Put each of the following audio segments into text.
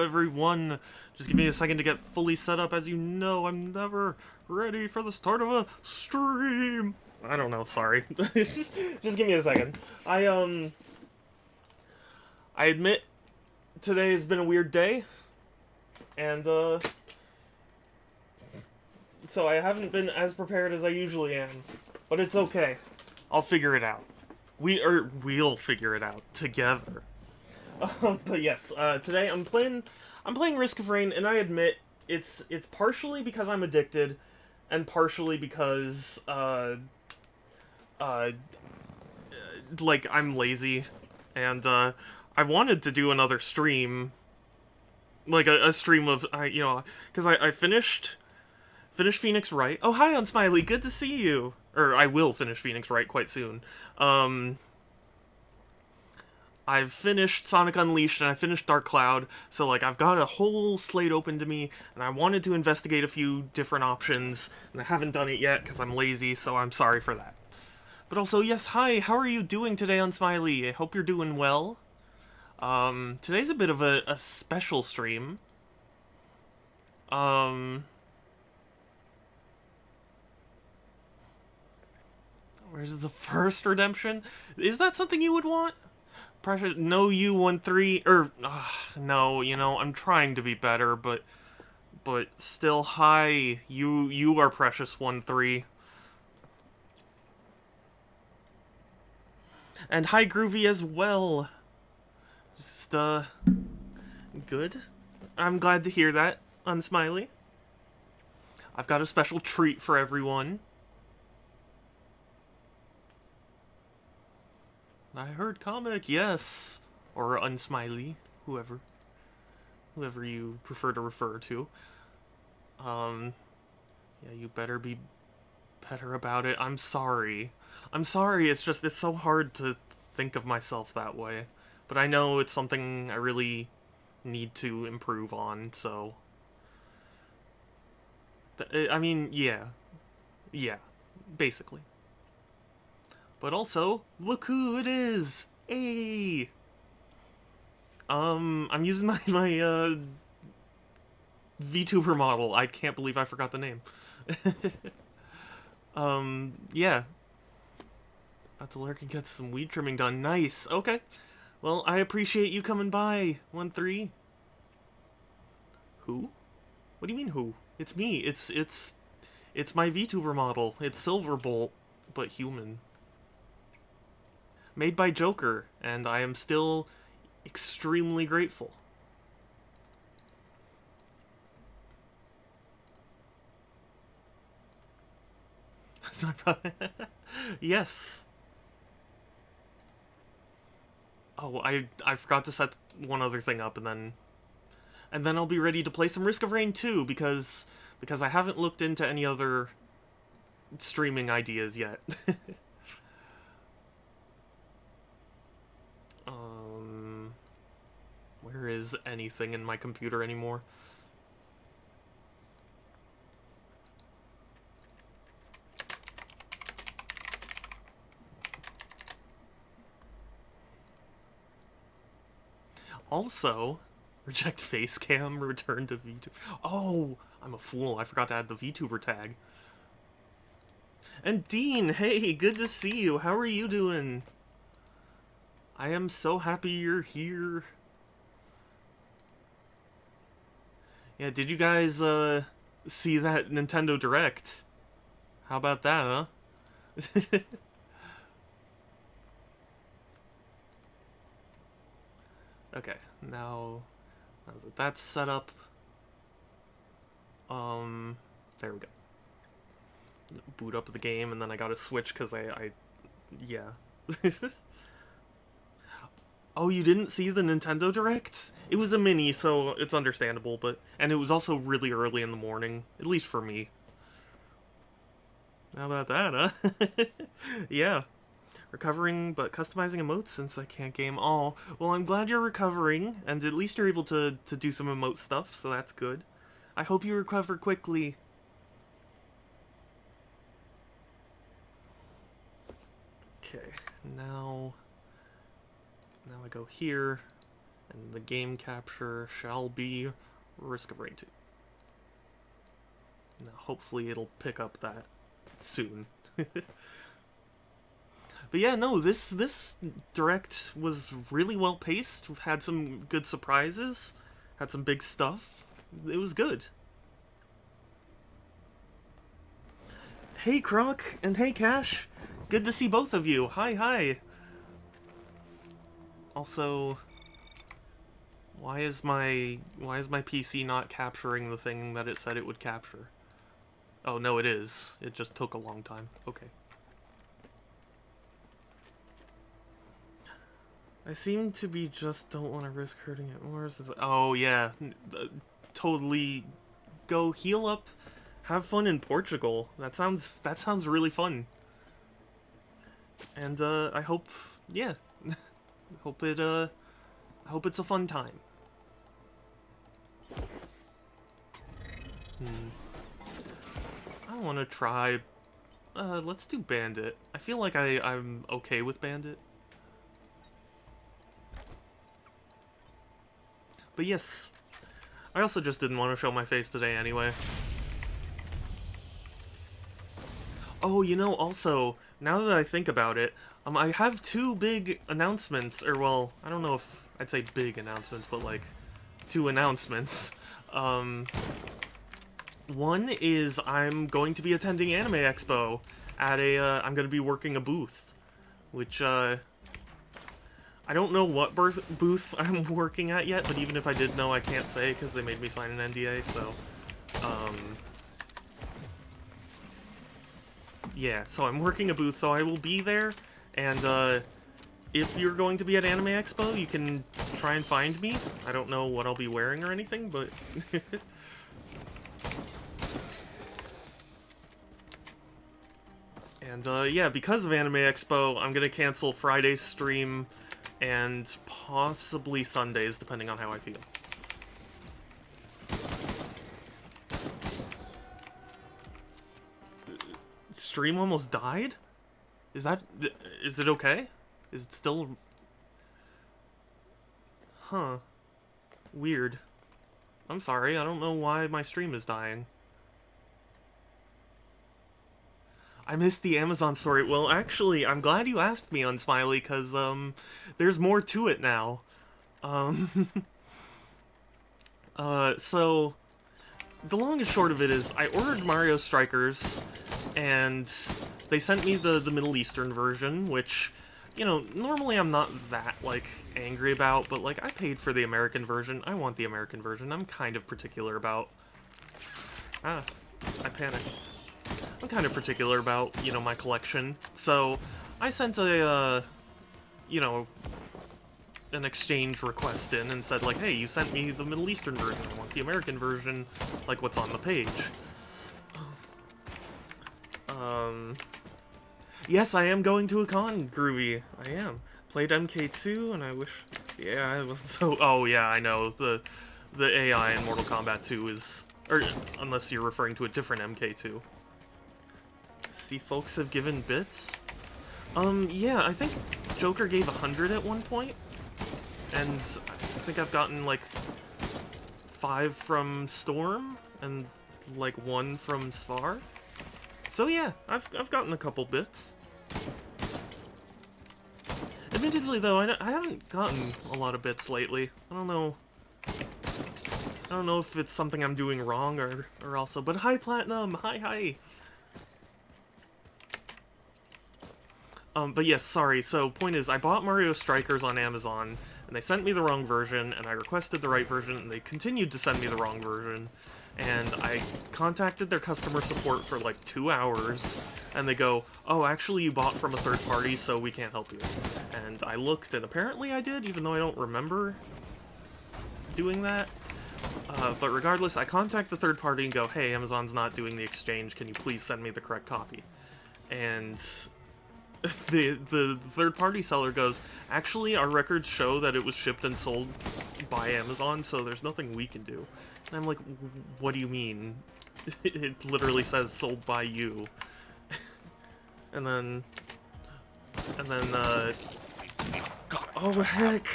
everyone. Just give me a second to get fully set up. As you know, I'm never ready for the start of a stream. I don't know, sorry. Just give me a second. I admit today has been a weird day, and so I haven't been as prepared as I usually am, but it's okay. I'll figure it out. We'll figure it out together. But yes, today I'm playing Risk of Rain, and I admit it's partially because I'm addicted, and partially because uh like I'm lazy, and I wanted to do another stream, like a stream of because I finished Phoenix Wright. Oh, hi, Unsmiley, good to see you. Or I will finish Phoenix Wright quite soon. Um, I've finished Sonic Unleashed and I finished Dark Cloud, so like I've got a whole slate open to me, and I wanted to investigate a few different options, and I haven't done it yet because I'm lazy, so I'm sorry for that. But also, yes, hi, how are you doing today, Unsmiley? I hope you're doing well. Today's a bit of a special stream. Um, where's the first redemption? Is that something you would want? Precious, no U13, or no, I'm trying to be better, but still, hi, you are Precious 13. And hi, Groovy, as well. Just good. I'm glad to hear that, Unsmiley. I've got a special treat for everyone. I heard comic, yes. Or Unsmiley, whoever you prefer to refer to. Um, yeah, you better be better about it. I'm sorry. I'm sorry, it's so hard to think of myself that way. But I know it's something I really need to improve on, so. I mean, yeah. Yeah, basically. But also, look who it is! Hey! I'm using my VTuber model. I can't believe I forgot the name. Yeah. About to lurk and get some weed trimming done. Nice. Okay. Well, I appreciate you coming by, 1-3. Who? What do you mean who? It's me. It's my VTuber model. It's Silverbolt, but human. Made by Joker, and I am still extremely grateful. That's my brother. Yes. Oh, I forgot to set one other thing up, and then I'll be ready to play some Risk of Rain 2 because I haven't looked into any other streaming ideas yet. um, where is anything in my computer anymore? Also, reject facecam, return to VTuber. Oh, I'm a fool. I forgot to add the VTuber tag. And Dean, hey, good to see you. How are you doing? I am so happy you're here. Yeah, did you guys see that Nintendo Direct? How about that, huh? Okay, now that that's set up, there we go. Boot up the game, and then I got to switch because yeah. Oh, you didn't see the Nintendo Direct? It was a mini, so it's understandable, and it was also really early in the morning, at least for me. How about that, huh? Yeah. Recovering, but customizing emotes since I can't game all. Well, I'm glad you're recovering, and at least you're able to do some emote stuff, so that's good. I hope you recover quickly. Okay, now I go here, And the game capture shall be Risk of Rain 2. Now, hopefully it'll pick up that soon. But yeah, no, this direct was really well paced. Had some good surprises. Had some big stuff. It was good. Hey Croc and hey Cash. Good to see both of you. Hi, hi. Also, why is my PC not capturing the thing that it said it would capture? Oh, no, it is. It just took a long time. Okay. I seem to be just don't want to risk hurting it more. Oh, yeah. Totally go heal up. Have fun in Portugal. That sounds really fun. And, I hope, yeah. I hope it's a fun time. I want to try, let's do Bandit. I feel like I'm okay with Bandit. But yes, I also just didn't want to show my face today anyway. Oh, you know, also, now that I think about it, I have two big announcements, or well, I don't know if I'd say big announcements, but like, two announcements. One is I'm going to be attending Anime Expo at I'm going to be working a booth, which, I don't know what booth I'm working at yet, but even if I did know, I can't say because they made me sign an NDA, so, yeah, so I'm working a booth, so I will be there, and, if you're going to be at Anime Expo, you can try and find me. I don't know what I'll be wearing or anything, but... And, yeah, because of Anime Expo, I'm gonna cancel Friday's stream and possibly Sundays, depending on how I feel. Stream almost died? Is it okay? Is it still... Huh. Weird. I'm sorry, I don't know why my stream is dying. I missed the Amazon story. Well, actually, I'm glad you asked me, Unsmiley, because, there's more to it now. So, the long and short of it is, I ordered Mario Strikers, and they sent me the Middle Eastern version, which, you know, normally I'm not that, like, angry about, but, like, I paid for the American version. I want the American version. I'm kind of particular about... Ah, I panicked. I'm kind of particular about, you know, my collection, so I sent a, you know, an exchange request in and said, like, hey, you sent me the Middle Eastern version, I want the American version, like what's on the page. Yes, I am going to a con, Groovy, I am. Played MK2, and I wish, yeah, it was so, oh yeah, I know, the AI in Mortal Kombat 2 is, or, unless you're referring to a different MK2. See, folks have given bits? Yeah, I think Joker gave 100 at one point, and I think I've gotten, like, 5 from Storm, and, like, 1 from Svar. So yeah, I've gotten a couple bits. Admittedly, though, I haven't gotten a lot of bits lately. I don't know if it's something I'm doing wrong or also, but hi, Platinum! Hi! But yes, sorry, so point is, I bought Mario Strikers on Amazon, and they sent me the wrong version, and I requested the right version, and they continued to send me the wrong version, and I contacted their customer support for like 2 hours, and they go, oh, actually you bought from a third party, so we can't help you. And I looked, and apparently I did, even though I don't remember doing that. But regardless, I contact the third party and go, hey, Amazon's not doing the exchange, can you please send me the correct copy? And... the third-party seller goes, actually, our records show that it was shipped and sold by Amazon, so there's nothing we can do. And I'm like, what do you mean? It literally says sold by you. and then, oh heck!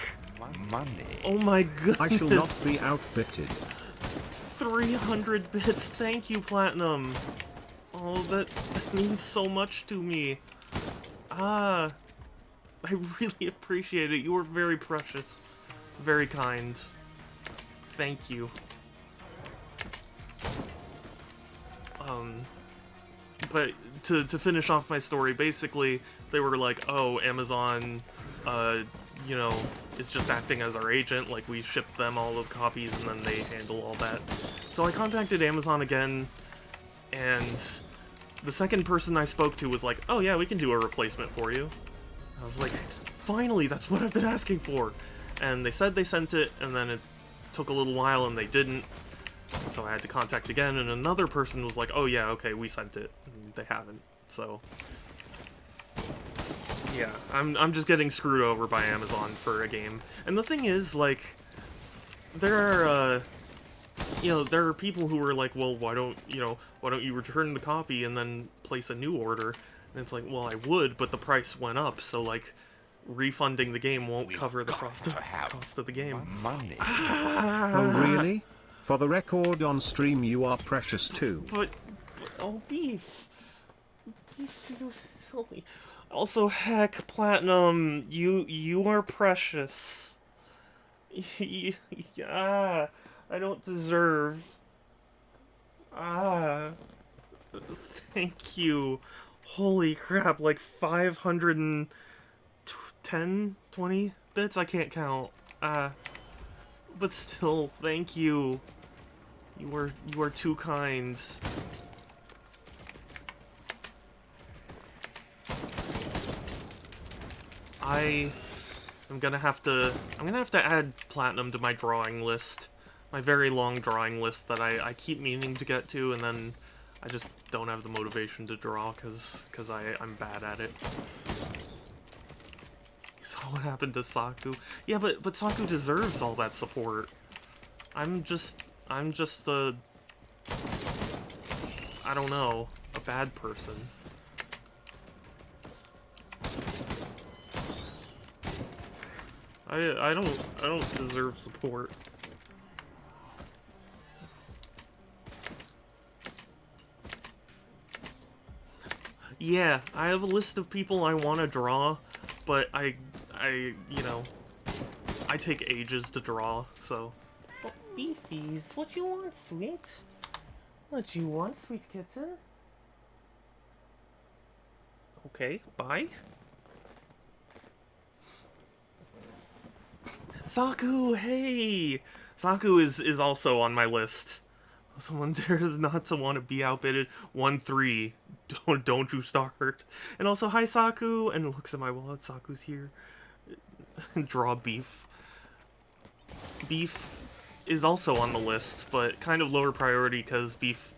Money. Oh my goodness. I shall not be outbitted. 300 bits. Thank you, Platinum. Oh, that means so much to me. I really appreciate it. You were very precious. Very kind. Thank you. But to finish off my story, basically, they were like, oh, Amazon, you know, is just acting as our agent, like we ship them all the copies and then they handle all that. So I contacted Amazon again, and the second person I spoke to was like, oh yeah, we can do a replacement for you. I was like, finally, that's what I've been asking for. And they said they sent it, and then it took a little while and they didn't. So I had to contact again, and another person was like, oh yeah, okay, we sent it. And they haven't, so... yeah, I'm just getting screwed over by Amazon for a game. And the thing is, like, there are, you know, there are people who are like, well, why don't you return the copy and then place a new order? And it's like, well, I would, but the price went up, so, like, refunding the game won't cover the cost of the game. Money. Oh, really? For the record on stream, you are precious too. But oh, Beef, you're silly. Also, heck, Platinum, you are precious. I don't deserve. Thank you. Holy crap, like 510, 20 bits? I can't count. But still, thank you. You are too kind. I'm gonna have to add Platinum to my drawing list. My very long drawing list that I keep meaning to get to, and then I just don't have the motivation to draw because I'm bad at it. You saw what happened to Saku? Yeah, but Saku deserves all that support. I'm just a... I don't know, a bad person. I don't deserve support. Yeah, I have a list of people I want to draw, but I you know, I take ages to draw, so... Oh, Beefies, what you want, sweet? What you want, sweet kitten? Okay, bye. Saku, hey! Saku is also on my list. Someone dares not to want to be outbidden. 1-3. Don't you start. And also, hi Saku! And looks at my wallet, Saku's here. Draw Beef. Beef is also on the list, but kind of lower priority because Beef...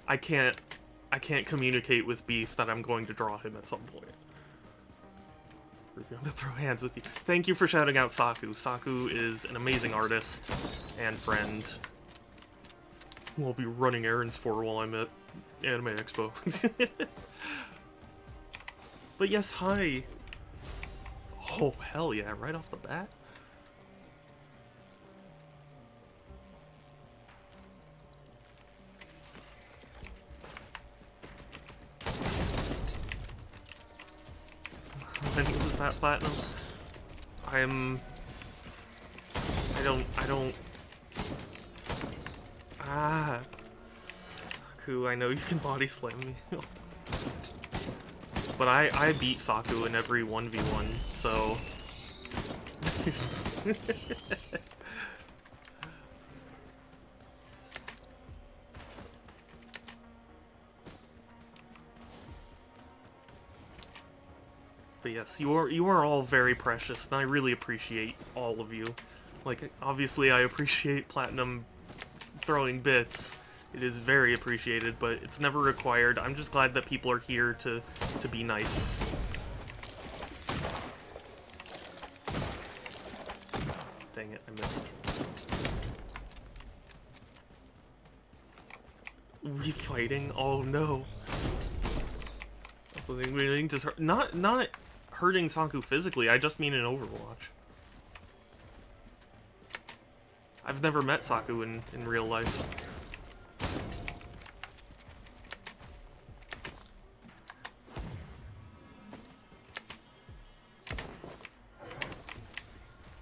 I can't communicate with Beef that I'm going to draw him at some point. We're going to throw hands with you. Thank you for shouting out Saku. Saku is an amazing artist and friend who I'll be running errands for while I'm at Anime Expo. But yes, hi. Oh, hell yeah, right off the bat. When was that Platinum? I don't... Saku, I know you can body slam me. But I beat Saku in every 1v1, so... But yes, you are all very precious, and I really appreciate all of you. Like, obviously I appreciate Platinum throwing bits. It is very appreciated, but it's never required. I'm just glad that people are here to be nice. Dang it, I missed. We fighting? Oh no. We need to not hurting Saku physically, I just mean in Overwatch. I've never met Saku in real life.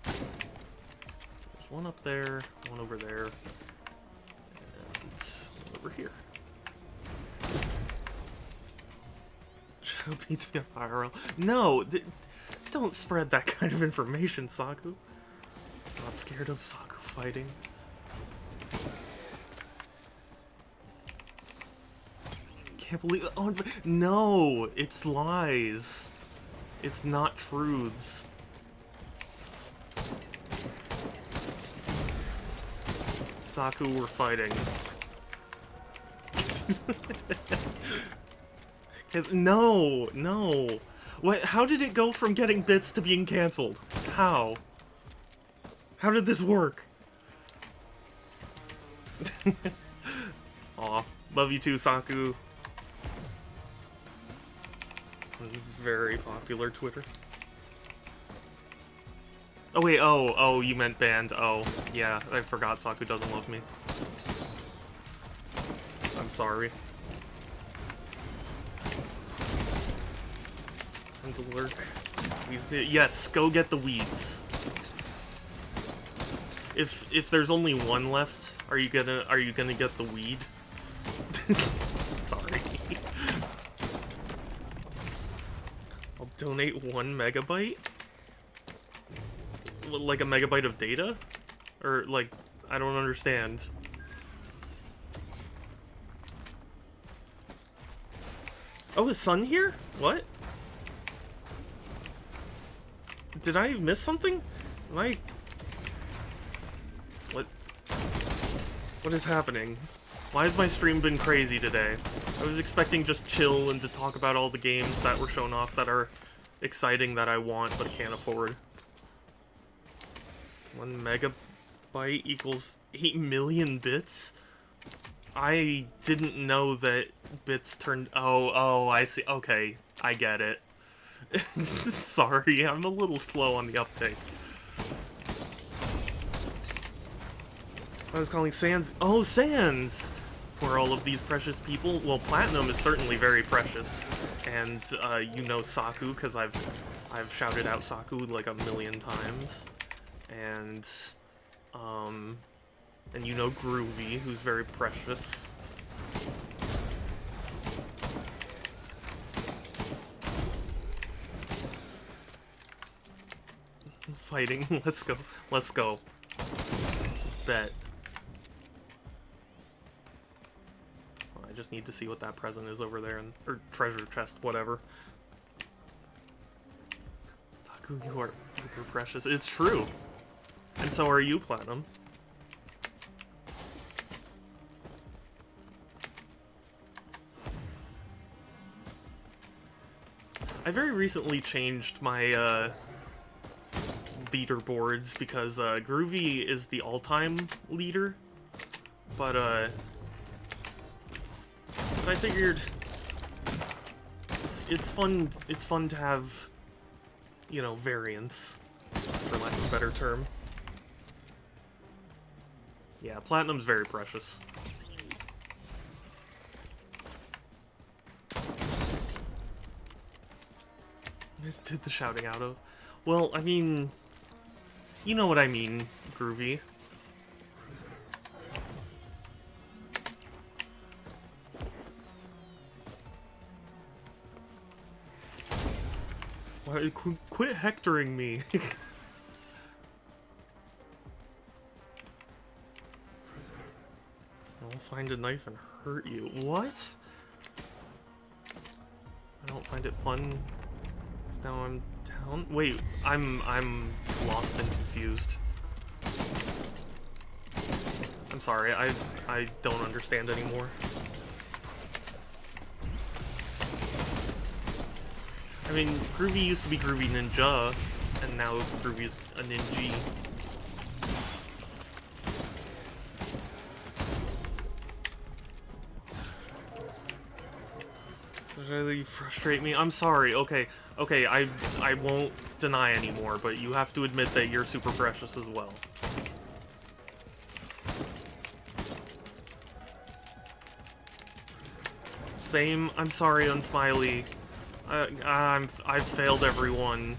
There's one up there, one over there, and one over here. Shadow beats me on IRL. No! Don't spread that kind of information, Saku. I'm not scared of Saku fighting. Can't believe... Oh, no! It's lies. It's not truths. Saku, we're fighting. No! No! What? How did it go from getting bits to being cancelled? How? How did this work? Aw. Love you too, Saku. Very popular Twitter. Oh wait, oh, you meant banned. Oh, yeah, I forgot Saku doesn't love me. I'm sorry. And to lurk. Yes, go get the weeds. If there's only one left, are you gonna get the weed? Sorry. I'll donate 1 megabyte? Like a megabyte of data? Or like, I don't understand. Oh, is Sun here? What? Did I miss something? Am I... What is happening? Why has my stream been crazy today? I was expecting just chill and to talk about all the games that were shown off that are exciting that I want but can't afford. 1 megabyte equals 8 million bits? I didn't know that bits turned... Oh, I see. Okay, I get it. Sorry, I'm a little slow on the uptake. I was calling Sans... Oh, Sans! For all of these precious people. Well, Platinum is certainly very precious. And, you know Saku, because I've shouted out Saku like a million times. And you know Groovy, who's very precious. Fighting, let's go, let's go. Bet. I just need to see what that present is over there, or treasure chest, whatever. Saku, you are super precious. It's true. And so are you, Platinum. I very recently changed my, leaderboards because, Groovy is the all-time leader. But, I figured it's fun to have, you know, variance, for lack of a better term. Yeah, Platinum's very precious. Did the shouting out of? Well, I mean, you know what I mean, Groovy. Why, quit hectoring me. I'll find a knife and hurt you. What? I don't find it fun. Because now I'm down. Wait, I'm lost and confused. I'm sorry, I don't understand anymore. I mean, Groovy used to be Groovy Ninja, and now Groovy's a Ninja. Really frustrate me. I'm sorry. Okay, I won't deny anymore, but you have to admit that you're super precious as well. Same. I'm sorry, Unsmiley. I've failed everyone.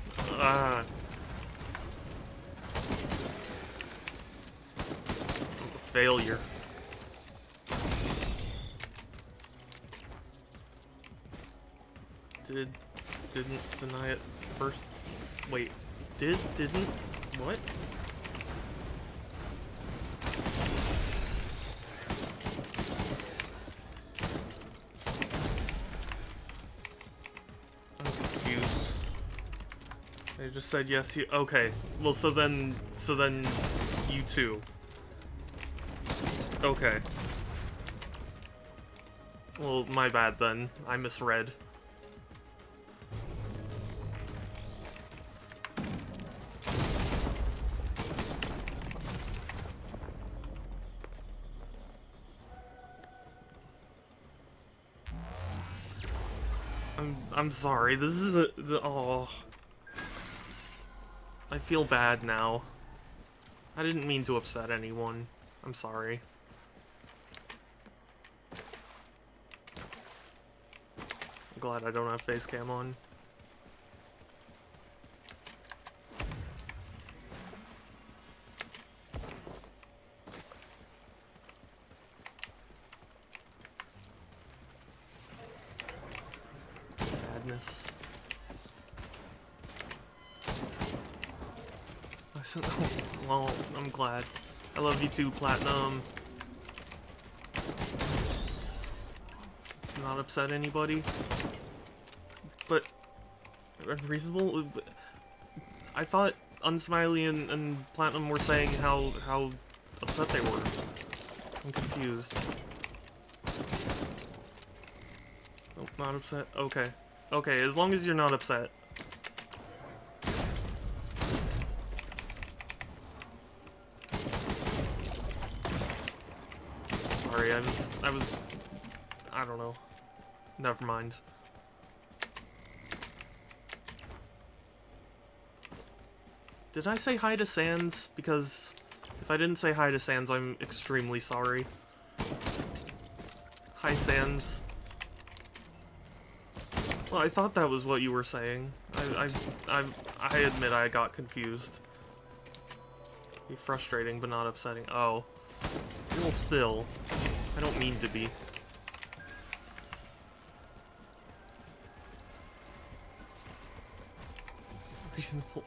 Failure. Didn't deny it first. Wait. Didn't? What? I'm confused. They just said yes, you. Okay. Well, so then you too. Okay. Well, my bad then. I misread. I'm sorry. This is oh. I feel bad now. I didn't mean to upset anyone. I'm sorry. I'm glad I don't have face cam on. Sadness. I said, oh, well, I'm glad. I love you too, Platinum. Not upset anybody. But unreasonable. I thought Unsmiley and Platinum were saying how upset they were. I'm confused. Oh, not upset. Okay. Okay, as long as you're not upset. Sorry, I don't know. Never mind. Did I say hi to Sans? Because if I didn't say hi to Sans, I'm extremely sorry. Hi, Sans. Well, I thought that was what you were saying. I admit I got confused. Be frustrating, but not upsetting. Oh. Well, still. I don't mean to be. Reasonable.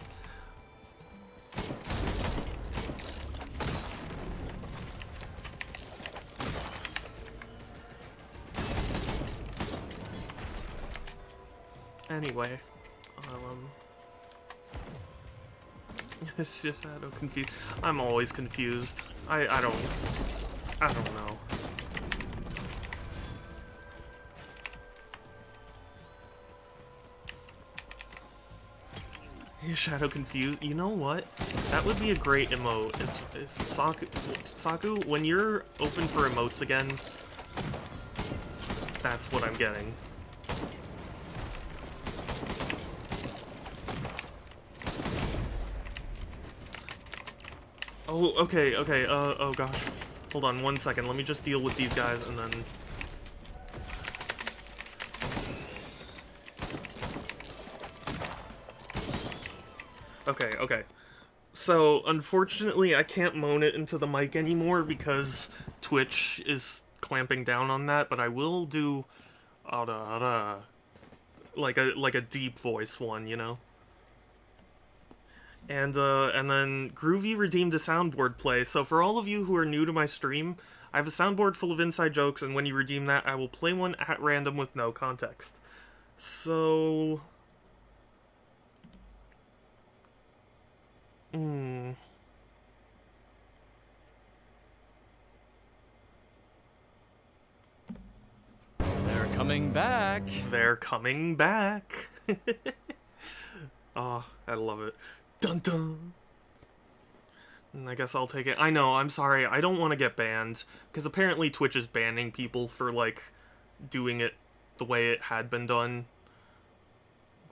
Anyway, it's just Shadow confused. I'm always confused. I don't know. Shadow confused. You know what? That would be a great emote. If Saku, when you're open for emotes again, that's what I'm getting. Oh, okay, oh gosh. Hold on 1 second, let me just deal with these guys and then... Okay. So, unfortunately, I can't moan it into the mic anymore because Twitch is clamping down on that, but I will do... like a deep voice one, you know? And then Groovy redeemed a soundboard play. So for all of you who are new to my stream, I have a soundboard full of inside jokes, and when you redeem that, I will play one at random with no context. So... They're coming back. They're coming back. Oh, I love it. Dun dun. And I guess I'll take it. I know, I'm sorry. I don't want to get banned. Because apparently Twitch is banning people for, like, doing it the way it had been done.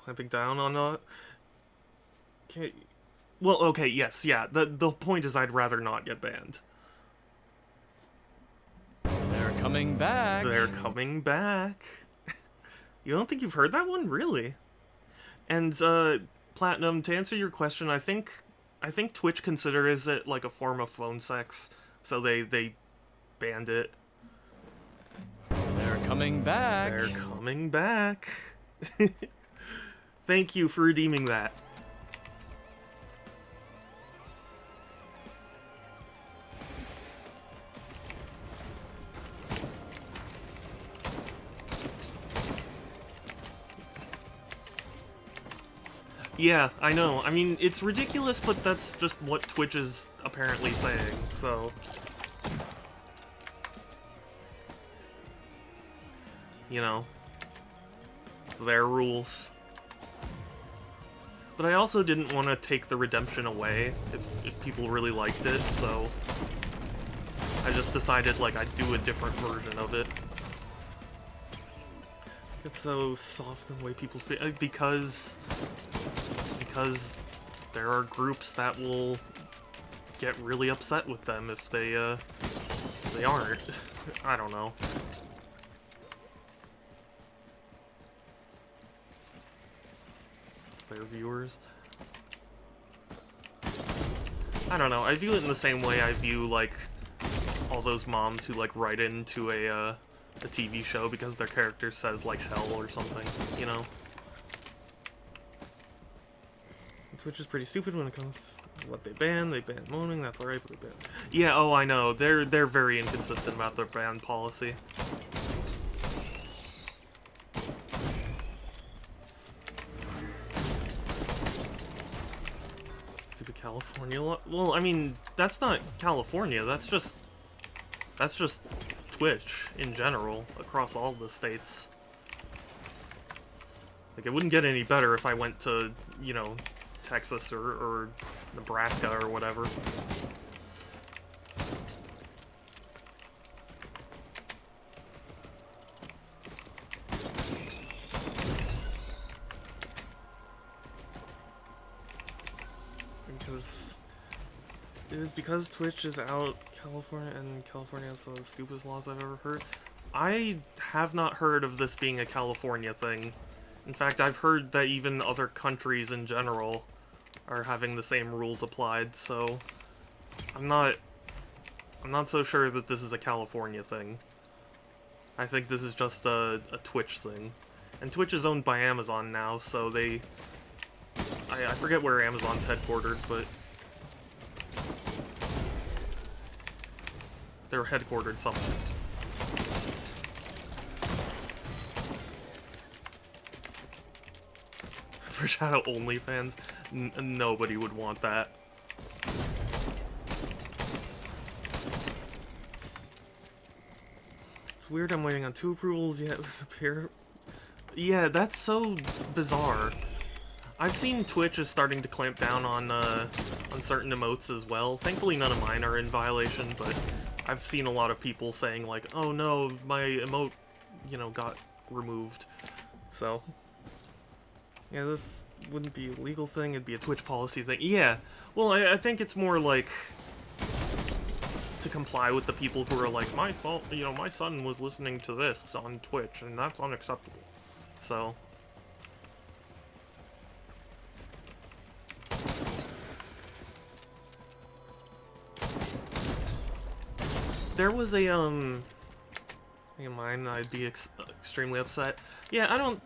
Clamping down on it. Okay. Well, okay, yes, yeah. The point is I'd rather not get banned. They're coming back. They're coming back. You don't think you've heard that one? Really? And Platinum, to answer your question, I think Twitch considers it like a form of phone sex, so they banned it. They're coming back. They're coming back. Thank you for redeeming that. Yeah, I know. I mean, it's ridiculous, but that's just what Twitch is apparently saying, so... You know. It's their rules. But I also didn't want to take the redemption away if people really liked it, so... I just decided, like, I'd do a different version of it. It's so soft in the way people speak, because there are groups that will get really upset with them if they aren't. I don't know. It's their viewers. I don't know, I view it in the same way I view, like, all those moms who, like, write into a TV show because their character says, like, hell or something, you know? Twitch is pretty stupid when it comes to what they ban moaning, that's alright, but they ban... Yeah, oh, I know, they're very inconsistent about their ban policy. Stupid California law. Well, I mean, that's not California, that's just Twitch in general, across all the states. Like, it wouldn't get any better if I went to, you know, Texas or Nebraska or whatever. Because Twitch is out California, and California has some of the stupidest laws I've ever heard. I have not heard of this being a California thing. In fact, I've heard that even other countries in general are having the same rules applied, so I'm not so sure that this is a California thing. I think this is just a Twitch thing. And Twitch is owned by Amazon now, so they... I forget where Amazon's headquartered, but... they're headquartered somewhere. For Shadow OnlyFans, nobody would want that. It's weird I'm waiting on 2 approvals yet with the pair. Yeah, that's so bizarre. I've seen Twitch is starting to clamp down on certain emotes as well. Thankfully none of mine are in violation, but I've seen a lot of people saying like, oh no, my emote, you know, got removed. So, yeah, this wouldn't be a legal thing, it'd be a Twitch policy thing. Yeah, well, I think it's more like to comply with the people who are like, my fault, you know, my son was listening to this on Twitch, and that's unacceptable. So... there was a, in mine, I'd be extremely upset. Yeah, I don't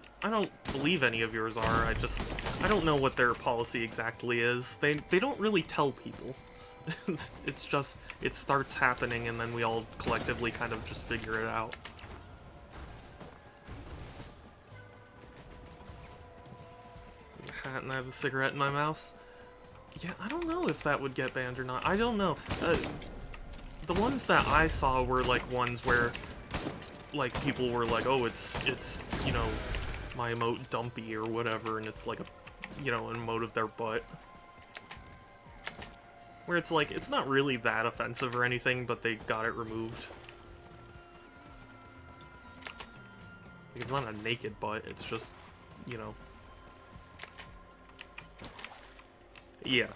believe any of yours are, I don't know what their policy exactly is. They don't really tell people. It's just, it starts happening and then we all collectively kind of just figure it out. Hat and I have a cigarette in my mouth. Yeah, I don't know if that would get banned or not. I don't know. The ones that I saw were like ones where like people were like, oh, it's you know, my emote dumpy or whatever, and it's like a, you know, an emote of their butt. Where it's like, it's not really that offensive or anything, but they got it removed. It's not a naked butt, it's just, you know. Yeah.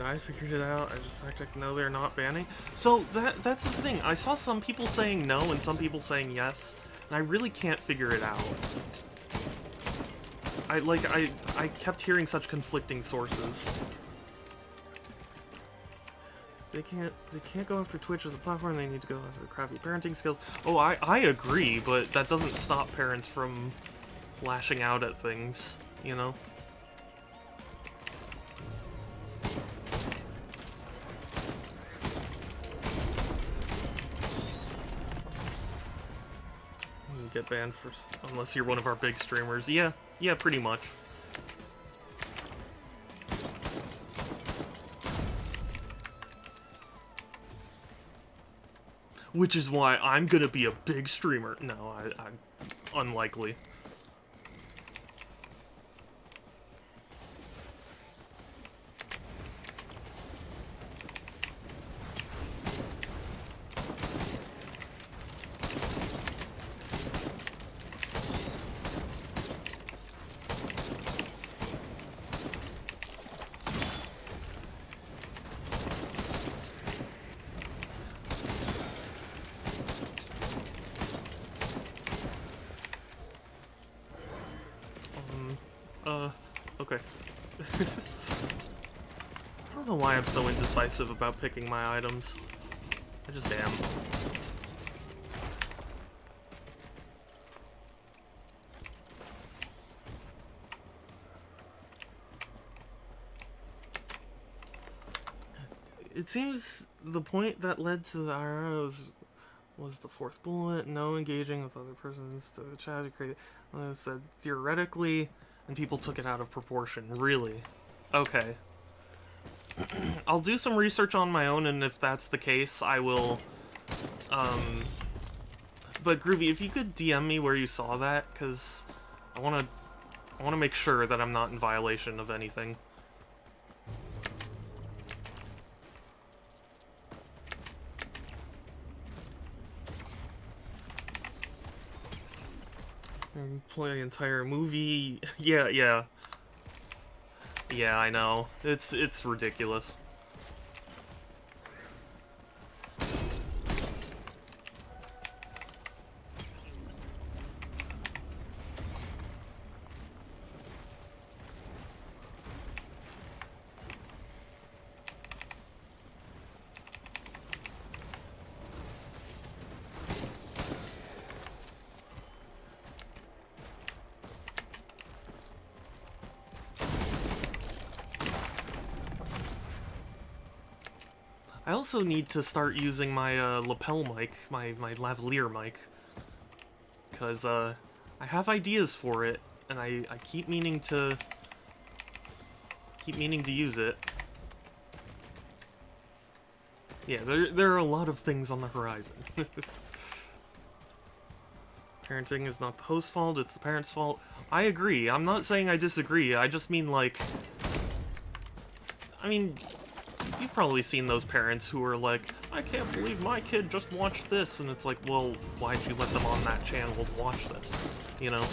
I figured it out. I just fact-checked, no, they're not banning. So that's the thing. I saw some people saying no and some people saying yes, and I really can't figure it out. I kept hearing such conflicting sources. They can't go after Twitch as a platform, they need to go after crappy parenting skills. Oh, I agree, but that doesn't stop parents from lashing out at things, you know? You get banned for unless you're one of our big streamers. Yeah, pretty much. Which is why I'm gonna be a big streamer. No, I'm unlikely. Okay. I don't know why I'm so indecisive about picking my items. I just am. It seems the point that led to the arrows was the fourth bullet, no engaging with other persons to the chat created. It said theoretically, and people took it out of proportion. Really? Okay. I'll do some research on my own, and if that's the case, I will, but Groovy, if you could DM me where you saw that, because I want to make sure that I'm not in violation of anything. And play an entire movie. Yeah, I know. It's ridiculous. I also need to start using my lapel mic, my lavalier mic, because I have ideas for it, and I keep meaning to use it. Yeah, there are a lot of things on the horizon. Parenting is not the host's fault, it's the parent's fault. I agree. I'm not saying I disagree. I just mean, like, I mean, you've probably seen those parents who are like, I can't believe my kid just watched this, and it's like, well, why'd you let them on that channel to watch this? You know?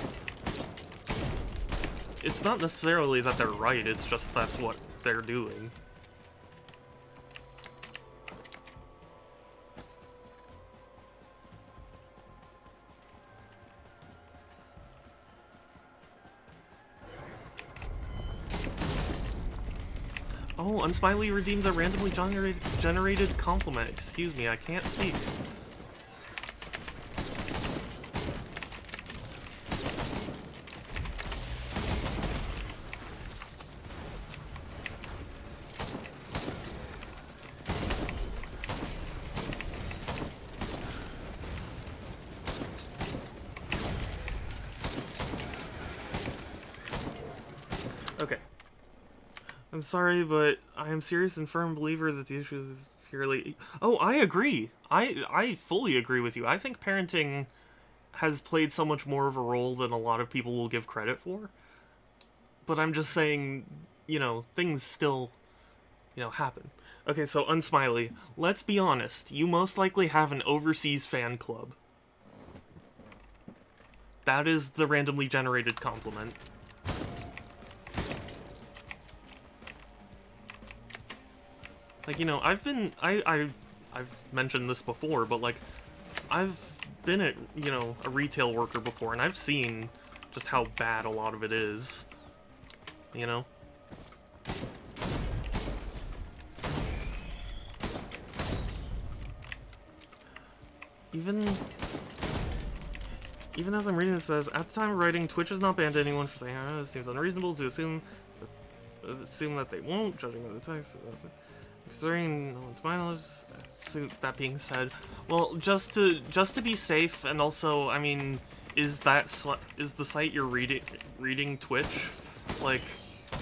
It's not necessarily that they're right, it's just that's what they're doing. Oh, Unsmiley redeemed a randomly generated compliment. Excuse me, I can't speak. Okay. I'm sorry, but I am serious and firm believer that the issue is purely... Oh, I agree! I fully agree with you. I think parenting has played so much more of a role than a lot of people will give credit for. But I'm just saying, you know, things still, you know, happen. Okay, so Unsmiley, let's be honest. You most likely have an overseas fan club. That is the randomly generated compliment. Like, you know, I've mentioned this before, but like, I've been at, you know, a retail worker before, and I've seen just how bad a lot of it is, you know? Even as I'm reading, it says, at the time of writing, Twitch has not banned anyone for saying, it seems unreasonable to assume that they won't, judging by the text. Considering no one's mind, that being said, well, just to be safe, and also, I mean, is the site you're reading Twitch? Like,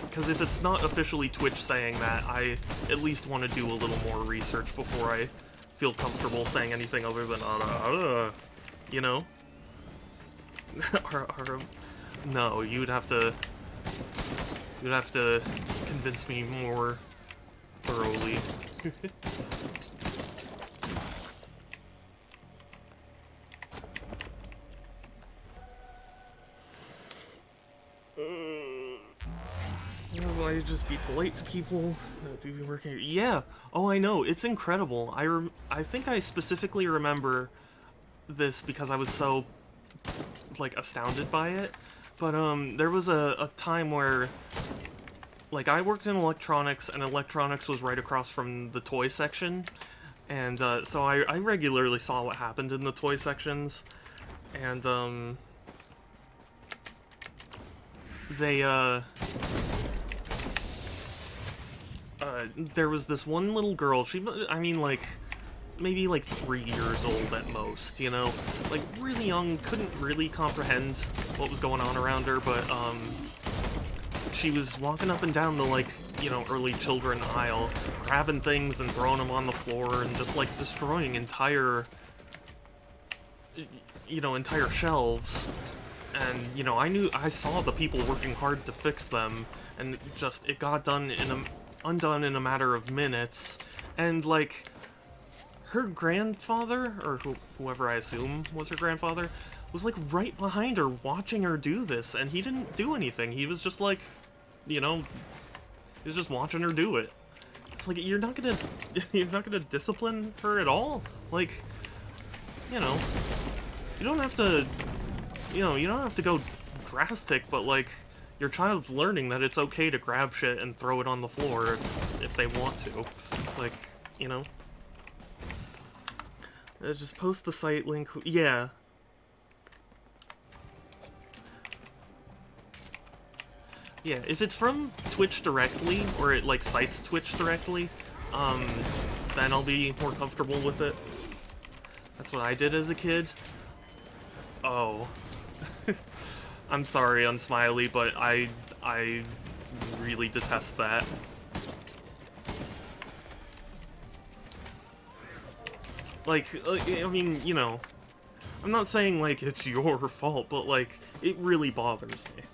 because if it's not officially Twitch saying that, I at least want to do a little more research before I feel comfortable saying anything other than you know. No, you'd have to convince me more thoroughly. Why just be polite to people? Do be working? Yeah. Oh, I know. It's incredible. I think I specifically remember this because I was so like astounded by it. But there was a time where like I worked in electronics, and electronics was right across from the toy section, and so I regularly saw what happened in the toy sections, and there was this one little girl. I mean, like, maybe like 3 years old at most, you know? Like, really young, couldn't really comprehend what was going on around her, but, she was walking up and down the, like, you know, early children aisle, grabbing things and throwing them on the floor and just, like, destroying entire shelves. And, you know, I saw the people working hard to fix them, and it got undone in a matter of minutes, and, like, her grandfather, or whoever I assume was her grandfather, was, like, right behind her watching her do this, and he didn't do anything. He was just, like, you know, he was just watching her do it. It's like, you're not gonna discipline her at all? Like, you know, you don't have to go drastic, but, like, your child's learning that it's okay to grab shit and throw it on the floor if they want to. Like, you know. Just post the site link. Yeah. Yeah, if it's from Twitch directly, or it, like, cites Twitch directly, then I'll be more comfortable with it. That's what I did as a kid. Oh. I'm sorry, Unsmiley, but I really detest that. Like, I mean, you know, I'm not saying, like, it's your fault, but, like, it really bothers me.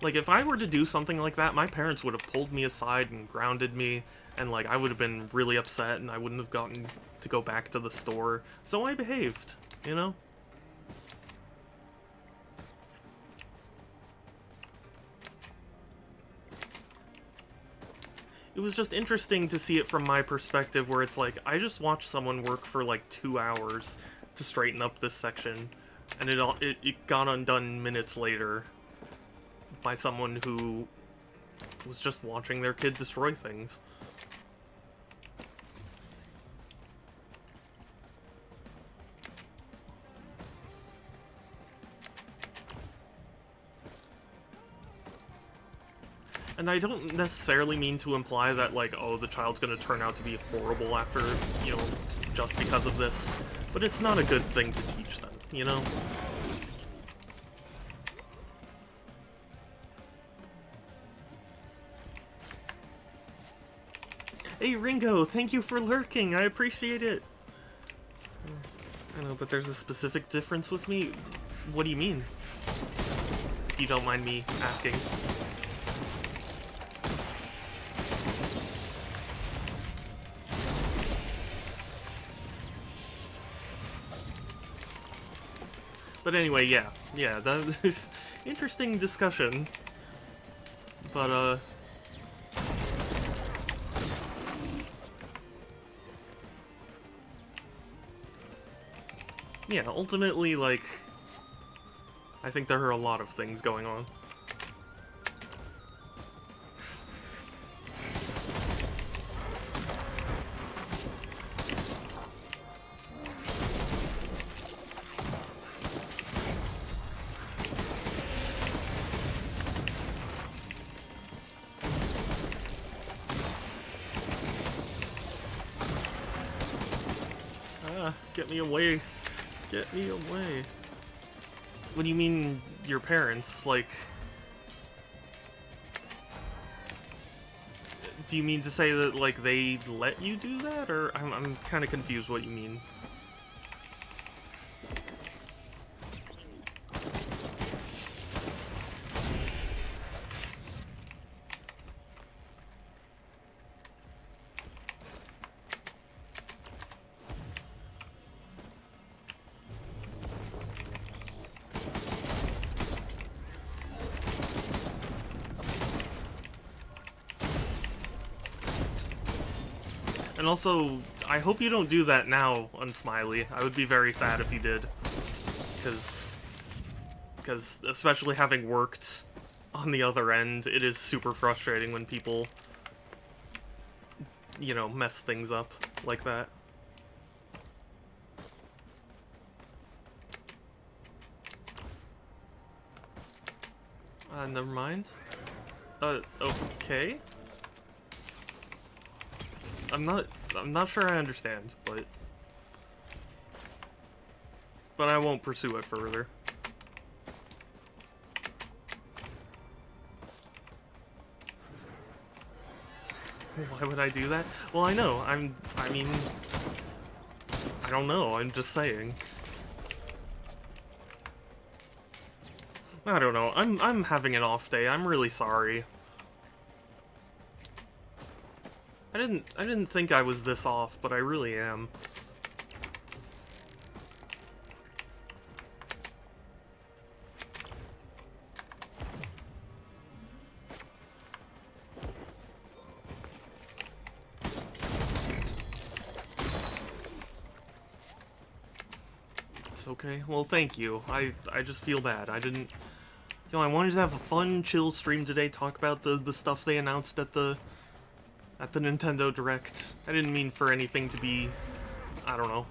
Like, if I were to do something like that, my parents would have pulled me aside and grounded me, and, like, I would have been really upset, and I wouldn't have gotten to go back to the store. So I behaved, you know? It was just interesting to see it from my perspective, where it's like, I just watched someone work for like 2 hours to straighten up this section, and it got undone minutes later by someone who was just watching their kid destroy things. And I don't necessarily mean to imply that, like, oh, the child's gonna turn out to be horrible after, you know, just because of this. But it's not a good thing to teach them, you know? Hey, Ringo, thank you for lurking. I appreciate it. I know, but there's a specific difference with me. What do you mean? If you don't mind me asking. But anyway, yeah, that is interesting discussion. But, yeah, ultimately, like, I think there are a lot of things going on. Get me away. Get me away. What do you mean, your parents? Like... Do you mean to say that, like, they let you do that? Or I'm kind of confused what you mean. And also, I hope you don't do that now, Unsmiley. I would be very sad if you did. Because especially having worked on the other end, it is super frustrating when people, you know, mess things up like that. Never mind. Okay. I'm not sure I understand, but I won't pursue it further. Why would I do that? Well, I know. I mean, I don't know. I'm just saying. I don't know. I'm having an off day. I'm really sorry. I didn't think I was this off, but I really am. It's okay. Well, thank you. I just feel bad. I didn't... You know, I wanted to have a fun, chill stream today, talk about the stuff they announced at the Nintendo Direct. I didn't mean for anything to be, I don't know,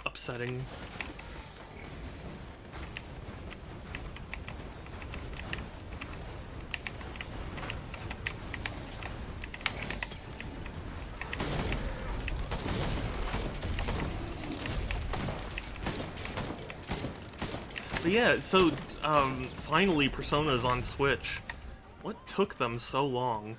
upsetting. But yeah, so, finally Persona's on Switch. What took them so long?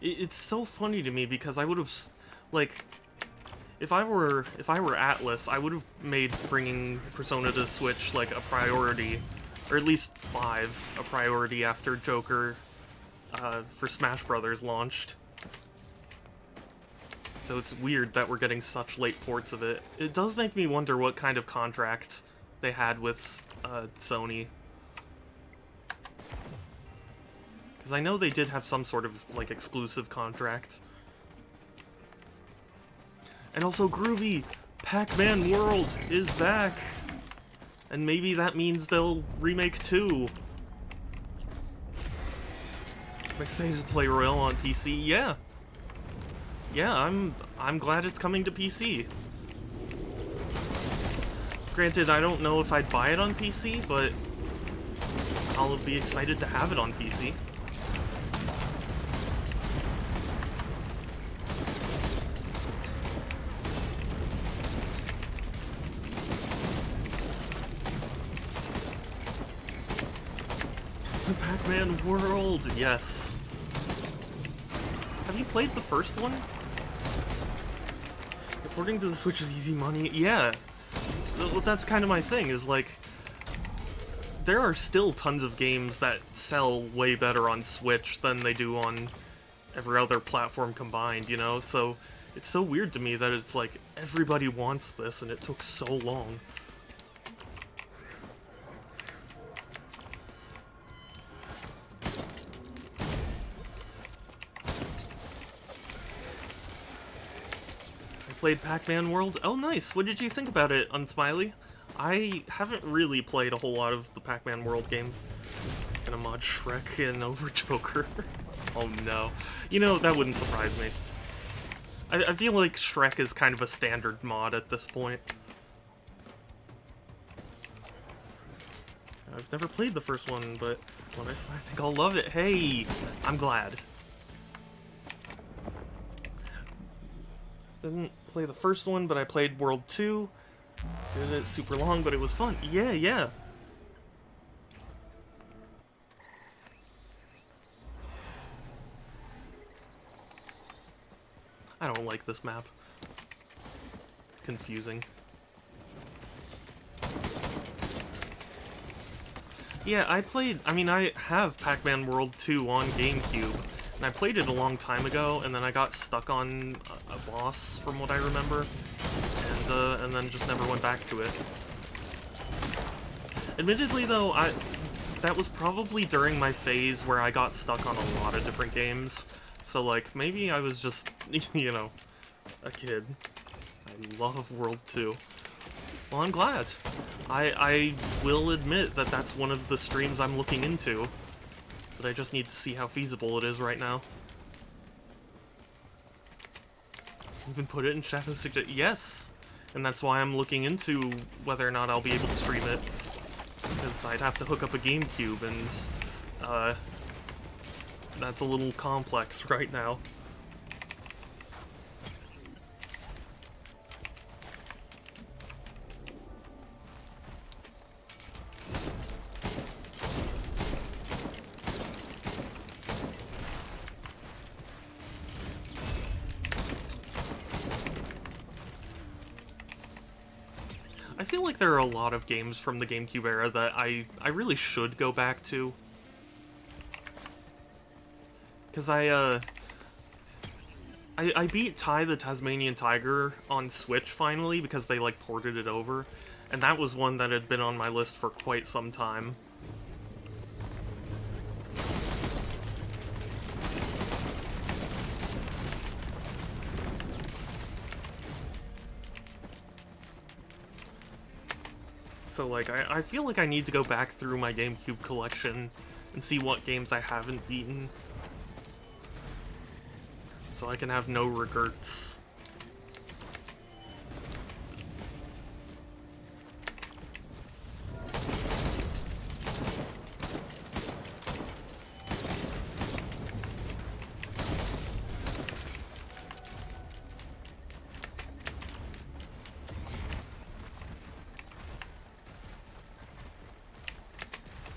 It's so funny to me because I would have, like, if I were Atlus, I would have made bringing Persona to Switch like a priority, or at least 5 a priority after Joker for Smash Brothers launched. So it's weird that we're getting such late ports of it. It does make me wonder what kind of contract they had with Sony. Because I know they did have some sort of, like, exclusive contract. And also, Groovy! Pac-Man World is back! And maybe that means they'll remake 2. I'm excited to play Royale on PC. Yeah! Yeah, I'm glad it's coming to PC. Granted, I don't know if I'd buy it on PC, but I'll be excited to have it on PC. The Pac-Man World, yes. Have you played the first one? According to the Switch is easy money, yeah. Well, that's kind of my thing, is like, there are still tons of games that sell way better on Switch than they do on every other platform combined, you know? So, it's so weird to me that it's like, everybody wants this and it took so long. Played Pac-Man World? Oh, nice. What did you think about it, Unsmiley? I haven't really played a whole lot of the Pac-Man World games. Gonna mod Shrek in over Joker. Oh no. You know, that wouldn't surprise me. I feel like Shrek is kind of a standard mod at this point. I've never played the first one, but when I think I'll love it. Hey, I'm glad. Didn't play the first one, but I played World 2. Did it super long, but it was fun. Yeah, yeah. I don't like this map. It's confusing. Yeah, I have Pac-Man World 2 on GameCube, and I played it a long time ago, and then I got stuck on a boss, from what I remember, and then just never went back to it. Admittedly, though, that was probably during my phase where I got stuck on a lot of different games, so, like, maybe I was just, you know, a kid. I love World 2. Well, I'm glad. I will admit that that's one of the streams I'm looking into, but I just need to see how feasible it is right now. Even put it in Shadow Suggest. Yes! And that's why I'm looking into whether or not I'll be able to stream it. Because I'd have to hook up a GameCube, and, that's a little complex right now. I feel like there are a lot of games from the GameCube era that I really should go back to. Because I beat Ty the Tasmanian Tiger on Switch finally because they, like, ported it over. And that was one that had been on my list for quite some time. So, like, I feel like I need to go back through my GameCube collection and see what games I haven't beaten, so I can have no regrets.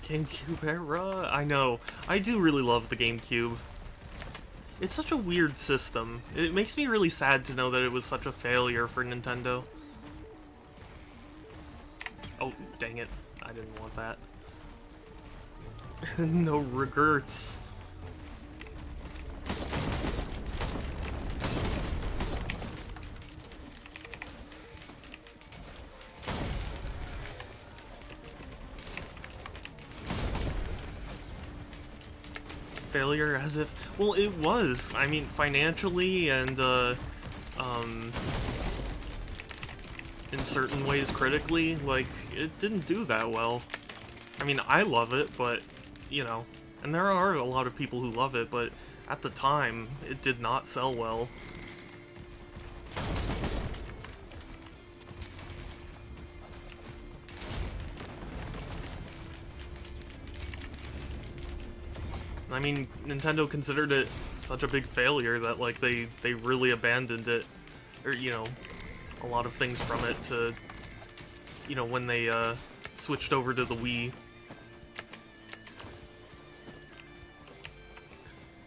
GameCube era? I know. I do really love the GameCube. It's such a weird system. It makes me really sad to know that it was such a failure for Nintendo. Oh, dang it. I didn't want that. No regrets. Failure as if... Well, it was. I mean, financially and, in certain ways critically, like, it didn't do that well. I mean, I love it, but, you know, and there are a lot of people who love it, but at the time, it did not sell well. I mean, Nintendo considered it such a big failure that, like, they really abandoned it, or, you know, a lot of things from it to, you know, when they, switched over to the Wii.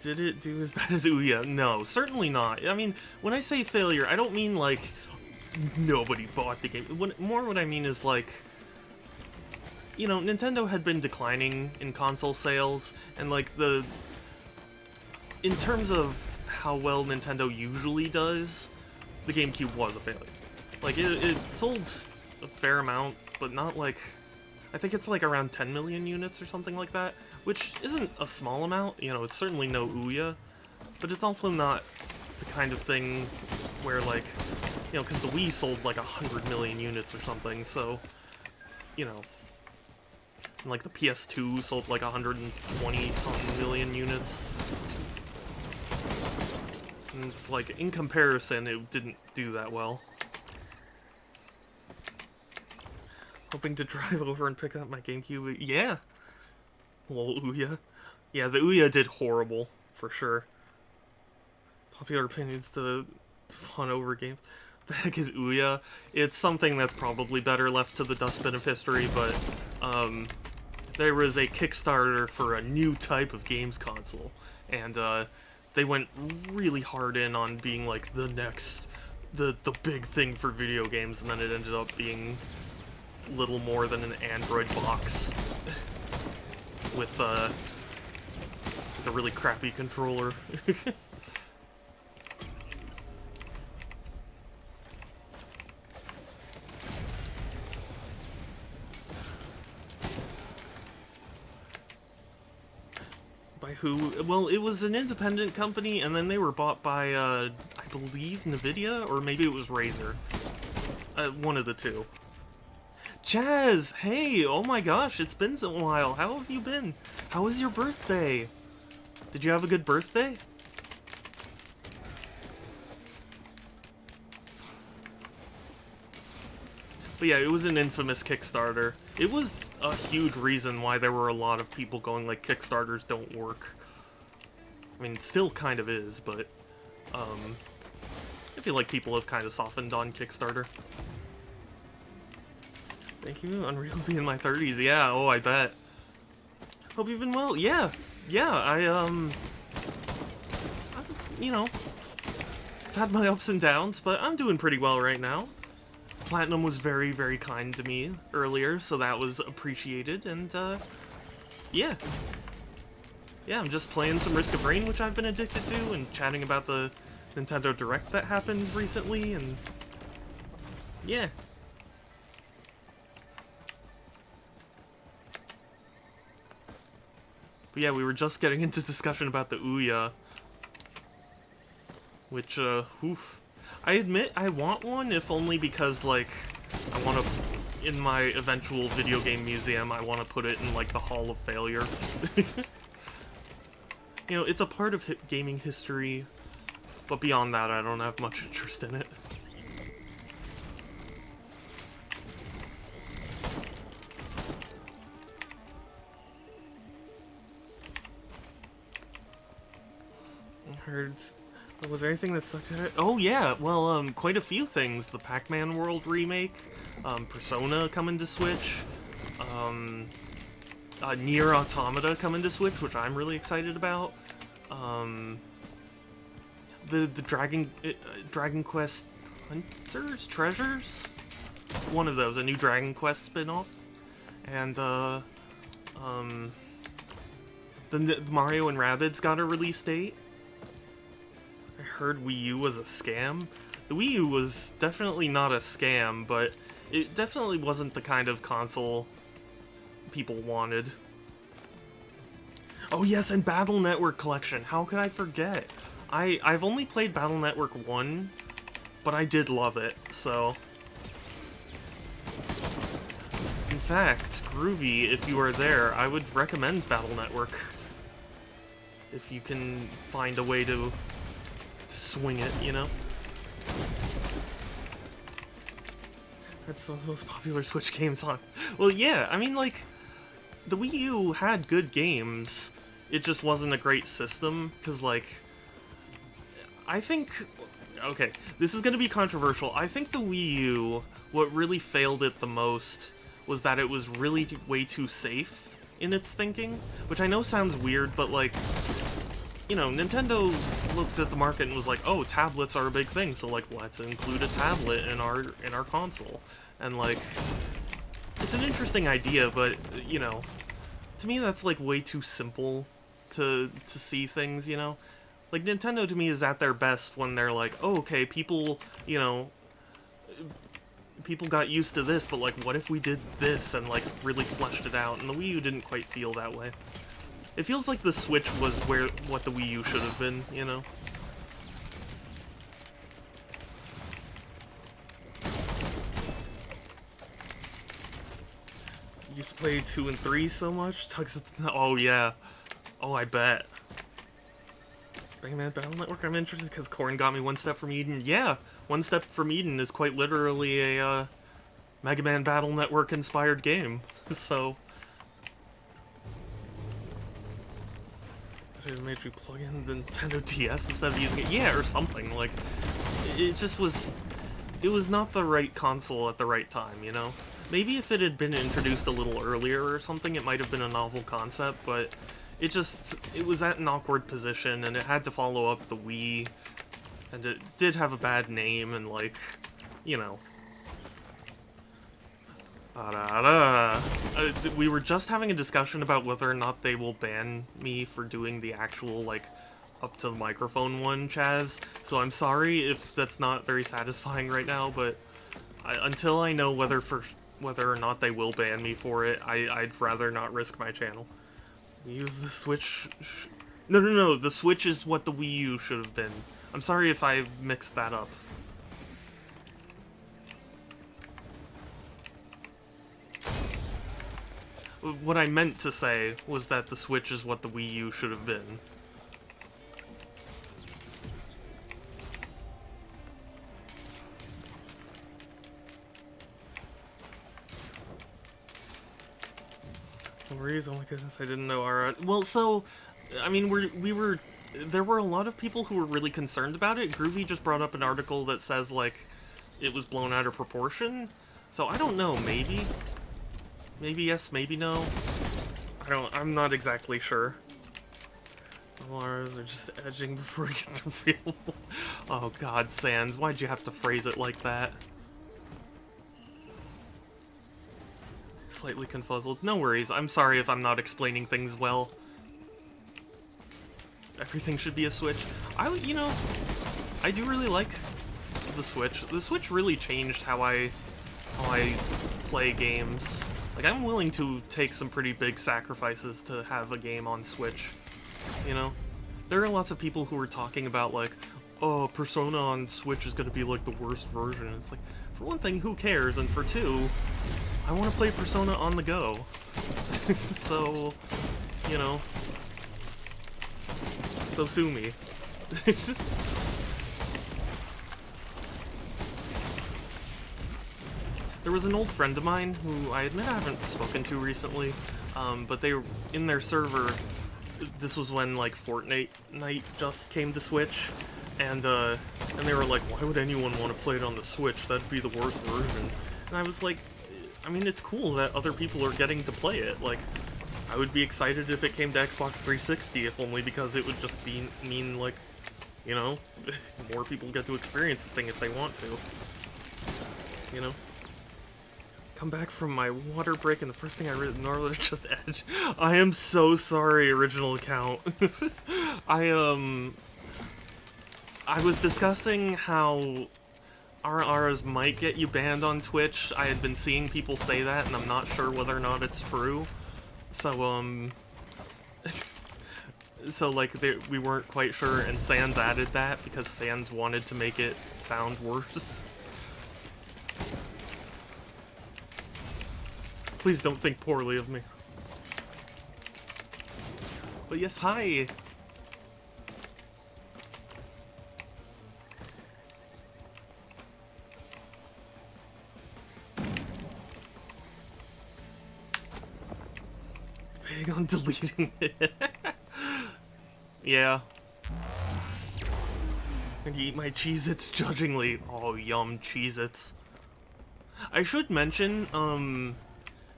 Did it do as bad as Ouya? No, certainly not. I mean, when I say failure, I don't mean, like, nobody bought the game. More what I mean is, like, you know, Nintendo had been declining in console sales, and, like, in terms of how well Nintendo usually does, the GameCube was a failure. Like, it sold a fair amount, but not, like, I think it's, like, around 10 million units or something like that, which isn't a small amount. You know, it's certainly no Ouya, but it's also not the kind of thing where, like, You know, because the Wii sold like 100 million units or something, so, you know. And like the PS2 sold like 120-something million units. And it's like, in comparison, it didn't do that well. Hoping to drive over and pick up my GameCube. Yeah! Lol, Ouya. Yeah, the Ouya did horrible, for sure. Popular opinions to fun over games. The heck is Ouya? It's something that's probably better left to the dustbin of history, but, there was a Kickstarter for a new type of games console, and, they went really hard in on being, like, the next, the big thing for video games, and then it ended up being little more than an Android box with a really crappy controller. By who? Well, it was an independent company, and then they were bought by, I believe, NVIDIA, or maybe it was Razer. One of the two. Jazz! Hey! Oh my gosh, it's been a while. How have you been? How was your birthday? Did you have a good birthday? But yeah, it was an infamous Kickstarter. It was a huge reason why there were a lot of people going like, Kickstarters don't work. I mean, it still kind of is, but, I feel like people have kind of softened on Kickstarter. Thank you, Unreal be in my 30s. Yeah, oh, I bet. Hope you've been well. Yeah, you know, I've had my ups and downs, but I'm doing pretty well right now. Platinum was very, very kind to me earlier, so that was appreciated, and, yeah. Yeah, I'm just playing some Risk of Rain, which I've been addicted to, and chatting about the Nintendo Direct that happened recently, and yeah. But yeah, we were just getting into discussion about the Ouya, which, oof. I admit I want one, if only because, like, I want to, in my eventual video game museum, I want to put it in, like, the Hall of Failure. You know, it's a part of gaming history, but beyond that, I don't have much interest in it. I heard... Was there anything that sucked at it? Oh yeah, well, quite a few things. The Pac-Man World remake, Persona coming to Switch, Nier Automata coming to Switch, which I'm really excited about. The Dragon Quest Hunters? Treasures? One of those, a new Dragon Quest spin-off. And, the Mario and Rabbids got a release date. I heard Wii U was a scam. The Wii U was definitely not a scam, but it definitely wasn't the kind of console people wanted. Oh yes, and Battle Network Collection. How could I forget? I've only played Battle Network 1, but I did love it, so... In fact, Groovy, if you are there, I would recommend Battle Network. If you can find a way to swing it, you know? That's one of the most popular Switch games on. Well, yeah, I mean, like, the Wii U had good games. It just wasn't a great system, because, like, I think... Okay, this is going to be controversial. I think the Wii U, what really failed it the most was that it was really way too safe in its thinking, which I know sounds weird, but, like, you know, Nintendo looked at the market and was like, oh, tablets are a big thing, so, like, let's include a tablet in our console. And, like, it's an interesting idea, but, you know, to me that's, like, way too simple to see things, you know? Like, Nintendo to me is at their best when they're like, oh, okay, people, you know, people got used to this, but, like, what if we did this and, like, really fleshed it out? And the Wii U didn't quite feel that way. It feels like the Switch was what the Wii U should have been, you know? Used to play 2 and 3 so much. Oh yeah. Oh, I bet. Mega Man Battle Network, I'm interested because Corn got me One Step from Eden. Yeah, One Step from Eden is quite literally a Mega Man Battle Network inspired game. So it made you plug in the Nintendo DS instead of using it. Yeah, or something. Like, it just was... It was not the right console at the right time, you know? Maybe if it had been introduced a little earlier or something, it might have been a novel concept, but it was at an awkward position, and it had to follow up the Wii, and it did have a bad name, and, like, you know. We were just having a discussion about whether or not they will ban me for doing the actual, like, up to the microphone one, Chaz. So I'm sorry if that's not very satisfying right now, but until I know whether or not they will ban me for it, I'd rather not risk my channel. Use the Switch... No, the Switch is what the Wii U should have been. I'm sorry if I mixed that up. What I meant to say was that the Switch is what the Wii U should have been. Oh my goodness, I didn't know our... Well, so, I mean, there were a lot of people who were really concerned about it. Groovy just brought up an article that says, like, it was blown out of proportion. So, I don't know, maybe? Maybe yes, maybe no? I'm not exactly sure. Ours are just edging before we get the real... Oh god, Sans, why'd you have to phrase it like that? Slightly confuzzled. No worries, I'm sorry if I'm not explaining things well. Everything should be a Switch. You know, I do really like the Switch. The Switch really changed how I play games. Like, I'm willing to take some pretty big sacrifices to have a game on Switch, you know? There are lots of people who are talking about, like, oh, Persona on Switch is gonna be, like, the worst version. It's like, for one thing, who cares? And for two, I want to play Persona on the go. So, you know. So sue me. It's just... There was an old friend of mine who I admit I haven't spoken to recently, but they were in their server. This was when, like, Fortnite just came to Switch, and they were like, why would anyone want to play it on the Switch? That'd be the worst version. And I was like, I mean, it's cool that other people are getting to play it. Like, I would be excited if it came to Xbox 360, if only because it would just mean, like, you know, more people get to experience the thing if they want to. You know? Come back from my water break, and the first thing I read normally is just Edge. I am so sorry, original account. I was discussing how RRs might get you banned on Twitch. I had been seeing people say that, and I'm not sure whether or not it's true. So, so, like, we weren't quite sure, and Sans added that because Sans wanted to make it sound worse. Please don't think poorly of me. But yes, hi! Big on deleting it. Yeah. And eat my Cheez-Its judgingly. Oh, yum, Cheez-Its. I should mention,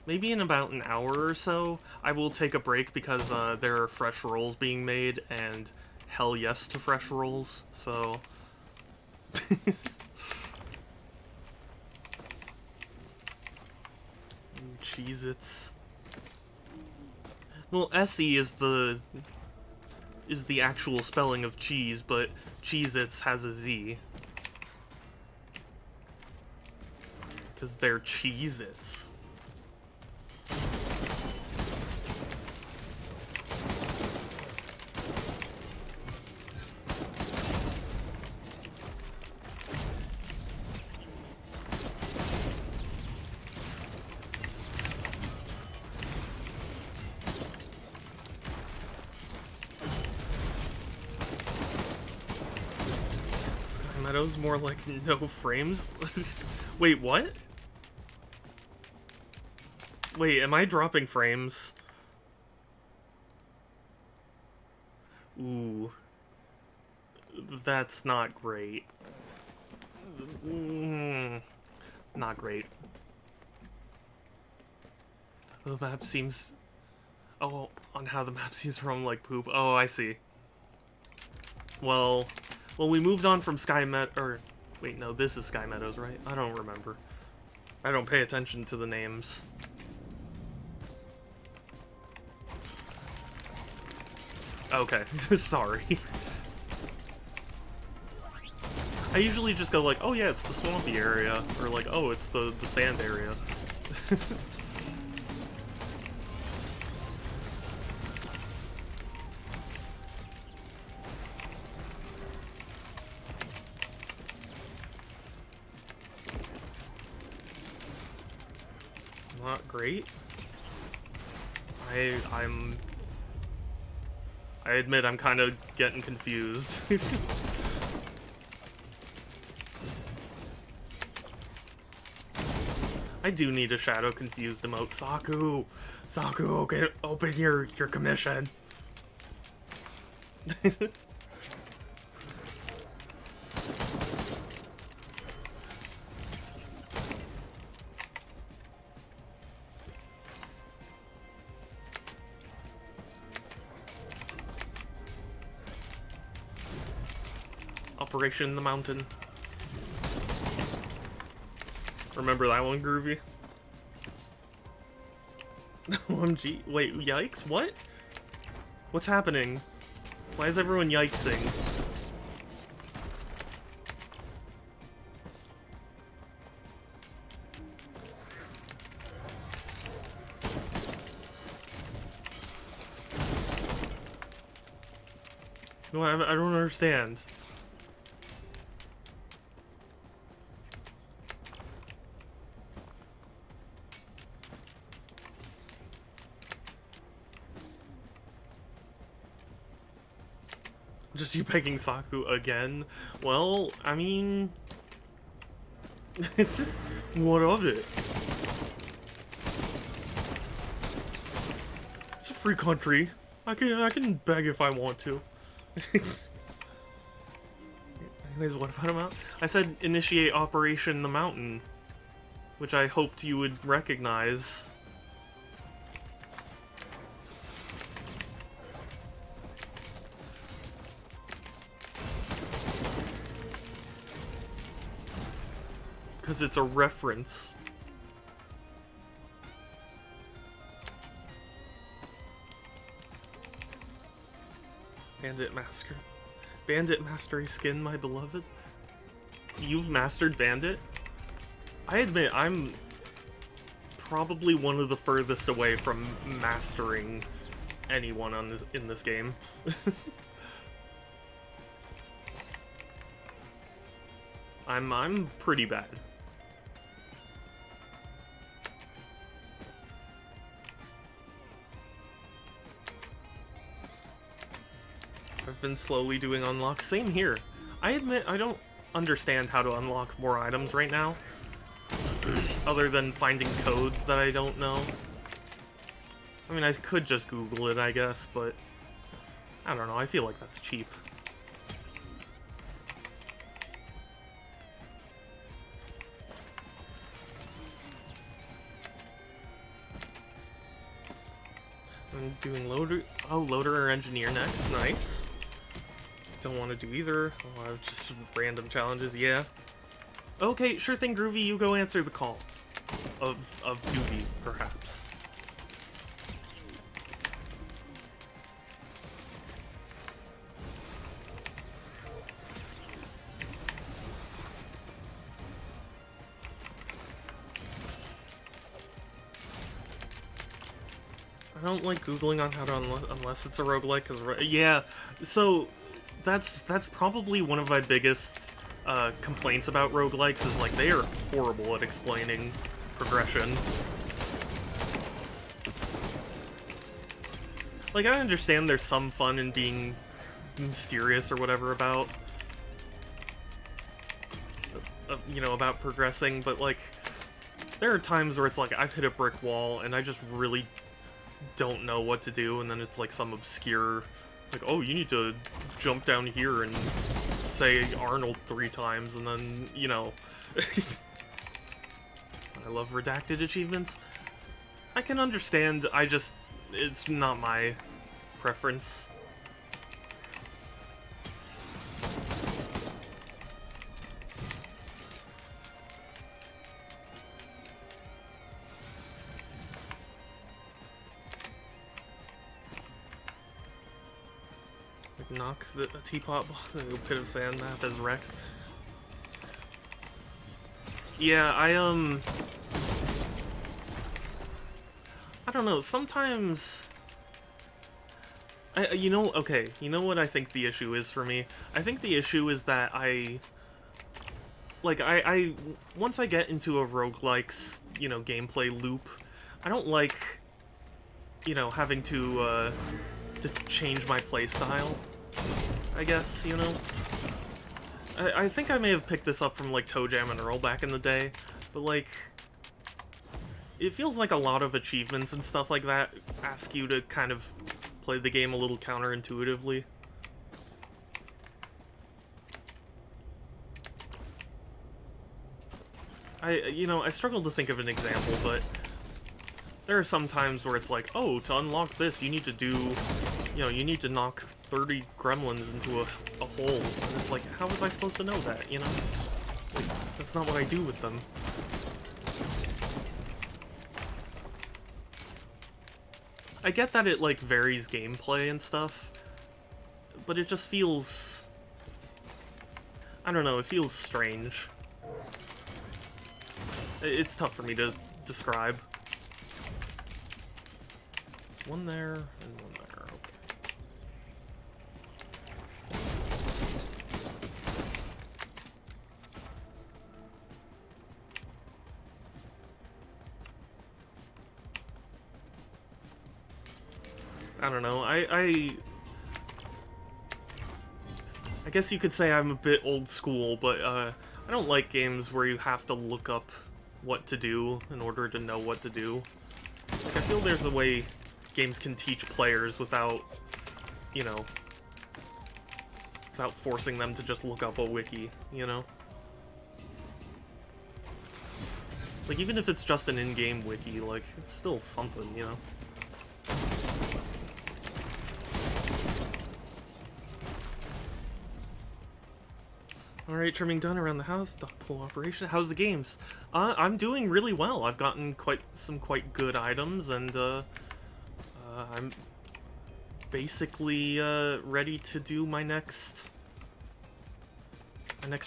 maybe in about an hour or so, I will take a break because there are fresh rolls being made, and hell yes to fresh rolls, so... Cheez-Its. Well, Essie is the actual spelling of cheese, but Cheez-Its has a Z. Because they're Cheez-Its. Meadows more like no frames? Wait, what? Wait, am I dropping frames? Ooh. That's not great. Not great. The map seems... Oh, on how the map seems from like poop. Oh, I see. Well, we moved on from Sky Meadows, or... Wait, no, this is Sky Meadows, right? I don't remember. I don't pay attention to the names. Okay, sorry. I usually just go like, oh yeah, it's the swampy area, or like, oh, it's the sand area. Not great. I admit I'm kind of getting confused. I do need a shadow confused emote. Saku! Saku, open your commission. Operation the Mountain. Remember that one, Groovy? OMG. Wait, yikes? What? What's happening? Why is everyone yikesing? No, I don't understand. Just you begging Saku again? Well, I mean... it's just... what of it? It's a free country. I can beg if I want to. Anyways, what about him out? I said initiate Operation the Mountain, which I hoped you would recognize. Because it's a reference. Bandit Master. Bandit Mastery Skin, my beloved. You've mastered Bandit? I admit, I'm probably one of the furthest away from mastering anyone in this game. I'm pretty bad. I've been slowly doing unlocks. Same here. I admit I don't understand how to unlock more items right now. Other than finding codes that I don't know. I mean, I could just Google it, I guess, but... I don't know, I feel like that's cheap. I'm doing loader... Oh, loader or engineer next. Nice. Don't want to do either. Oh, just random challenges, yeah. Okay, sure thing, Groovy. You go answer the call. Of duty, perhaps. I don't like Googling on how to unless it's a roguelike, because yeah, so that's probably one of my biggest complaints about roguelikes is like they are horrible at explaining progression. Like, I understand there's some fun in being mysterious or whatever about you know, about progressing, but like, there are times where it's like I've hit a brick wall and I just really don't know what to do, and then it's like some obscure, like, oh, you need to jump down here and say Arnold 3 times, and then, you know. I love redacted achievements. I can understand, it's not my preference. Knock a teapot a pit of sand map as Rex. Yeah, I don't know, sometimes you know, okay, you know what I think the issue is for me? I think the issue is that I once I get into a roguelike's, you know, gameplay loop, I don't like, you know, having to change my playstyle, I guess, you know? I think I may have picked this up from, like, Toe Jam and Earl back in the day, but, like, it feels like a lot of achievements and stuff like that ask you to kind of play the game a little counterintuitively. You know, I struggle to think of an example, but there are some times where it's like, oh, to unlock this, you need to do, you know, you need to knock 30 gremlins into a hole. And it's like, how was I supposed to know that, you know? Like, that's not what I do with them. I get that it, like, varies gameplay and stuff, but it just feels, I don't know, it feels strange. It's tough for me to describe. One there, and one there, okay. I don't know, I guess you could say I'm a bit old school, but I don't like games where you have to look up what to do in order to know what to do. Like, I feel there's a way games can teach players without, you know, without forcing them to just look up a wiki, you know? Like, even if it's just an in-game wiki, like, it's still something, you know? Alright, trimming done around the house, dog pull operation. How's the games? I'm doing really well. I've gotten some quite good items, and I'm basically ready to do my next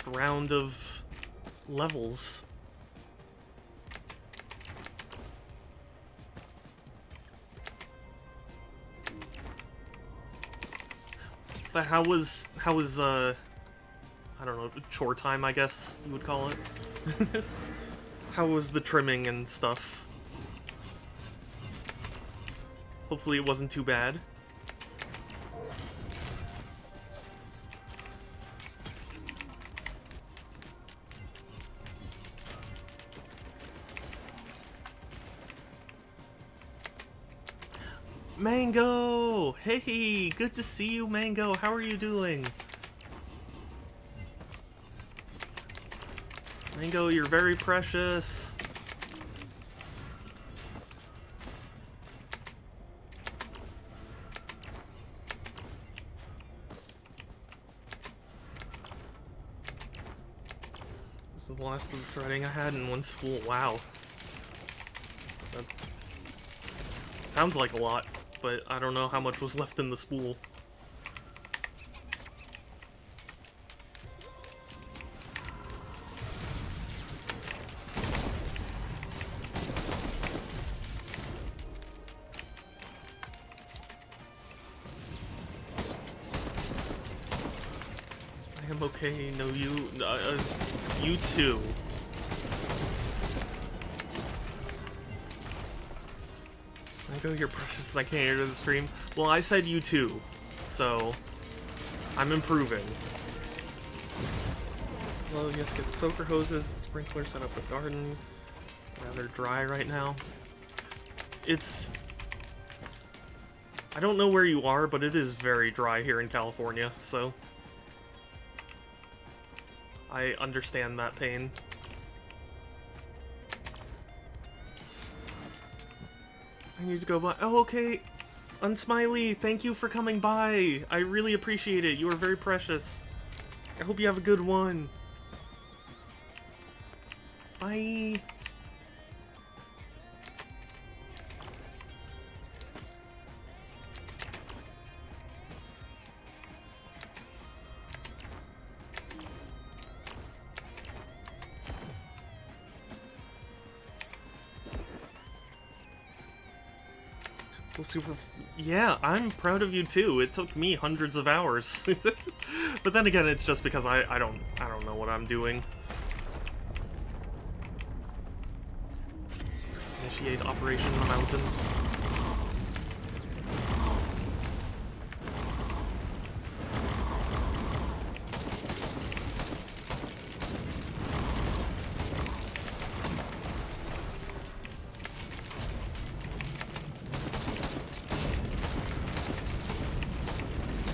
round of levels. But how was I don't know, chore time, I guess you would call it. How was the trimming and stuff? Hopefully it wasn't too bad. Mango! Hey, good to see you, Mango. How are you doing? Mango, you're very precious. This is the last of the threading I had in one spool. Wow. That sounds like a lot, but I don't know how much was left in the spool. Okay, no, you too. Mango, you're precious. I can't hear to the stream. Well, I said you too, so I'm improving. Slow, yes, get the soaker hoses and sprinklers set up the garden. Rather dry right now. It's... I don't know where you are, but it is very dry here in California, so... I understand that pain. I need to go by. Oh, okay. Unsmiley, thank you for coming by. I really appreciate it. You are very precious. I hope you have a good one. Bye. So super... Yeah, I'm proud of you too. It took me hundreds of hours. But then again, it's just because I don't know what I'm doing. Initiate Operation the Mountain.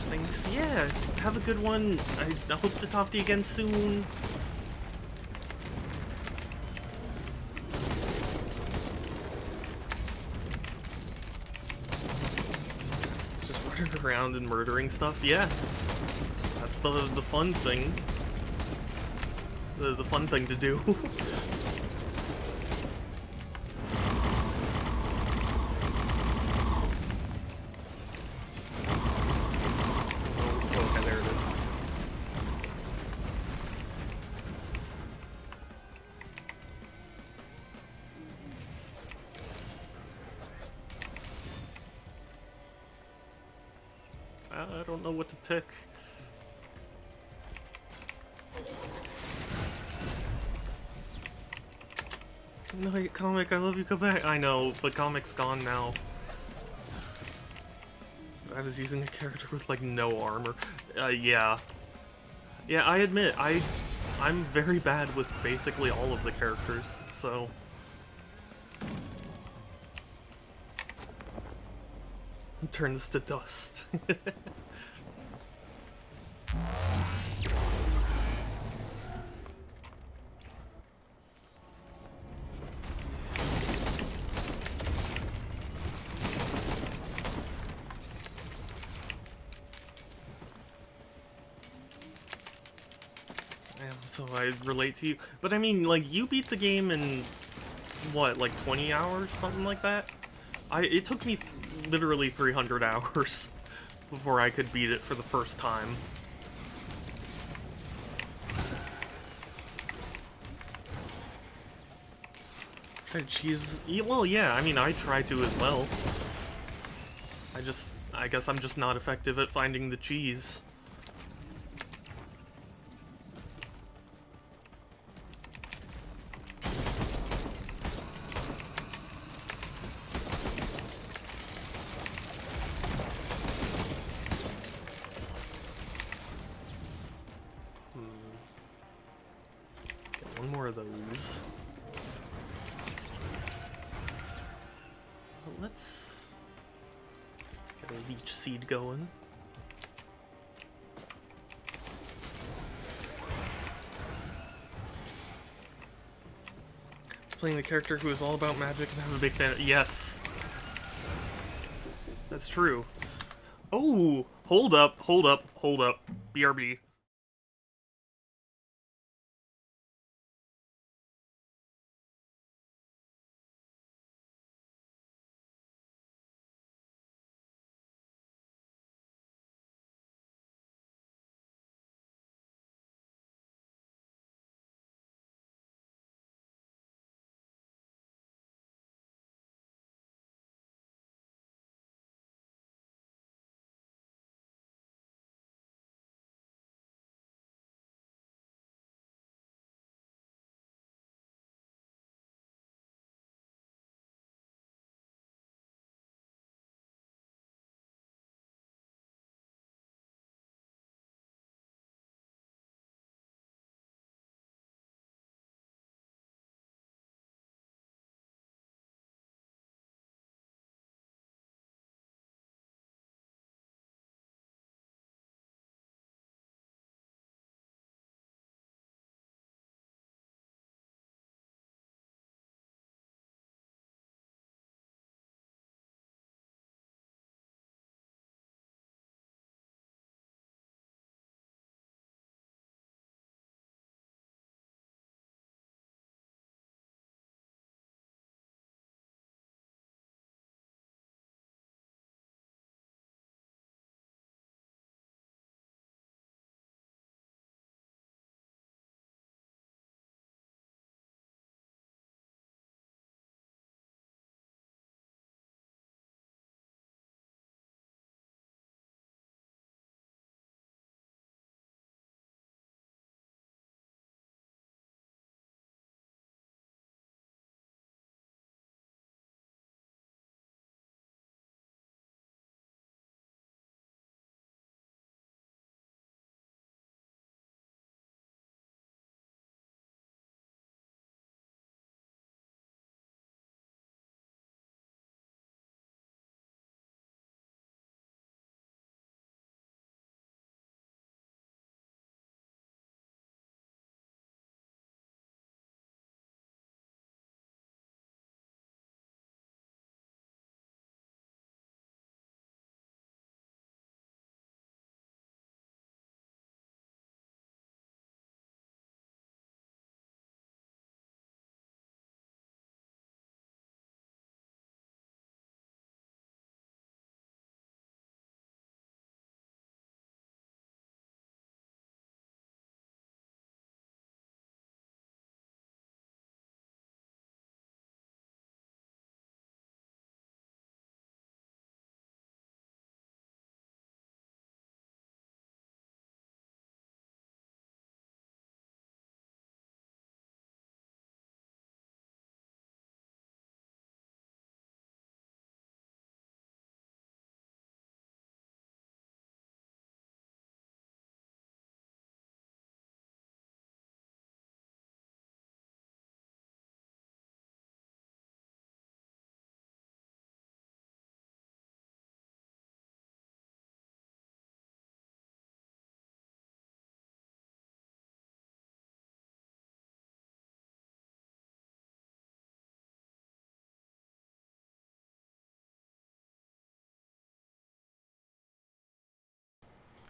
Thanks, yeah. Have a good one. I hope to talk to you again soon. Around and murdering stuff, yeah. That's the fun thing. The fun thing to do. Oh, okay, there it is. I don't know what to pick. No, comic, I love you, come back. I know, but comic's gone now. I was using a character with, like, no armor. Yeah. Yeah, I admit, I'm very bad with basically all of the characters, so... Turn this to dust. So I relate to you. But I mean, like, you beat the game in, what, like 20 hours? Something like that? It took me literally 300 hours before I could beat it for the first time. Cheese... Well, yeah, I mean, I try to as well. I guess I'm just not effective at finding the cheese. Get one more of those. Let's get a leech seed going. Playing the character who is all about magic and I'm a big fan of— Yes! That's true. Oh! Hold up, hold up, hold up. BRB.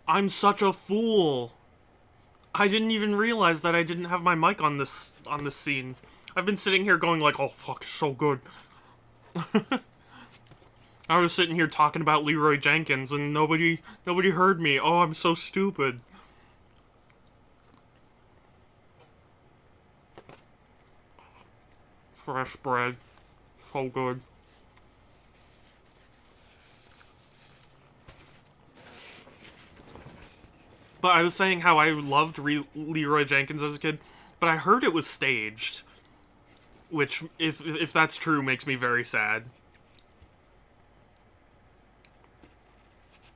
I'm such a fool. I didn't even realize that I didn't have my mic on this scene. I've been sitting here going like, oh fuck, it's so good. I was sitting here talking about Leroy Jenkins and nobody heard me. Oh, I'm so stupid. Fresh bread. So good. But I was saying how I loved Leroy Jenkins as a kid, but I heard it was staged. Which, if that's true, makes me very sad.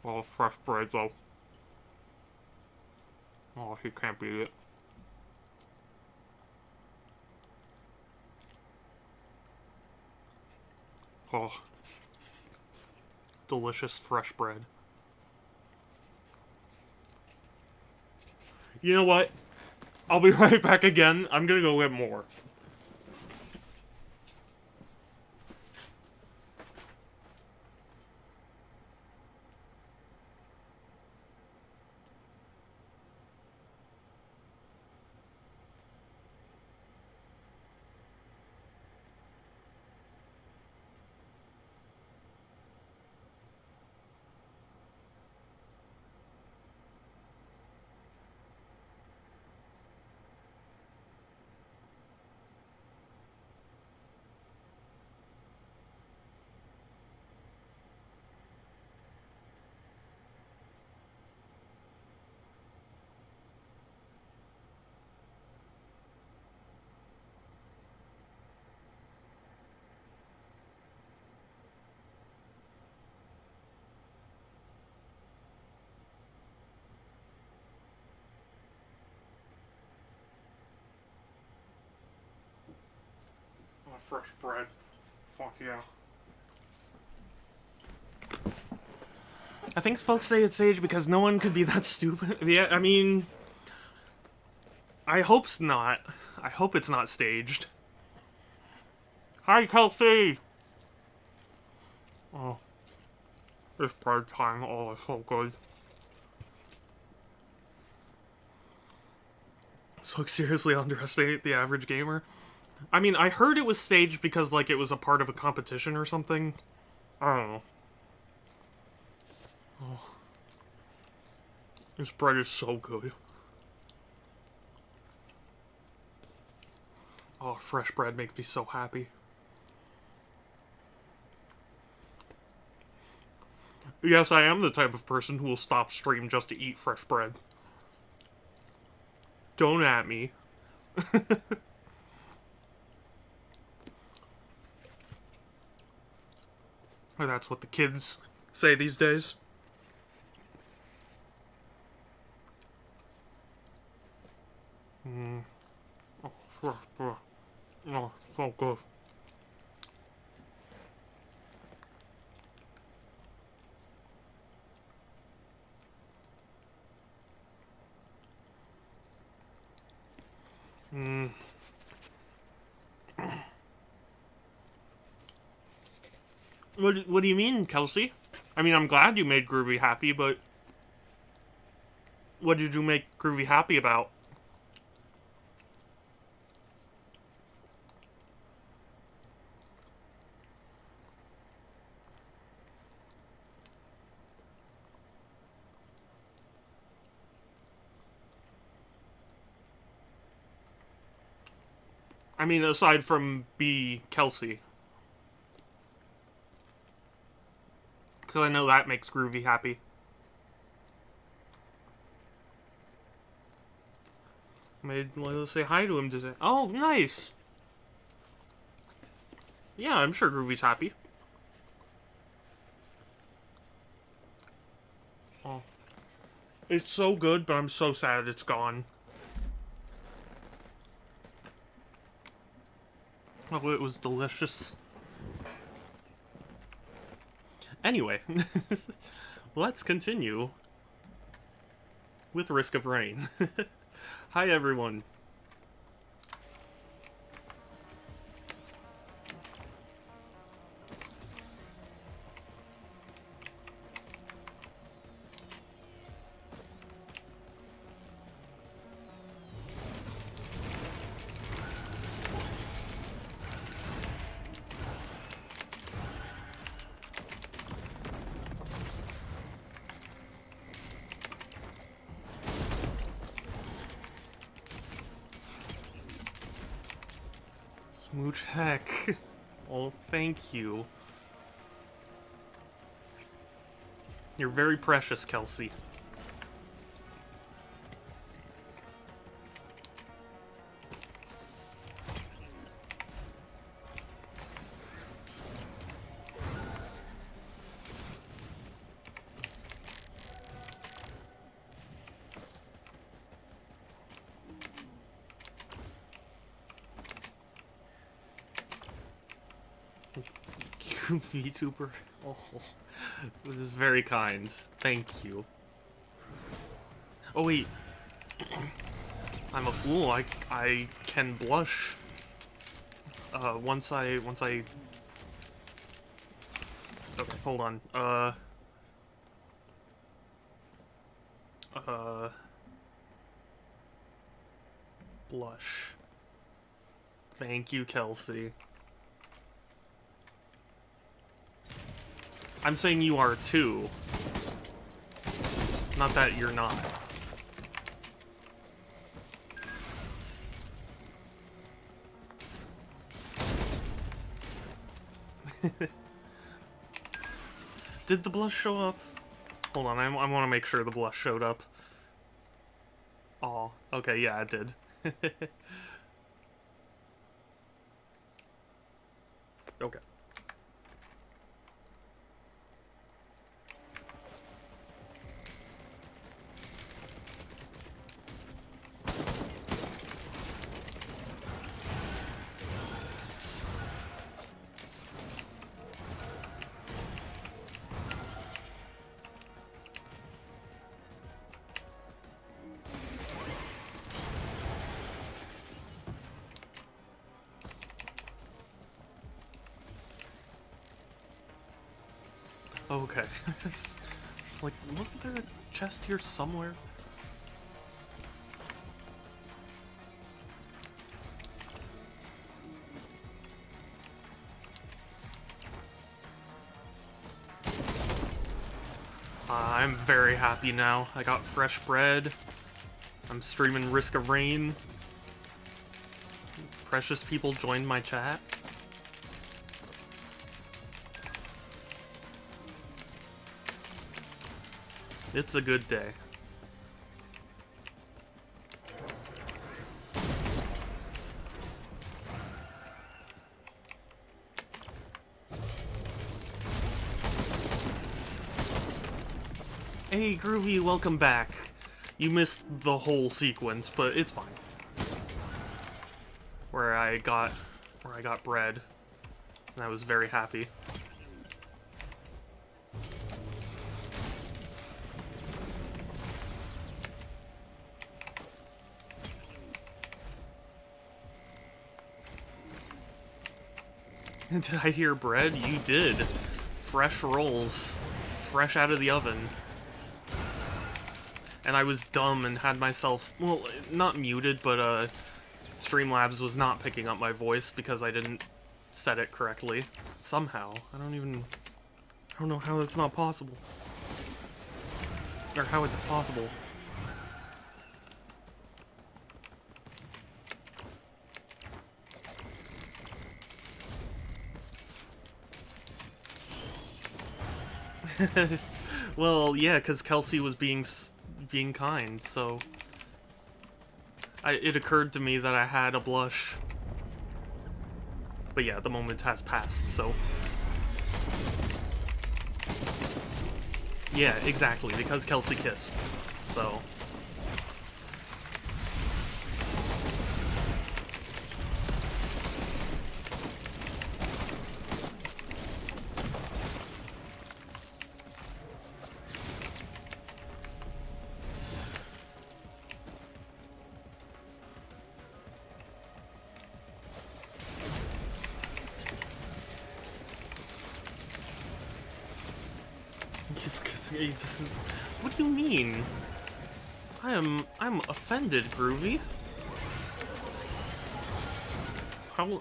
Oh, fresh bread, though. Oh, he can't beat it. Oh. Delicious fresh bread. You know what? I'll be right back again. I'm gonna go get more. Oh, fresh bread. Fuck yeah. I think folks say it's staged because no one could be that stupid. Yeah, I mean... I hope's not. I hope it's not staged. Hi, Kelsey! Oh. It's bread time. Oh, it's so good. So seriously underestimate the average gamer? I mean, I heard it was staged because, like, it was a part of a competition or something. I don't know. Oh. This bread is so good. Oh, fresh bread makes me so happy. Yes, I am the type of person who will stop stream just to eat fresh bread. Don't at me. Or that's what the kids say these days. Oh, fresh bread. Oh, so good. What do you mean, Kelsey? I mean, I'm glad you made Groovy happy, but what did you make Groovy happy about? I mean, aside from B. Kelsey. Because I know that makes Groovy happy. Let's say hi to him today. Oh, nice! Yeah, I'm sure Groovy's happy. Oh. It's so good, but I'm so sad it's gone. Oh, it was delicious. Anyway, let's continue with Risk of Rain. Hi, everyone. Smooch heck. Oh, thank you. You're very precious, Kelsey. VTuber. Oh, this is very kind. Thank you. Oh wait, I'm a fool. I can blush. Once I. Okay, hold on. Blush. Thank you, Kelsey. I'm saying you are too. Not that you're not. Did the blush show up? Hold on, I want to make sure the blush showed up. Oh, okay, yeah, it did. Okay. Okay. It's like, wasn't there a chest here somewhere? I'm very happy now. I got fresh bread. I'm streaming Risk of Rain. Precious people joined my chat. It's a good day. Hey, Groovy, welcome back. You missed the whole sequence, but it's fine. Where I got bread, and I was very happy. Did I hear bread? You did. Fresh rolls. Fresh out of the oven. And I was dumb and had myself, well, not muted, but Streamlabs was not picking up my voice because I didn't set it correctly. Somehow. I don't know how it's not possible. Or how it's possible. Well, yeah, because Kelsey was being kind, so it occurred to me that I had a blush. But yeah, the moment has passed, so yeah, exactly, because Kelsey kissed, so what do you mean? I'm offended, Groovy.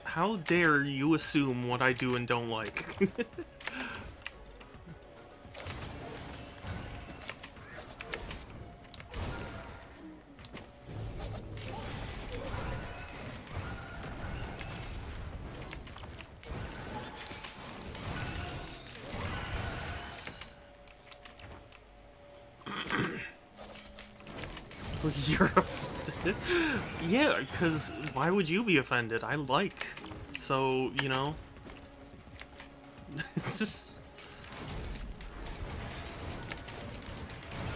How dare you assume what I do and don't like? You're offended? Yeah, because why would you be offended? I like. So, you know. It's just.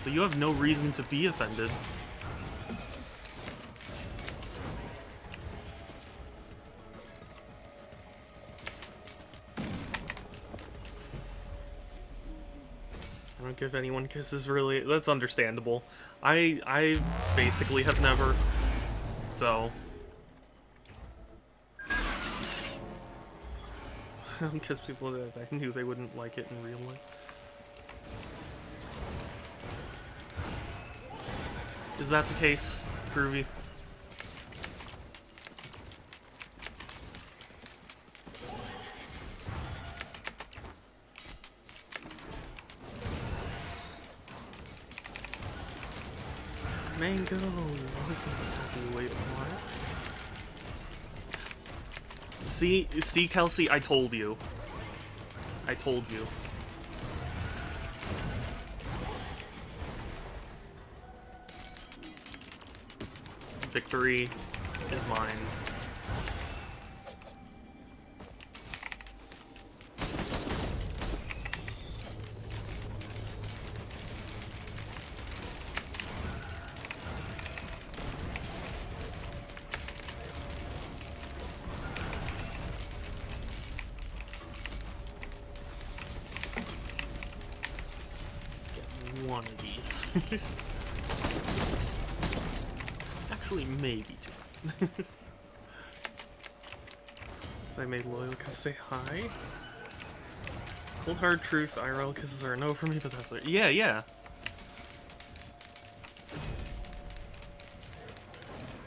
So you have no reason to be offended. I don't give anyone kisses, really. That's understandable. I basically have never. So. I don't kiss people that I knew they wouldn't like it in real life. Is that the case, Groovy? Mango! I was gonna wait, what? See, Kelsey, I told you. I told you. Victory is mine. Get one of these. Actually, maybe two. So I made loyal because say hi. Cold hard truth, IRL kisses are a no for me, but that's what. Yeah, yeah.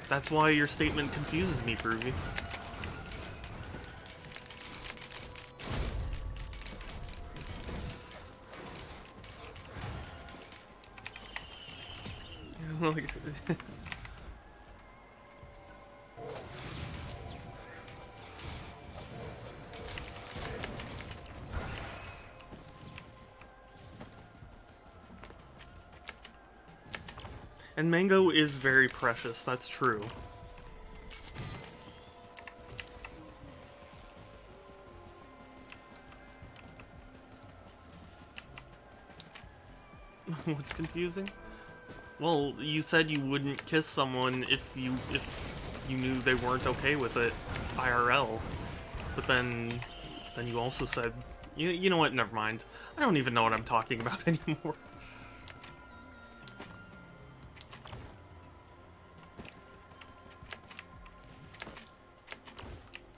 That's why your statement confuses me, Groovy. And Mango is very precious, that's true. What's confusing? Well, you said you wouldn't kiss someone if you knew they weren't okay with it IRL. But then you also said, you know what, never mind. I don't even know what I'm talking about anymore.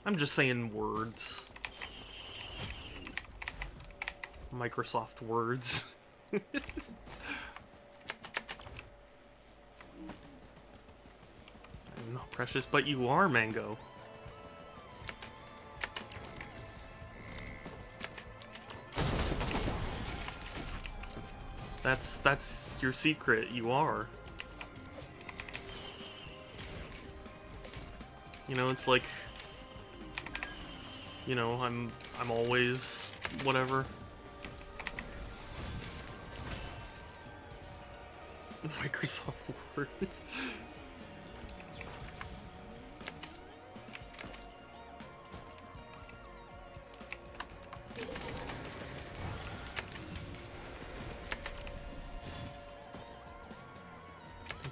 I'm just saying words. Microsoft words. I'm not precious, but you are, Mango. That's your secret. You are. You know, it's like, you know, I'm always whatever. Microsoft Word. Thank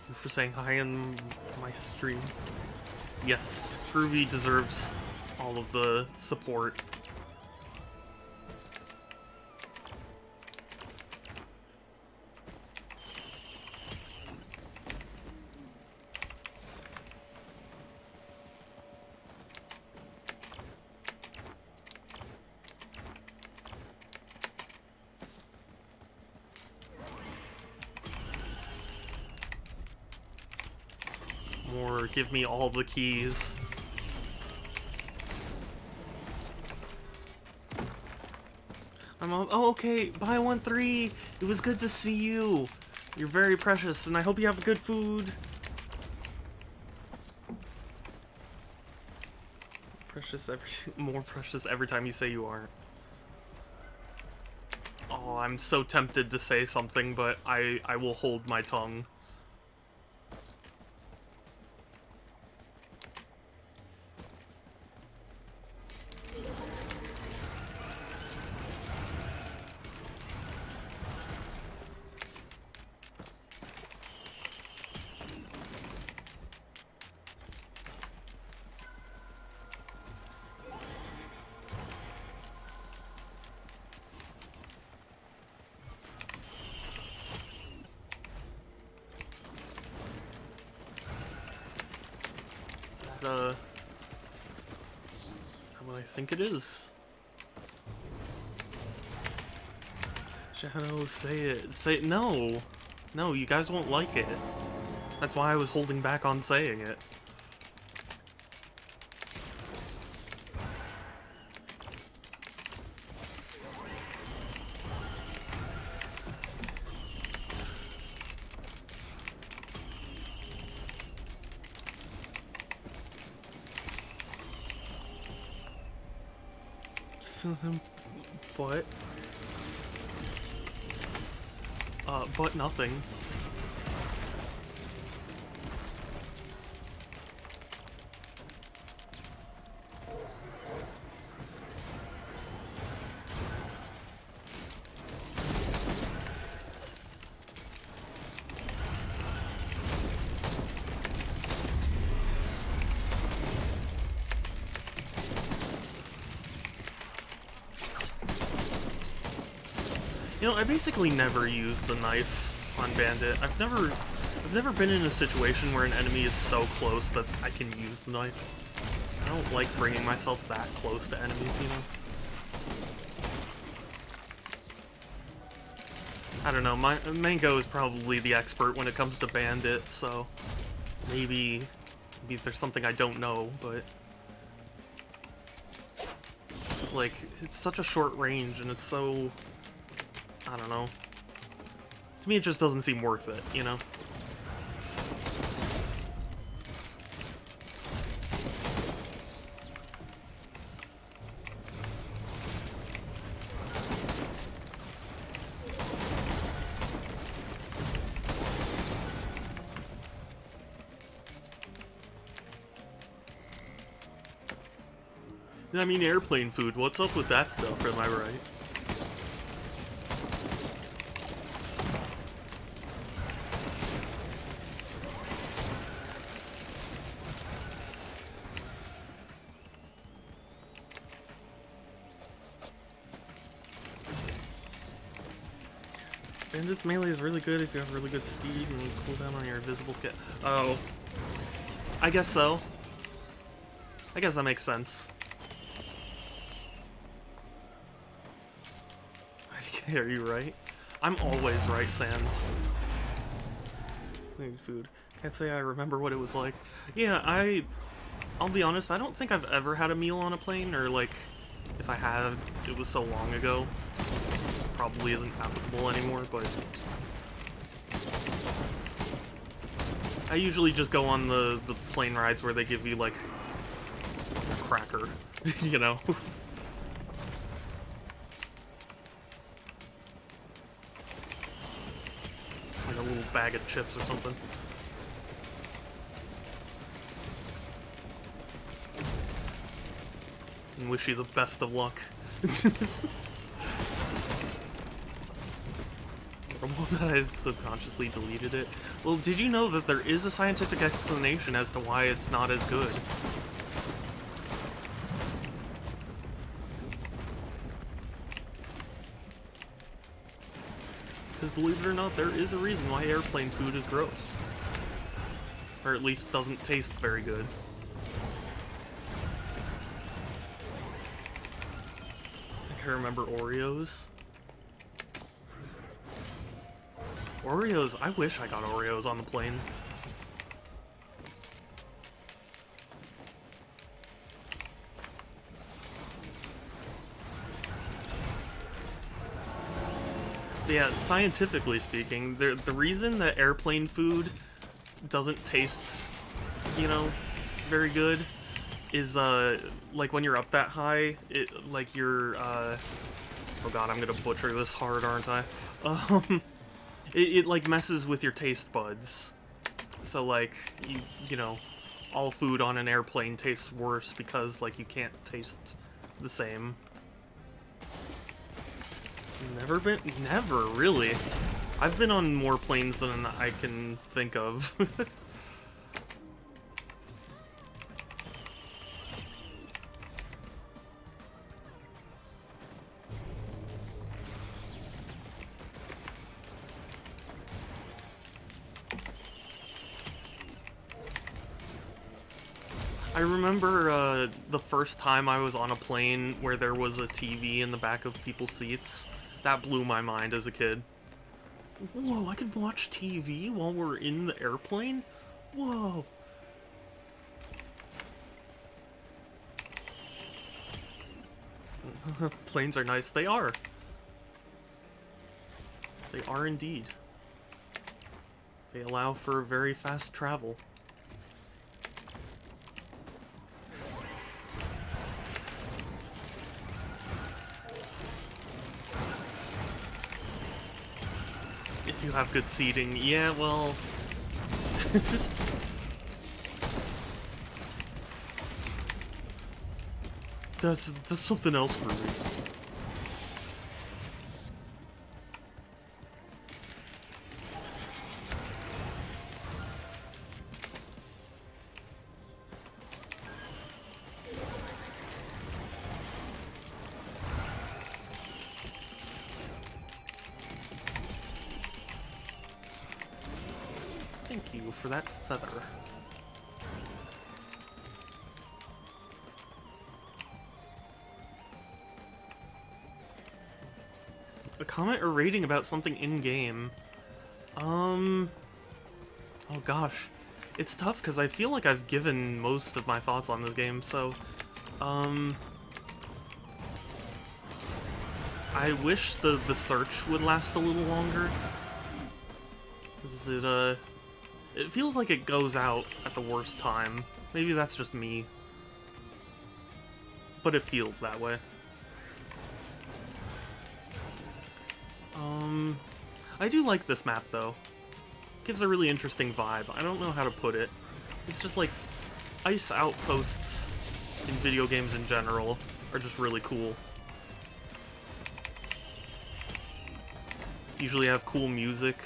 you for saying hi in my stream. Yes, Groovy deserves all of the support. More, give me all the keys. Oh, okay. Bye 1-3. It was good to see you. You're very precious, and I hope you have good food. More precious every time you say you aren't. Oh, I'm so tempted to say something, but I will hold my tongue. Is that what I think it is? Shadow, say it. Say it. No! No, you guys won't like it. That's why I was holding back on saying it. What? But nothing. You know, I basically never use the knife on Bandit. I've never been in a situation where an enemy is so close that I can use the knife. I don't like bringing myself that close to enemies, you know? I don't know, Mango is probably the expert when it comes to Bandit, so maybe there's something I don't know, but like, it's such a short range and it's so, I don't know. To me, it just doesn't seem worth it, you know? I mean, airplane food. What's up with that stuff, am I right? Bandit's melee is really good if you have really good speed and you cool down on your invisible skill. Oh. I guess so. I guess that makes sense. Are you right? I'm always right, Sans. Food. Can't say I remember what it was like. Yeah, I'll be honest, I don't think I've ever had a meal on a plane, or like, if I had, it was so long ago. Probably isn't applicable anymore, but I usually just go on the plane rides where they give you like a cracker, you know? Like a little bag of chips or something. And wish you the best of luck. That I subconsciously deleted it. Well, did you know that there is a scientific explanation as to why it's not as good? Because believe it or not, there is a reason why airplane food is gross. Or at least doesn't taste very good. I think I remember Oreos. Oreos, I wish I got Oreos on the plane. But yeah, scientifically speaking, the reason that airplane food doesn't taste, you know, very good is, like when you're up that high, like you're, oh god, I'm gonna butcher this hard, aren't I? It like messes with your taste buds. So like, you know, all food on an airplane tastes worse because like you can't taste the same. Never really. I've been on more planes than I can think of. I remember the first time I was on a plane where there was a TV in the back of people's seats. That blew my mind as a kid. Whoa, I can watch TV while we're in the airplane? Whoa. Planes are nice. They are. They are indeed. They allow for very fast travel. If you have good seating, yeah, well... that's something else for me. Thank you for that feather. A comment or rating about something in-game. Oh gosh. It's tough because I feel like I've given most of my thoughts on this game, so... I wish the search would last a little longer. It feels like it goes out at the worst time. Maybe that's just me. But it feels that way. I do like this map, though. Gives a really interesting vibe. I don't know how to put it. It's just like, ice outposts in video games in general are just really cool. Usually have cool music.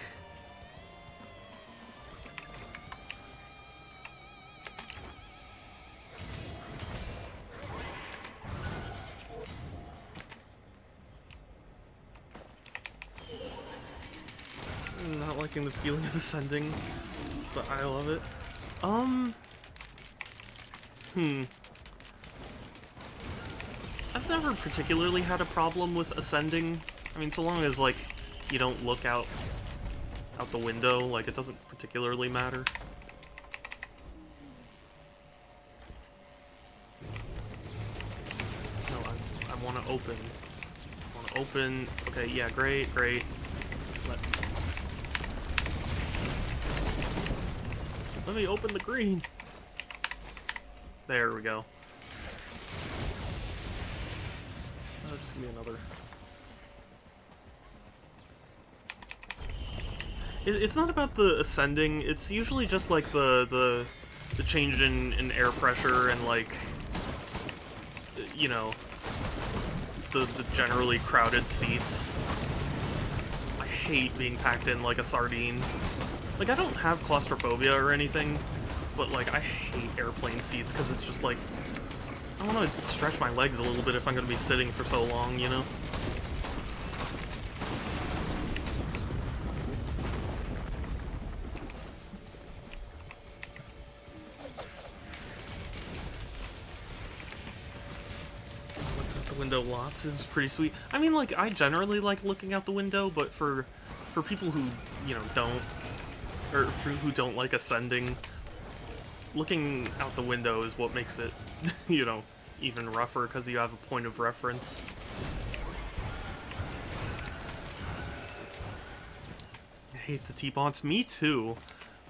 Not liking the feeling of ascending, but I love it. I've never particularly had a problem with ascending. I mean, so long as, like, you don't look out the window, like, it doesn't particularly matter. No, I want to open. I want to open. Okay, yeah, great. Let me open the green. There we go. Just give me another. It's not about the ascending. It's usually just like the change in air pressure and, like, you know, the generally crowded seats. I hate being packed in like a sardine. Like, I don't have claustrophobia or anything, but, like, I hate airplane seats because it's just like, I want to stretch my legs a little bit if I'm going to be sitting for so long, you know? Looked out the window lots. It was pretty sweet. I mean, like, I generally like looking out the window, but for people who, you know, don't, or who don't like ascending, looking out the window is what makes it, you know, even rougher, because you have a point of reference. I hate the T-Bots. Me too.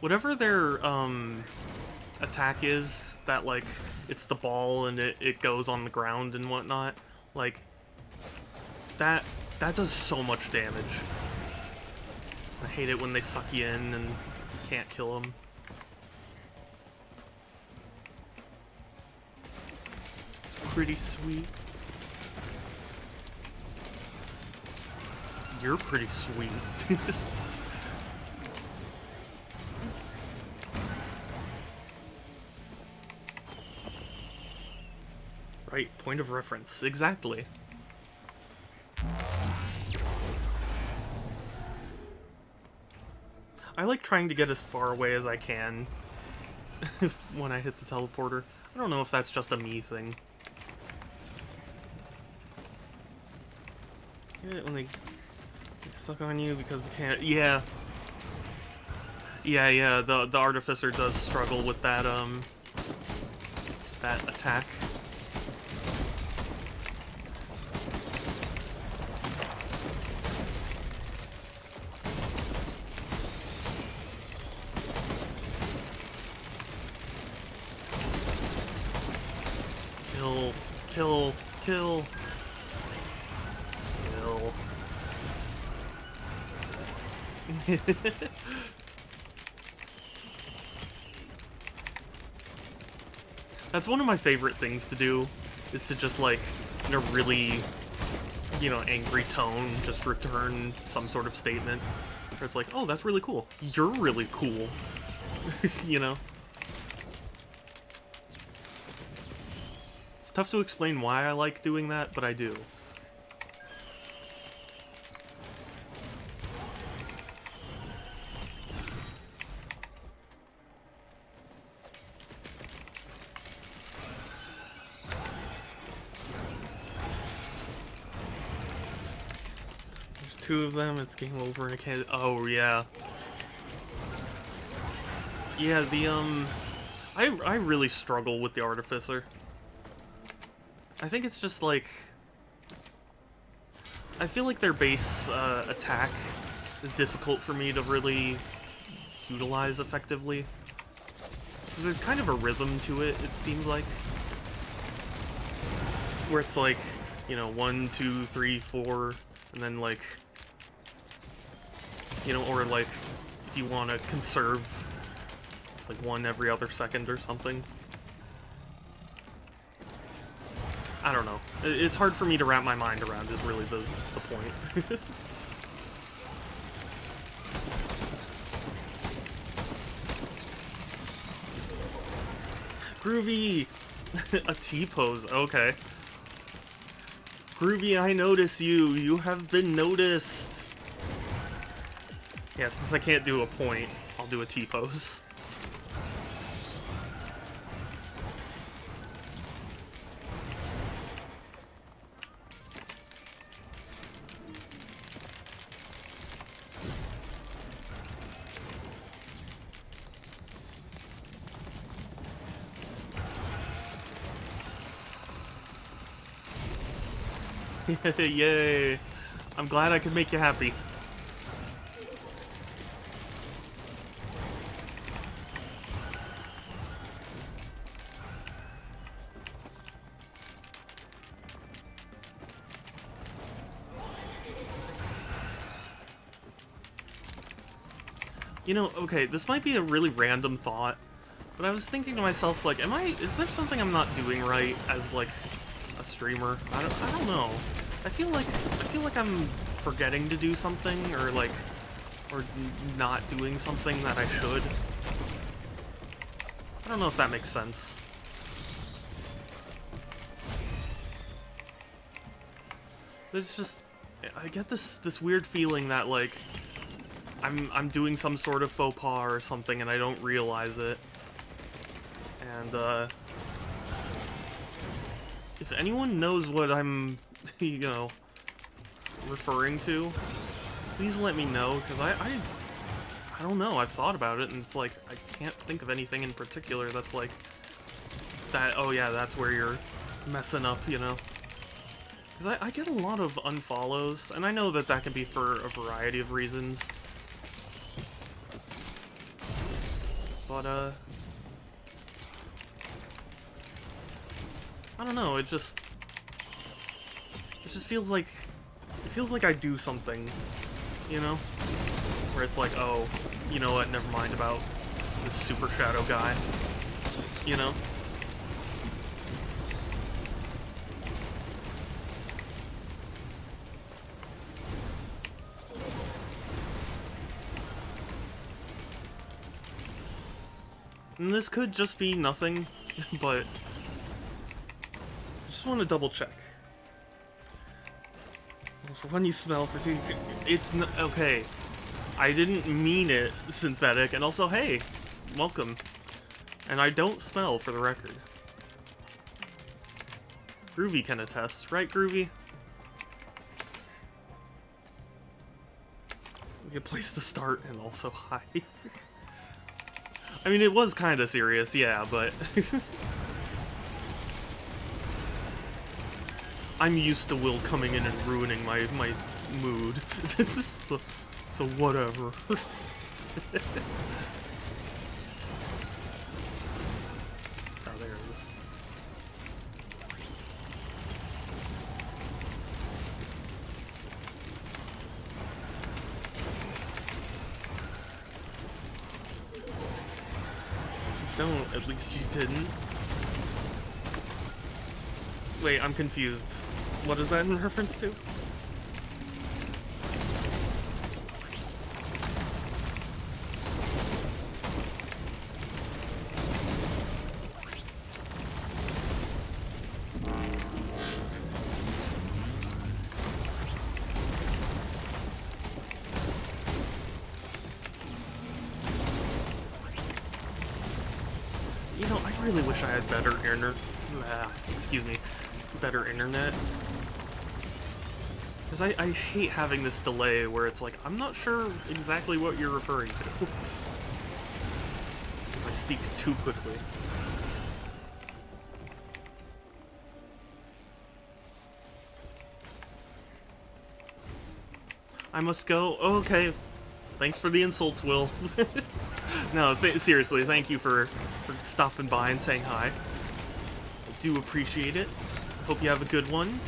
Whatever their attack is, that, like, it's the ball and it goes on the ground and whatnot, like, that does so much damage. I hate it when they suck you in and can't kill them. It's pretty sweet. You're pretty sweet. Right, point of reference. Exactly. I like trying to get as far away as I can when I hit the teleporter. I don't know if that's just a me thing. Get it when they suck on you because they can't. Yeah. Yeah. The artificer does struggle with that that attack. Kill. Kill. Kill. Kill. That's one of my favorite things to do, is to just, like, in a really, you know, angry tone, just return some sort of statement. Where it's like, oh, that's really cool. You're really cool. You know? It's tough to explain why I like doing that, but I do. Two of them, it's game over and I can't. Oh yeah. Yeah, the I really struggle with the Artificer. I think it's just like, I feel like their base attack is difficult for me to really utilize effectively. Because there's kind of a rhythm to it, it seems like. Where it's like, you know, 1, 2, 3, 4, and then like, you know, or like, if you want to conserve, it's like 1 every other second or something. I don't know. It's hard for me to wrap my mind around, is really the point. Groovy! A T-pose, okay. Groovy, I notice you. You have been noticed. Yeah, since I can't do a point, I'll do a T-pose. Yay! I'm glad I could make you happy. You know, okay, this might be a really random thought, but I was thinking to myself, like, is there something I'm not doing right as, like, a streamer? I don't know. I feel like I'm forgetting to do something, or not doing something that I should. I don't know if that makes sense. It's just, I get this weird feeling that, like, I'm doing some sort of faux pas or something and I don't realize it. And, if anyone knows what I'm, you know, referring to, please let me know, because I don't know, I've thought about it, and it's like, I can't think of anything in particular that's like, that, oh yeah, that's where you're messing up, you know? Because I get a lot of unfollows, and I know that that can be for a variety of reasons. But, I don't know, it just feels like I do something, you know? Where it's like, oh, you know what, never mind about this Super Shadow guy, you know? And this could just be nothing, but I just want to double check. For when you smell for two, it's okay. I didn't mean it synthetic, and also, hey, welcome. And I don't smell, for the record. Groovy can attest, right, Groovy? A good place to start and also high. I mean, it was kind of serious, yeah, but I'm used to Will coming in and ruining my mood. so whatever. Oh, there it is. Don't, at least you didn't. Wait, I'm confused. What is that in reference to? You know, I really wish I had better better internet. Because I hate having this delay where it's like, I'm not sure exactly what you're referring to. Because I speak too quickly. I must go. Oh, okay. Thanks for the insults, Will. No, seriously, thank you for stopping by and saying hi. I do appreciate it. Hope you have a good one.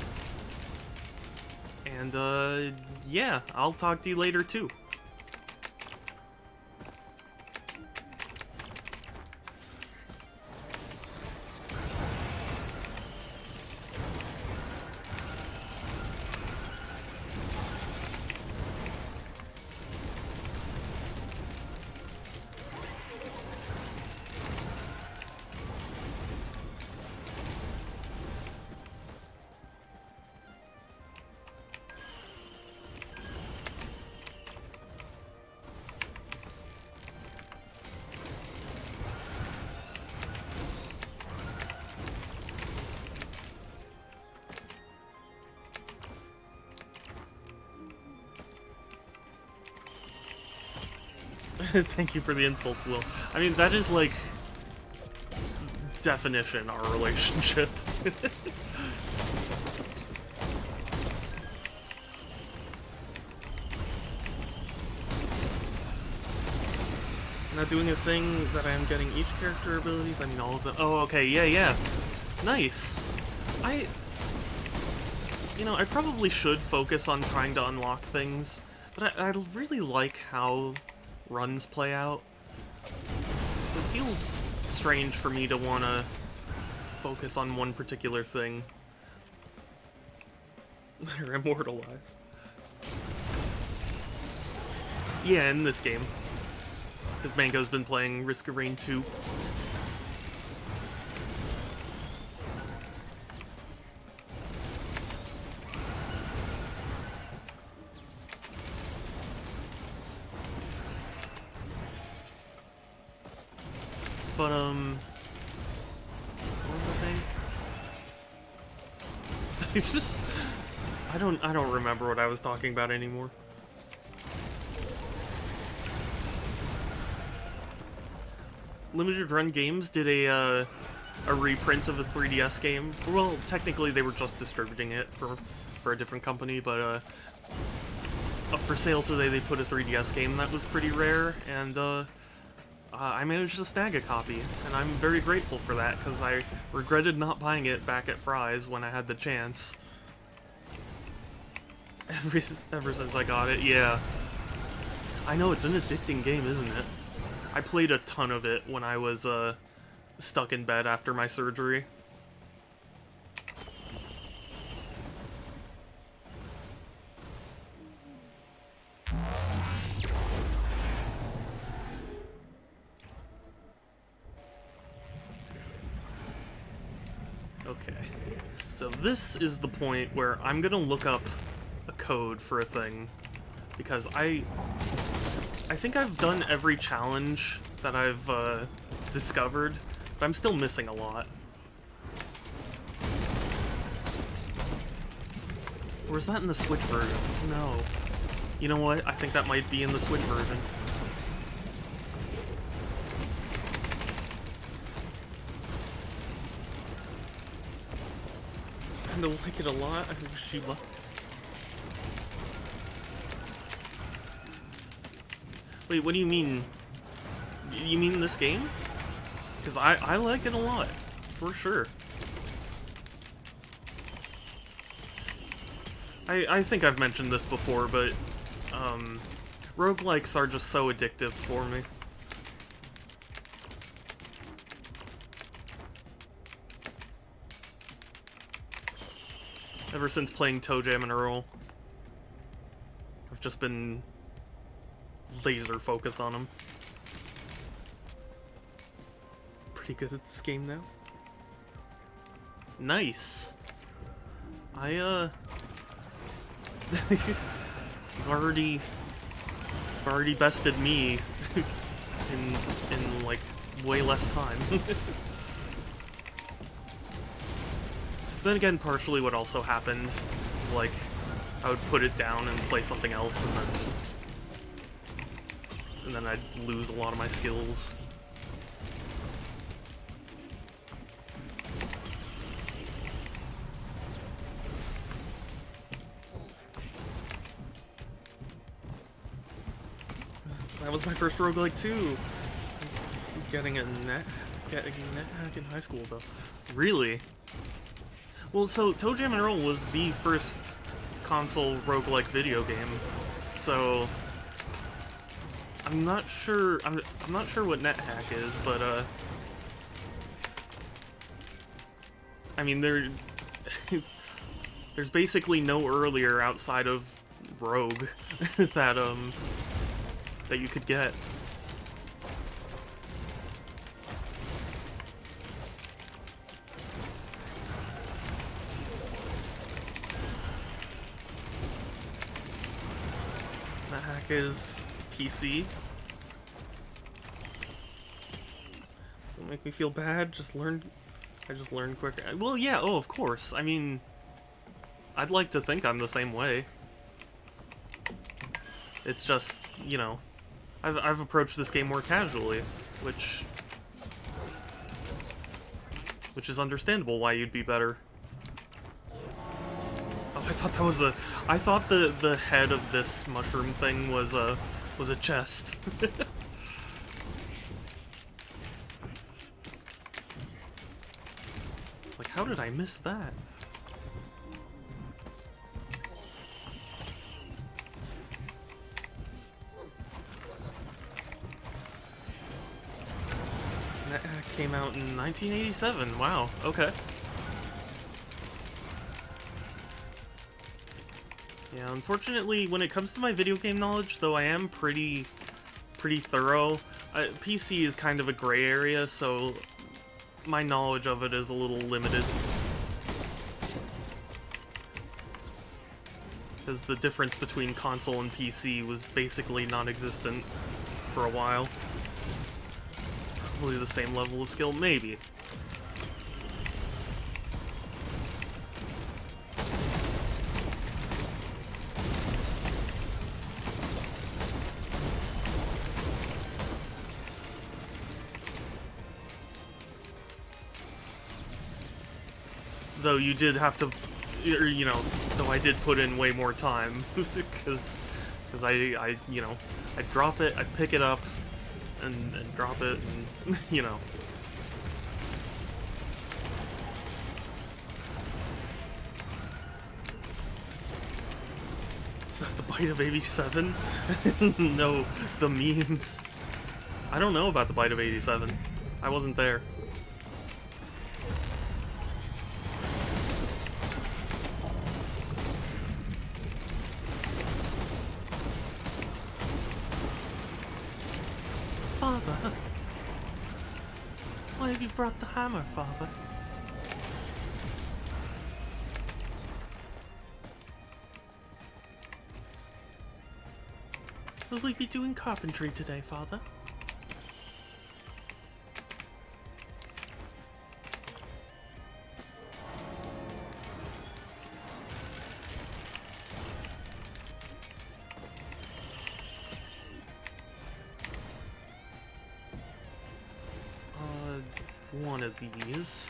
And, yeah, I'll talk to you later, too. Thank you for the insults, Will. I mean, that is, like, definition our relationship. Not doing a thing that I am getting each character abilities? I mean, all of them. Oh, okay, yeah. Nice. You know, I probably should focus on trying to unlock things, but I really like how runs play out. It feels strange for me to want to focus on one particular thing. They're immortalized. Yeah, in this game. Because Mango's been playing Risk of Rain 2. But, what was I saying? It's just, I don't remember what I was talking about anymore. Limited Run Games did a reprint of a 3DS game. Well, technically they were just distributing it for a different company, but up for sale today they put a 3DS game that was pretty rare, and I managed to snag a copy, and I'm very grateful for that, because I regretted not buying it back at Fry's when I had the chance. Ever since I got it, yeah. I know, it's an addicting game, isn't it? I played a ton of it when I was stuck in bed after my surgery. Okay, so this is the point where I'm gonna look up a code for a thing, because I think I've done every challenge that I've discovered, but I'm still missing a lot. Or is that in the Switch version? No. You know what? I think that might be in the Switch version. I kinda like it a lot. I wish you luck. Wait, what do you mean? You mean this game? Because I like it a lot, for sure. I think I've mentioned this before, but roguelikes are just so addictive for me. Ever since playing ToeJam and Earl, I've just been laser focused on them. Pretty good at this game now. Nice. I've already bested me in like way less time. Then again, partially what also happened is like I would put it down and play something else, and then I'd lose a lot of my skills. That was my first roguelike too. Getting a net hack in high school though. Really? Well, so ToeJam and Earl was the first console roguelike video game, so I'm not sure. I'm not sure what NetHack is, but I mean there's basically no earlier outside of Rogue that that you could get. NetHack is PC. Don't make me feel bad. I just learned quicker. Well, yeah. Oh, of course. I mean, I'd like to think I'm the same way. It's just, you know, I've approached this game more casually, which is understandable why you'd be better. Oh, I thought that was I thought the head of this mushroom thing was a chest. It's like, how did I miss that? That came out in 1987. Wow. Okay. Yeah, unfortunately, when it comes to my video game knowledge, though I am pretty thorough, PC is kind of a gray area, so my knowledge of it is a little limited. Because the difference between console and PC was basically non-existent for a while. Probably the same level of skill, maybe. Though you did have to, you know, though I did put in way more time, because I, you know, I'd drop it, I'd pick it up, and drop it, and, you know. Is that the Bite of 87? No, the memes. I don't know about the Bite of 87. I wasn't there. Father? Why have you brought the hammer, Father? Will we be doing carpentry today, Father? one of these.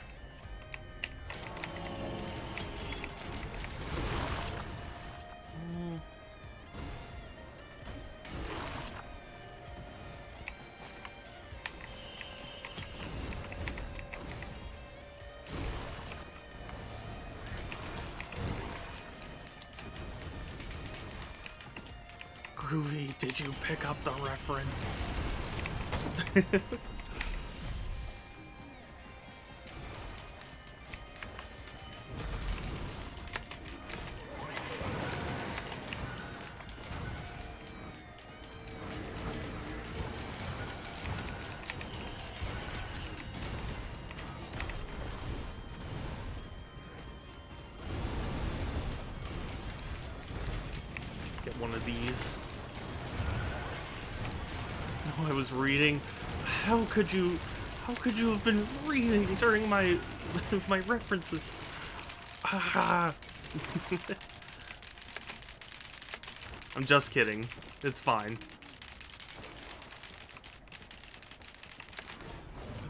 Groovy, did you pick up the reference? Get one of these. No, I was reading. How could you have been reading during my my references? Ah. I'm just kidding. It's fine.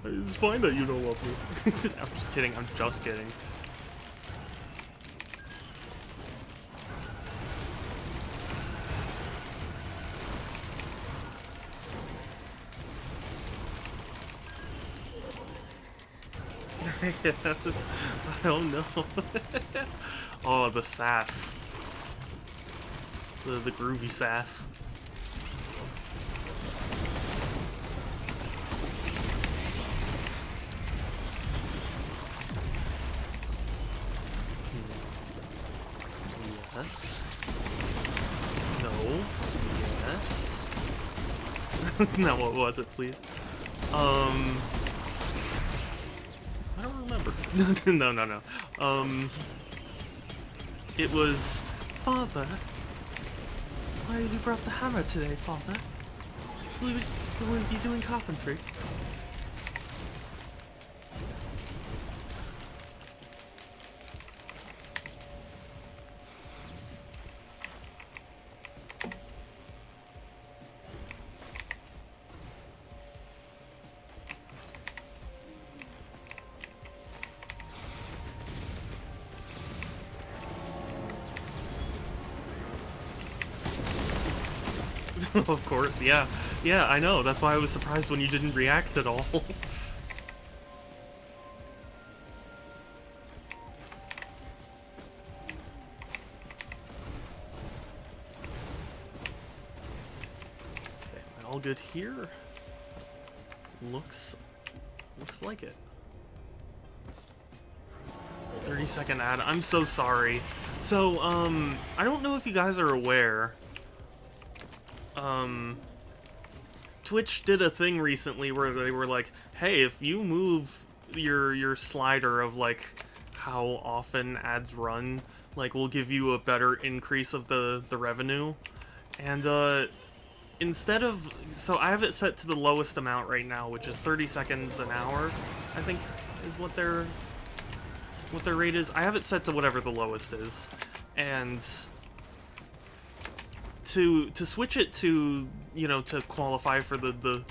It's fine that you don't love me. I'm just kidding. I'm just kidding. Yes. Oh no. Oh, the sass. The groovy sass. Yes. No. Yes. Now what was it, please? I don't remember. No. It was, Father, why have you brought the hammer today, Father? Will you be doing carpentry? Of course, yeah. Yeah, I know. That's why I was surprised when you didn't react at all. Okay, am I all good here? Looks like it. 30-second ad. I'm so sorry. So, I don't know if you guys are aware. Twitch did a thing recently where they were like, hey, if you move your slider of, like, how often ads run, like, we'll give you a better increase of the revenue. And, instead of... So I have it set to the lowest amount right now, which is 30 seconds an hour, I think is what their rate is. I have it set to whatever the lowest is. And... To switch it to, you know, to qualify for the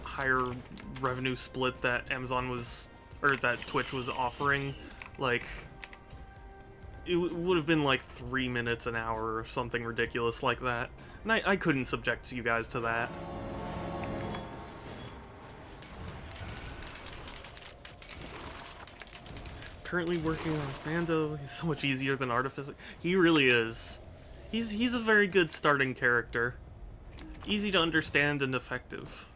higher revenue split that Amazon was, or that Twitch was offering, like, it would have been like 3 minutes an hour or something ridiculous like that. And I couldn't subject you guys to that. Currently working on Fando. He's so much easier than Artificer. He really is. He's a very good starting character. Easy to understand and effective.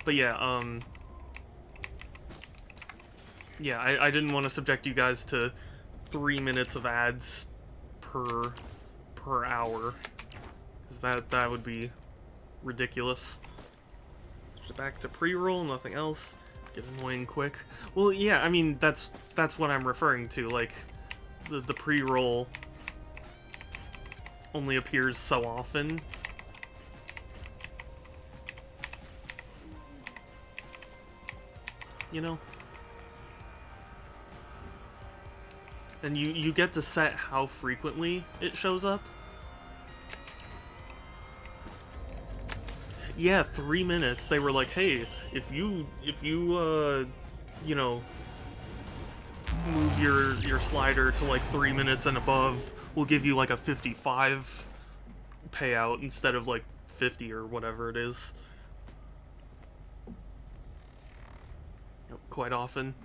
But yeah, yeah, I didn't want to subject you guys to 3 minutes of ads per hour, because that would be ridiculous. Back to pre-roll, nothing else. Get annoying quick. Well, yeah, I mean, that's what I'm referring to. Like, the pre-roll only appears so often. You know? And you get to set how frequently it shows up. Yeah, 3 minutes. They were like, hey, if you you know, move your slider to like 3 minutes and above, we'll give you like a 55 payout instead of like 50 or whatever it is. Quite often.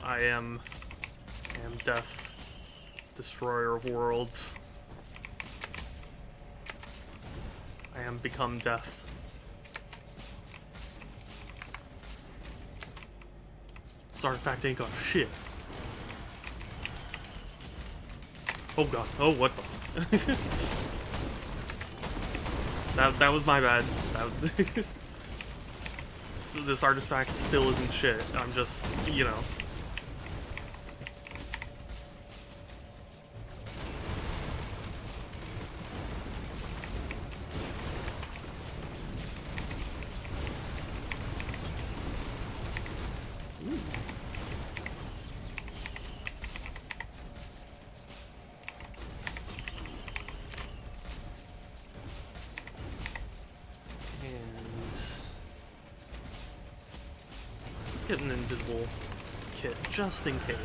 I am death, destroyer of worlds. I am become death. This artifact ain't got shit. Oh god. Oh, what the? that was my bad. This artifact still isn't shit. I'm just, you know. Get an invisible kit, just in case.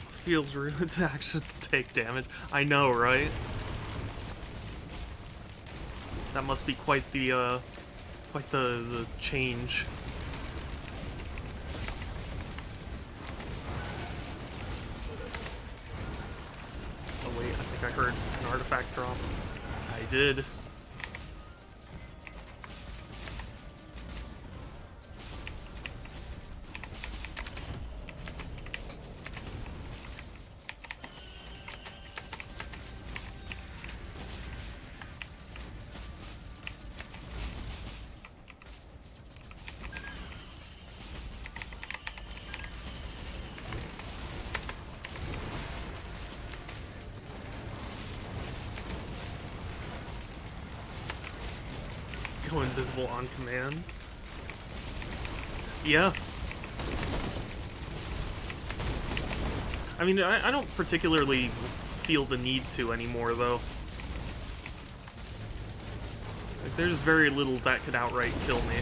This feels real to actually take damage. I know, right? That must be quite the change. Oh wait, I think I heard an artifact drop. I did. Go invisible on command. Yeah. I mean, I don't particularly feel the need to anymore, though. Like, there's very little that could outright kill me.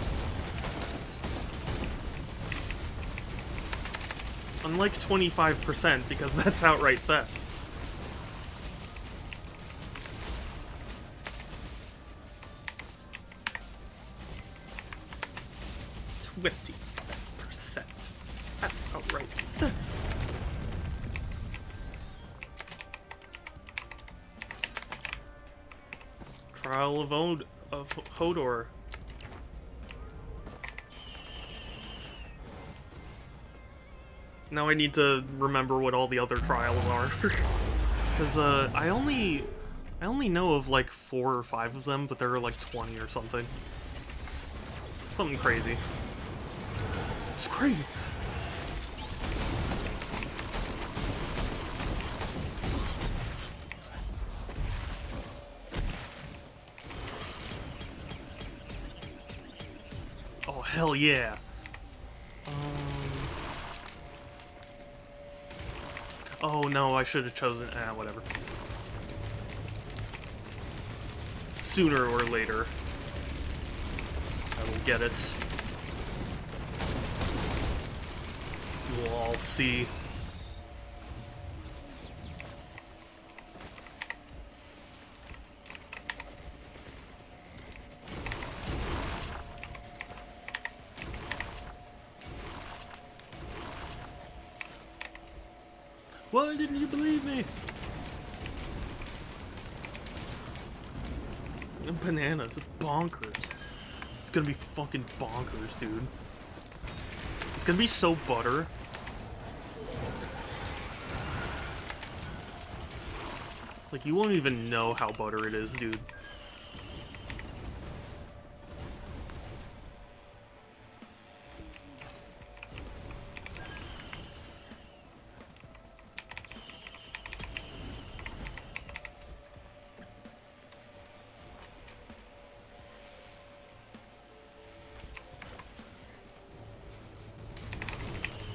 Unlike 25%, because that's outright theft. 25%. That's outright theft. Trial of Hodor. Now I need to remember what all the other trials are. Because I only know of like 4 or 5 of them, but there are like 20 or something. Something crazy. It's crazy. Oh, hell yeah. Oh no, I should have chosen... whatever. Sooner or later, I will get it. We'll all see. Why didn't you believe me? bananas. Bonkers. It's gonna be fucking bonkers, dude. It's gonna be so butter. Like, you won't even know how butter it is, dude.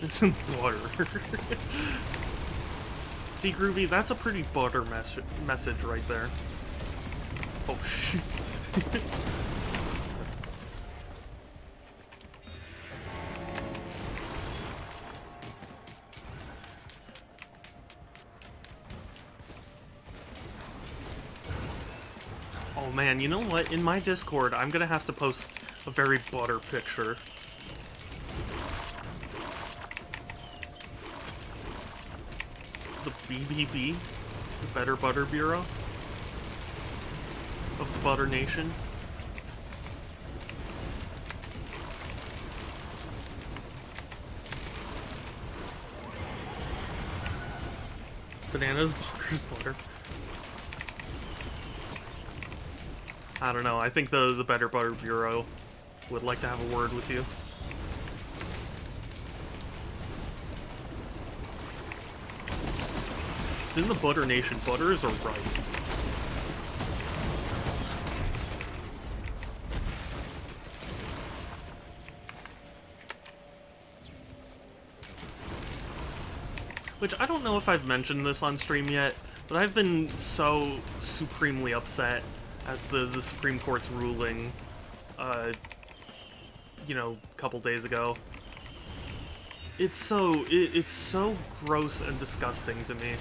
It's in butter. See, Groovy, that's a pretty butter message right there. Oh, shit. Oh man, you know what? In my Discord, I'm gonna have to post a very butter picture. The BBB, the Better Butter Bureau of the Butter Nation. Bananas, bonkers, butter. I don't know. I think the Better Butter Bureau would like to have a word with you. It's in the Butter Nation. Butters are right. Which, I don't know if I've mentioned this on stream yet, but I've been so supremely upset at the Supreme Court's ruling, you know, a couple days ago. It's so gross and disgusting to me.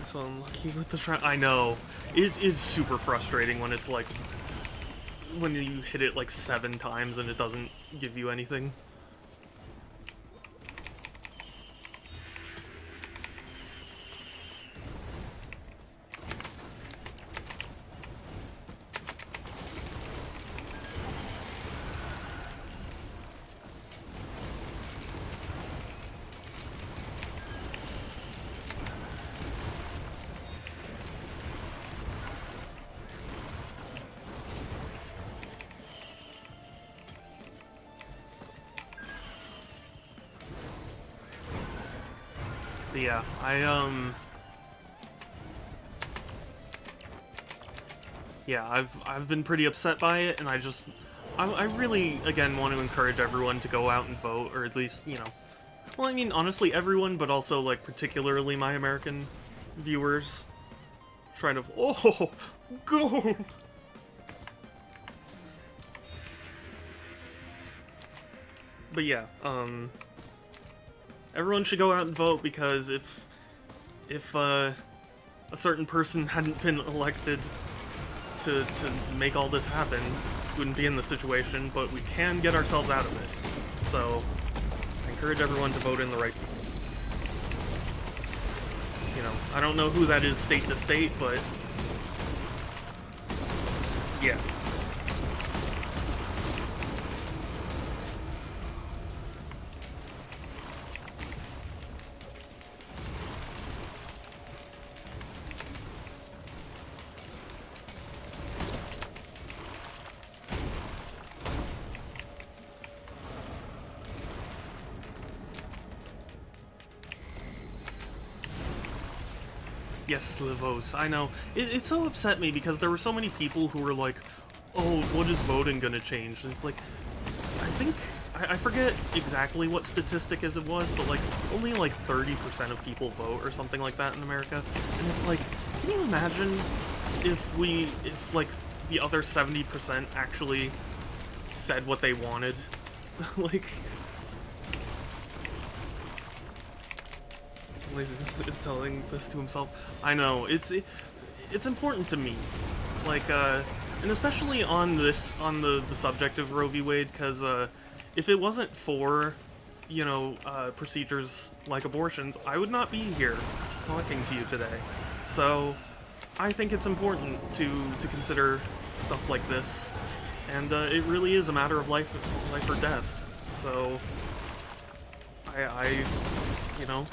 So unlucky with the try. I know. It's super frustrating when it's like, when you hit it like 7 times and it doesn't give you anything. But yeah, yeah, I've been pretty upset by it, and I really, again, want to encourage everyone to go out and vote, or at least, you know, well, I mean, honestly, everyone, but also, like, particularly my American viewers. Trying to, oh, gold! But yeah, everyone should go out and vote, because if a certain person hadn't been elected to make all this happen, we wouldn't be in this situation, but we can get ourselves out of it. So, I encourage everyone to vote in the right people. You know, I don't know who that is state to state, but yeah. Yes, Livos. I know. It so upset me because there were so many people who were like, oh, what is voting gonna change? And it's like, I think, I forget exactly what statistic as it was, but like, only like 30% of people vote or something like that in America. And it's like, can you imagine if like the other 70% actually said what they wanted? Like, is telling this to himself. I know, it's important to me, like, and especially on the subject of Roe v. Wade, because if it wasn't for, you know, procedures like abortions, I would not be here talking to you today. So, I think it's important to consider stuff like this, and it really is a matter of life or death. So, I you know,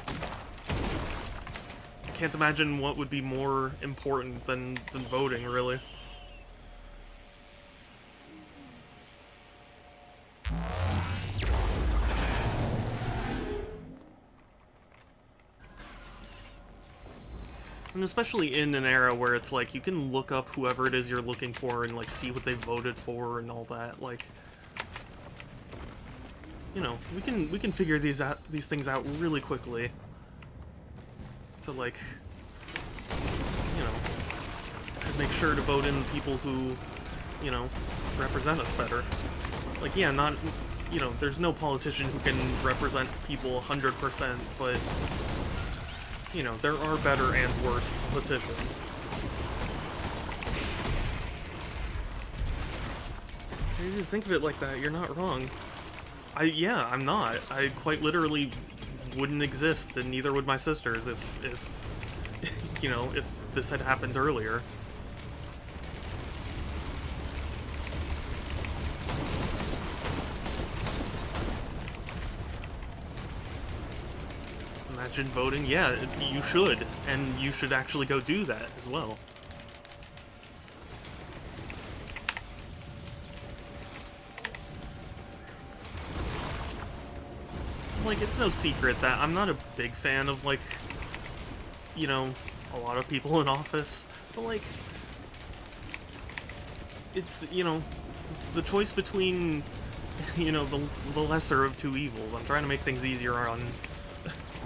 can't imagine what would be more important than voting, really. And especially in an era where it's like you can look up whoever it is you're looking for and like see what they voted for and all that. Like, you know, we can figure these things out really quickly. So like, you know, make sure to vote in people who, you know, represent us better. Like, yeah, not, you know, there's no politician who can represent people 100%, but you know, there are better and worse politicians. You just think of it like that, you're not wrong. Yeah, I'm not. I quite literally wouldn't exist, and neither would my sisters if you know, if this had happened earlier. Imagine voting? Yeah, you should. And you should actually go do that as well. It's like, it's no secret that I'm not a big fan of, like, you know, a lot of people in office. But, like, it's, you know, it's the choice between, you know, the lesser of two evils. I'm trying to make things easier on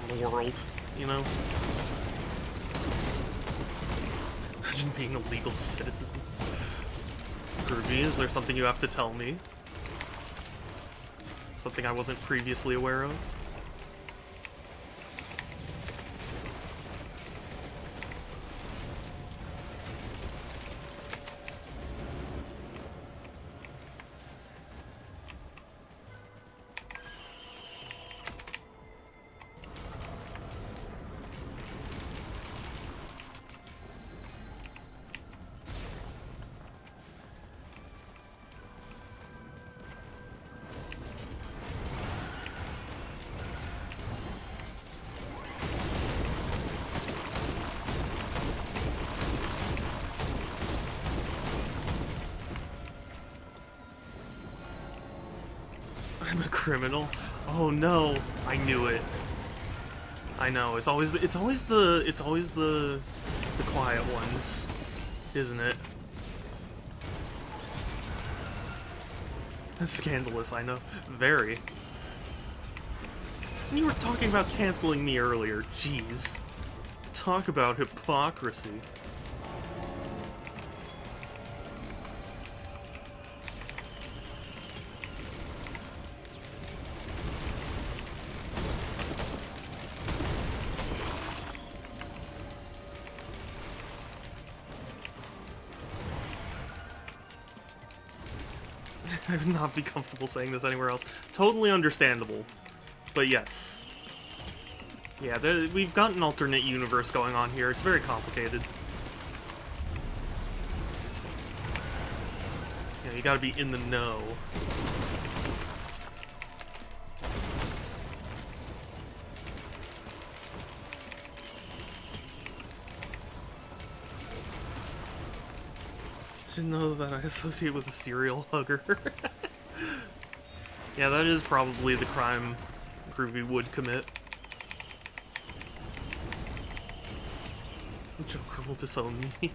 the world, you know? Imagine being a legal citizen. Groovy, is there something you have to tell me? Something I wasn't previously aware of? I'm a criminal? Oh no, I knew it. I know, it's always the quiet ones, isn't it? Scandalous, I know. Very. You were talking about canceling me earlier, jeez. Talk about hypocrisy. I would not be comfortable saying this anywhere else. Totally understandable. But yes. Yeah, we've got an alternate universe going on here. It's very complicated. Yeah, you gotta be in the know. Should know that I associate with a serial hugger. Yeah, that is probably the crime Groovy would commit. Joker will disown me.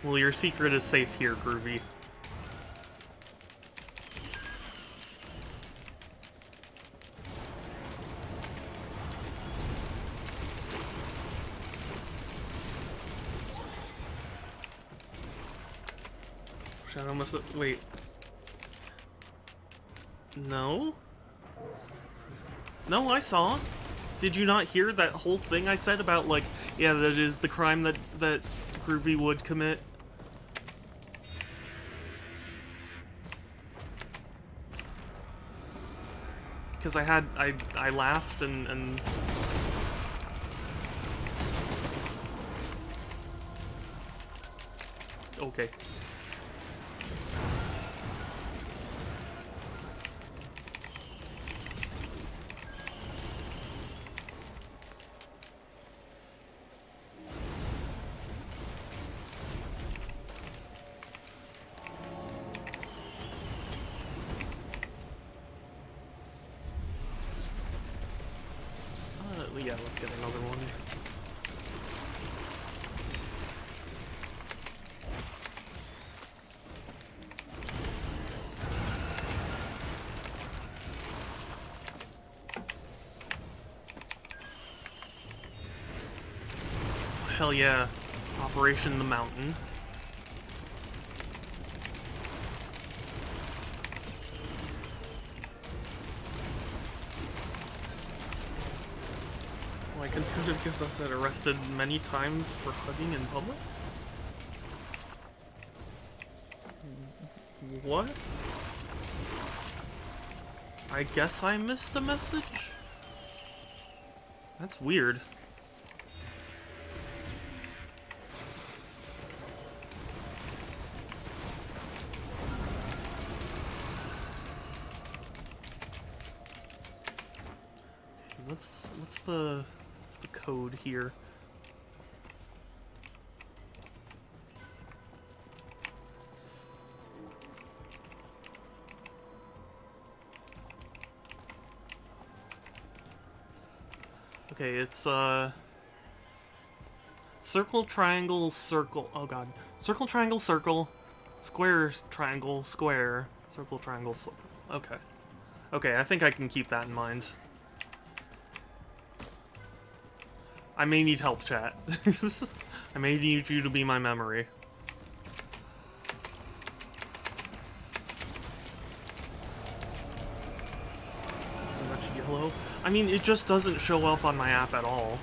Well, your secret is safe here, Groovy. Shadow must have... Wait. No? No, I saw. Did you not hear that whole thing I said about, like, yeah, that is the crime that Groovy would commit. Because I laughed and okay. Yeah, let's get another one. Hell yeah. Operation the Mountain. Well, I confronted because I said arrested many times for hugging in public? What? I guess I missed the message? That's weird. What's the code here? Okay, it's circle, triangle, circle. Oh god. Circle, triangle, circle. Square, triangle, square. Circle, triangle, okay. Okay, I think I can keep that in mind. I may need help, chat. I may need you to be my memory. Too much yellow? I mean, it just doesn't show up on my app at all.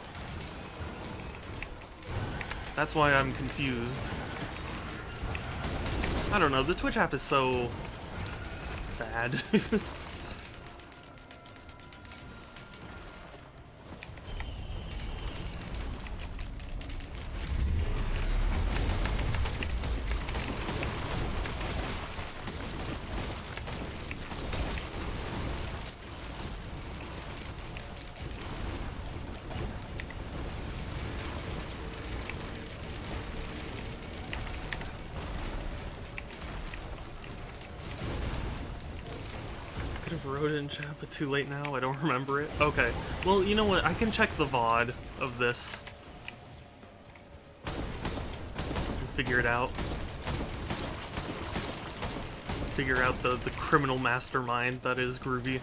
That's why I'm confused. I don't know, the Twitch app is so bad. Wrote it in chat, but too late now. I don't remember it. Okay. Well, you know what? I can check the VOD of this and figure it out. Figure out the criminal mastermind that is Groovy.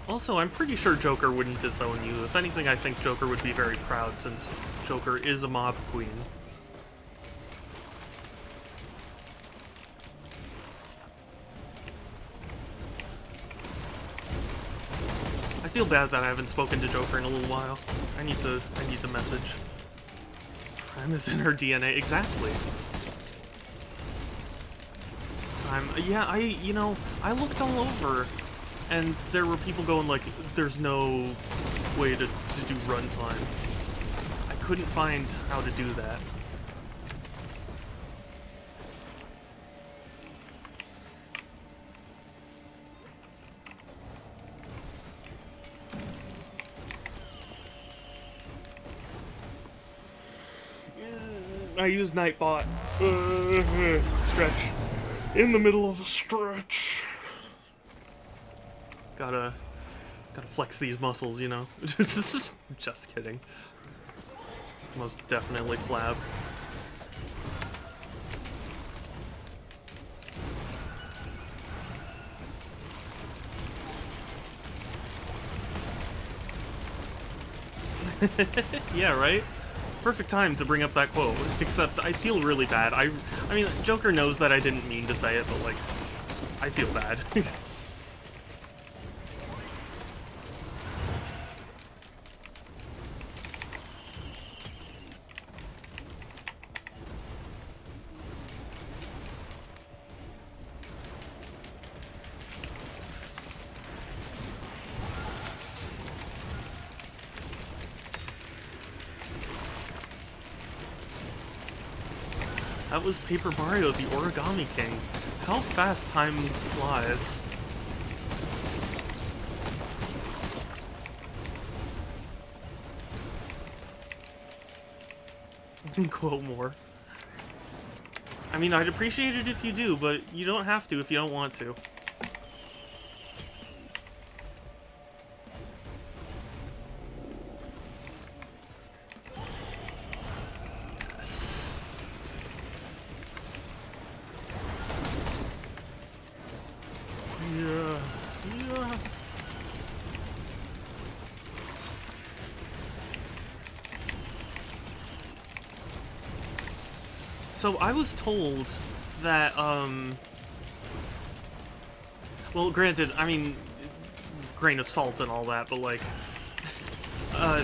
Also, I'm pretty sure Joker wouldn't disown you. If anything, I think Joker would be very proud since Joker is a mob queen. I feel bad that I haven't spoken to Joker in a little while. I need to message. Crime is in her DNA, exactly. Yeah, I looked all over, and there were people going like, there's no way to do runtime. I couldn't find how to do that. I use Nightbot. Stretch. In the middle of a stretch. Gotta flex these muscles, you know? Just kidding. Most definitely Flab. Yeah, right? Perfect time to bring up that quote, except I feel really bad. I mean, Joker knows that I didn't mean to say it, but, like, I feel bad. That was Paper Mario, the Origami King. How fast time flies. Quote more. I mean, I'd appreciate it if you do, but you don't have to if you don't want to. Yes. Yes, yes. So I was told that, well, granted, I mean, grain of salt and all that, but like,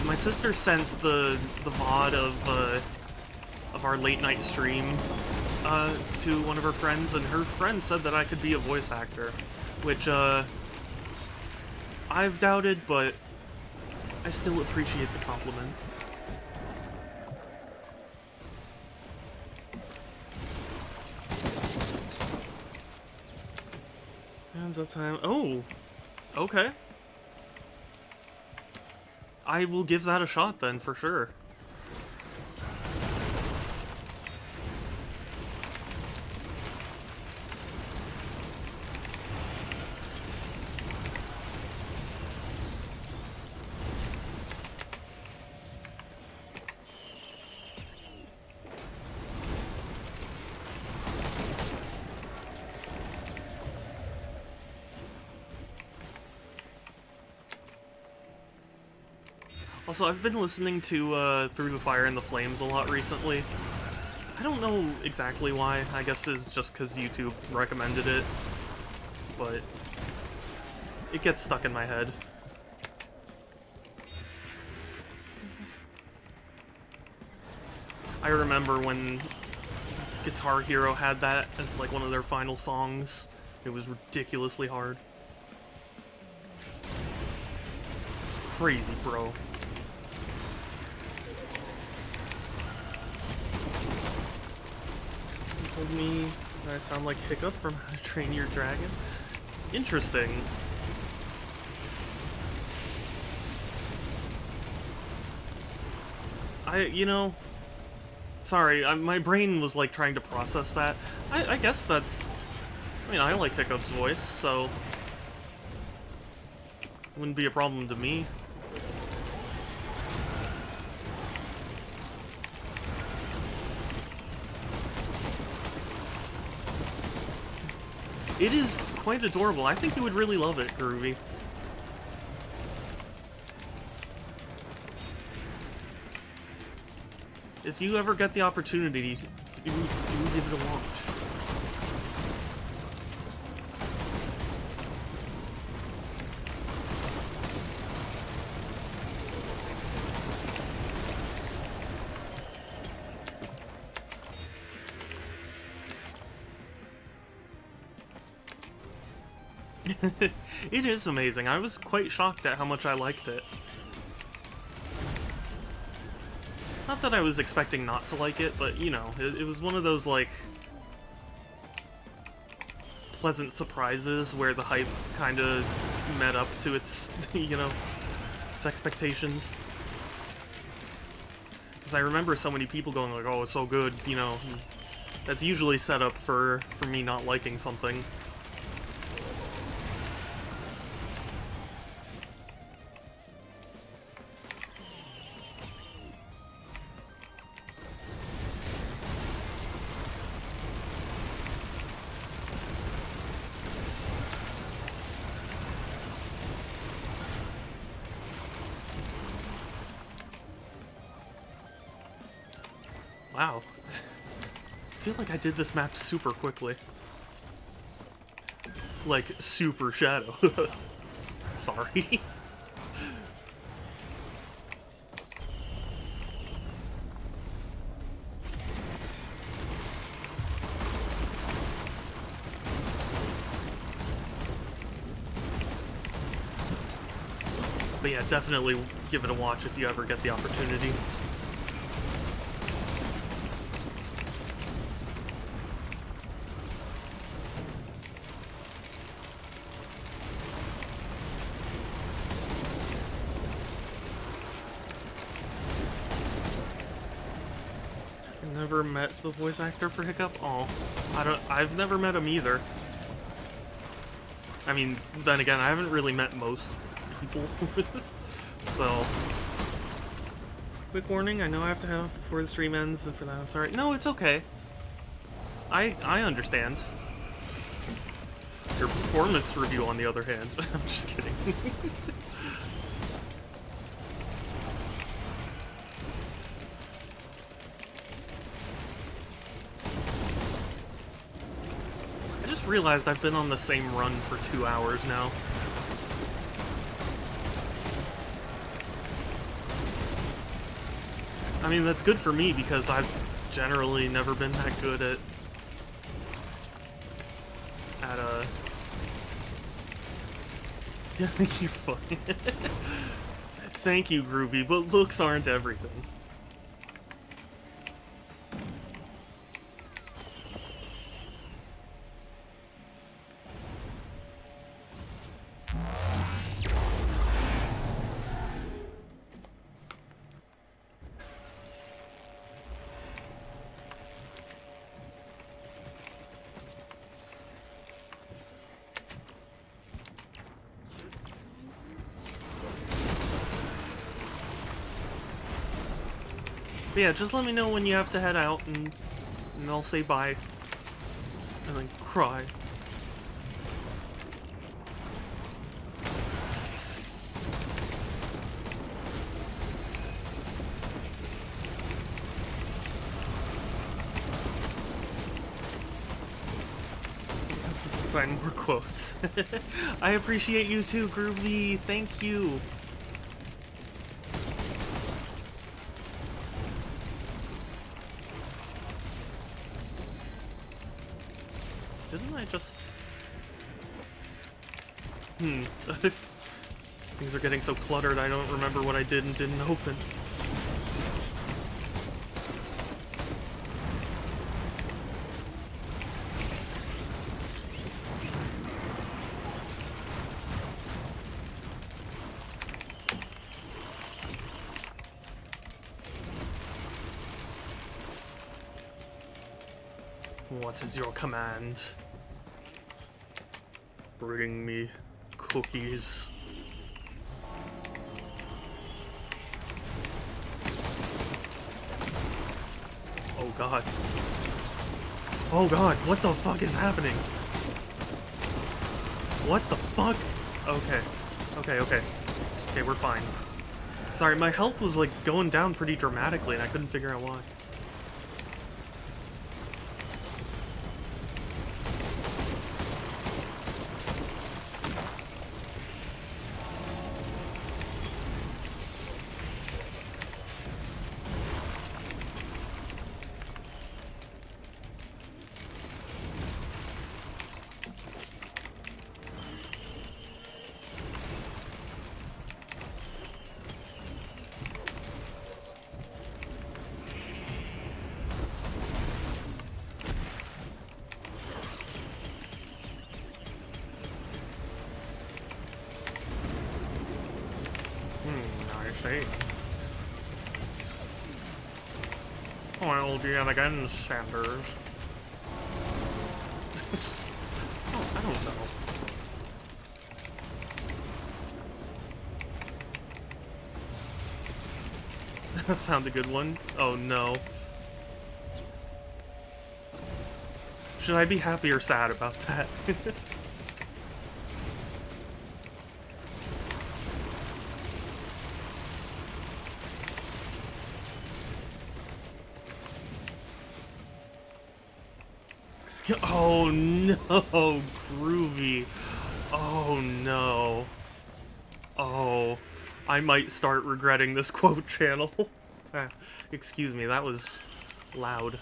my sister sent the VOD of our late night stream, to one of her friends, and her friend said that I could be a voice actor, which, I've doubted, but I still appreciate the compliment. Hands up time. Oh! Okay. I will give that a shot then, for sure. Also, I've been listening to Through the Fire and the Flames a lot recently. I don't know exactly why. I guess it's just because YouTube recommended it. But it gets stuck in my head. I remember when Guitar Hero had that as like one of their final songs. It was ridiculously hard. Crazy, bro. Told me that I sound like Hiccup from How to Train Your Dragon. Interesting. You know, sorry, my brain was like trying to process that. I guess that's, I mean, I like Hiccup's voice, so it wouldn't be a problem to me. It is quite adorable. I think you would really love it, Groovy. If you ever get the opportunity, you give it a watch. It is amazing. I was quite shocked at how much I liked it. Not that I was expecting not to like it, but, you know, it was one of those, like, pleasant surprises where the hype kind of met up to its, you know, its expectations. Because I remember so many people going like, oh, it's so good, you know. That's usually set up for me not liking something. Wow. I feel like I did this map super quickly. Like, super shadow. Sorry. But yeah, definitely give it a watch if you ever get the opportunity. ever met the voice actor for Hiccup? Oh, I've never met him either. I mean, then again, I haven't really met most people. So, quick warning, I know I have to head off before the stream ends, and for that I'm sorry. No, it's okay. I understand. Your performance review, on the other hand. I'm just kidding. I just realized I've been on the same run for 2 hours now. I mean, that's good for me because I've generally never been that good at Yeah, you're funny. Thank you, Groovy, but looks aren't everything. But yeah, just let me know when you have to head out, and I'll say bye. And then cry. Find more quotes. I appreciate you too, Groovy. Thank you. Didn't I just... Things are getting so cluttered, I don't remember what I did and didn't open. What is your command? Bring me cookies. Oh god. Oh god, what the fuck is happening? What the fuck? Okay. Okay, we're fine. Sorry, my health was like going down pretty dramatically and I couldn't figure out why. Well, yet again, Sanders. Oh, I don't know. I found a good one. Oh no. Should I be happy or sad about that? Oh no, Groovy. Oh no. Oh, I might start regretting this quote channel. Excuse me, that was loud.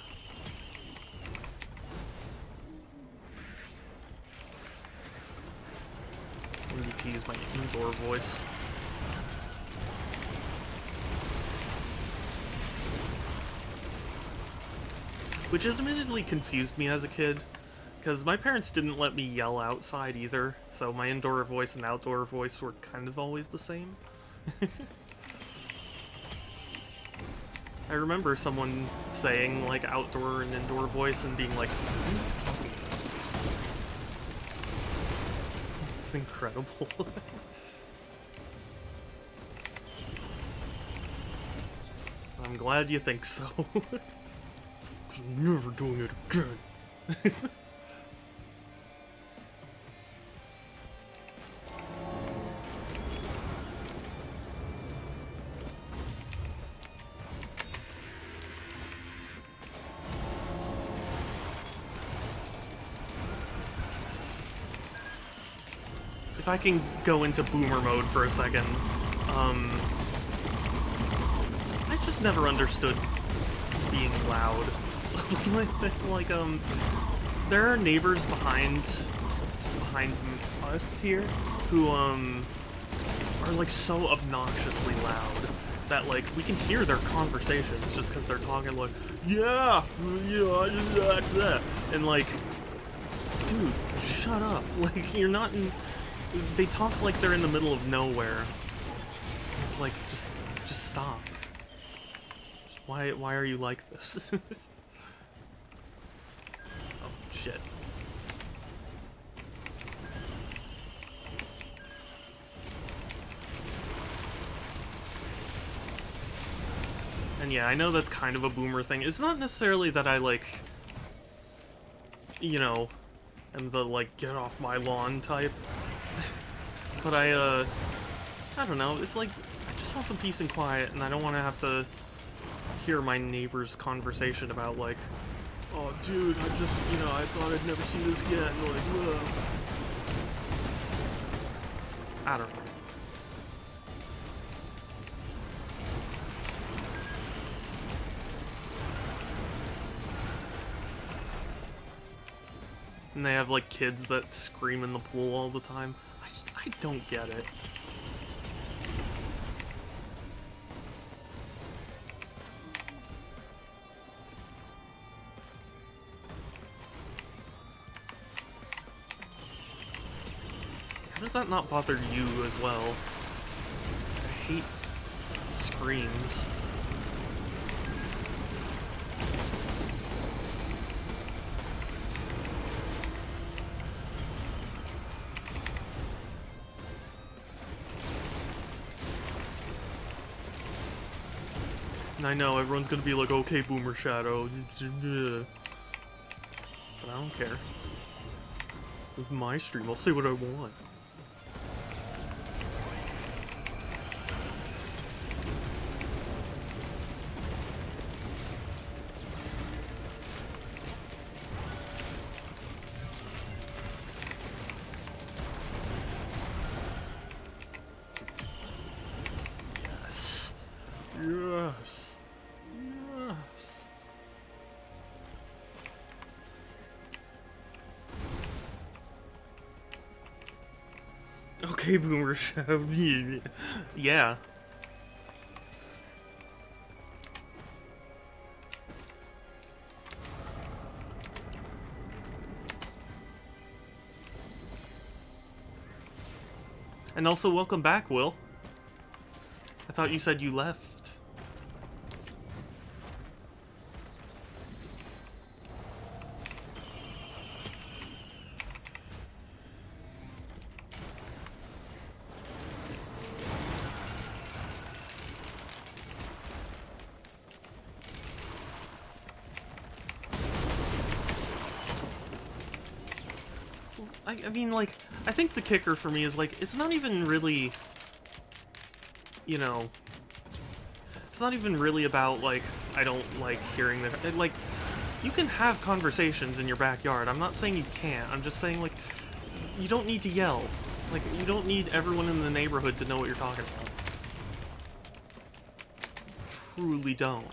I need to use my indoor voice. Which admittedly confused me as a kid, because my parents didn't let me yell outside either, so my indoor voice and outdoor voice were kind of always the same. I remember someone saying, like, outdoor and indoor voice and being like, "What are you talking about?" It's incredible. I'm glad you think so. 'Cause I'm never doing it again. If I can go into boomer mode for a second, I just never understood being loud. like, there are neighbors behind us here who, are, like, so obnoxiously loud that, like, we can hear their conversations just because they're talking like, yeah, and, like, dude, shut up. Like, you're not in... They talk like they're in the middle of nowhere. It's like, just stop. Why are you like this? Oh, shit. And yeah, I know that's kind of a boomer thing. It's not necessarily that I, like, you know, am the, like, get off my lawn type. But I don't know, it's like, I just want some peace and quiet, and I don't want to have to hear my neighbor's conversation about, like, oh, dude, I just, you know, I thought I'd never see this again, like, ugh. I don't know. And they have, like, kids that scream in the pool all the time. I don't get it. How does that not bother you as well? I hate screams. And I know everyone's gonna be like, okay, Boomer Shadow. But I don't care. With my stream, I'll say what I want. Yes. Yes. Yes. Okay, Boomer Shadow. Yeah. And also, welcome back, Will. I thought you said you left. I mean, like, I think the kicker for me is, like, it's not even really, you know, it's not even really about, like, I don't like hearing the, like, you can have conversations in your backyard. I'm not saying you can't. I'm just saying, like, you don't need to yell. Like, you don't need everyone in the neighborhood to know what you're talking about. Truly don't.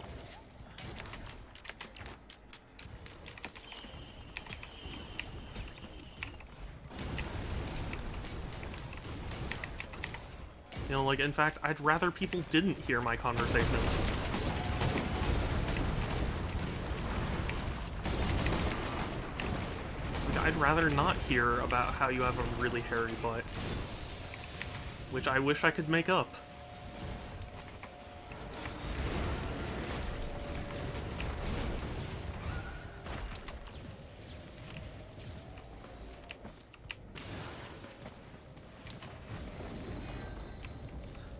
You know, like, in fact, I'd rather people didn't hear my conversations. Like, I'd rather not hear about how you have a really hairy butt. Which I wish I could make up.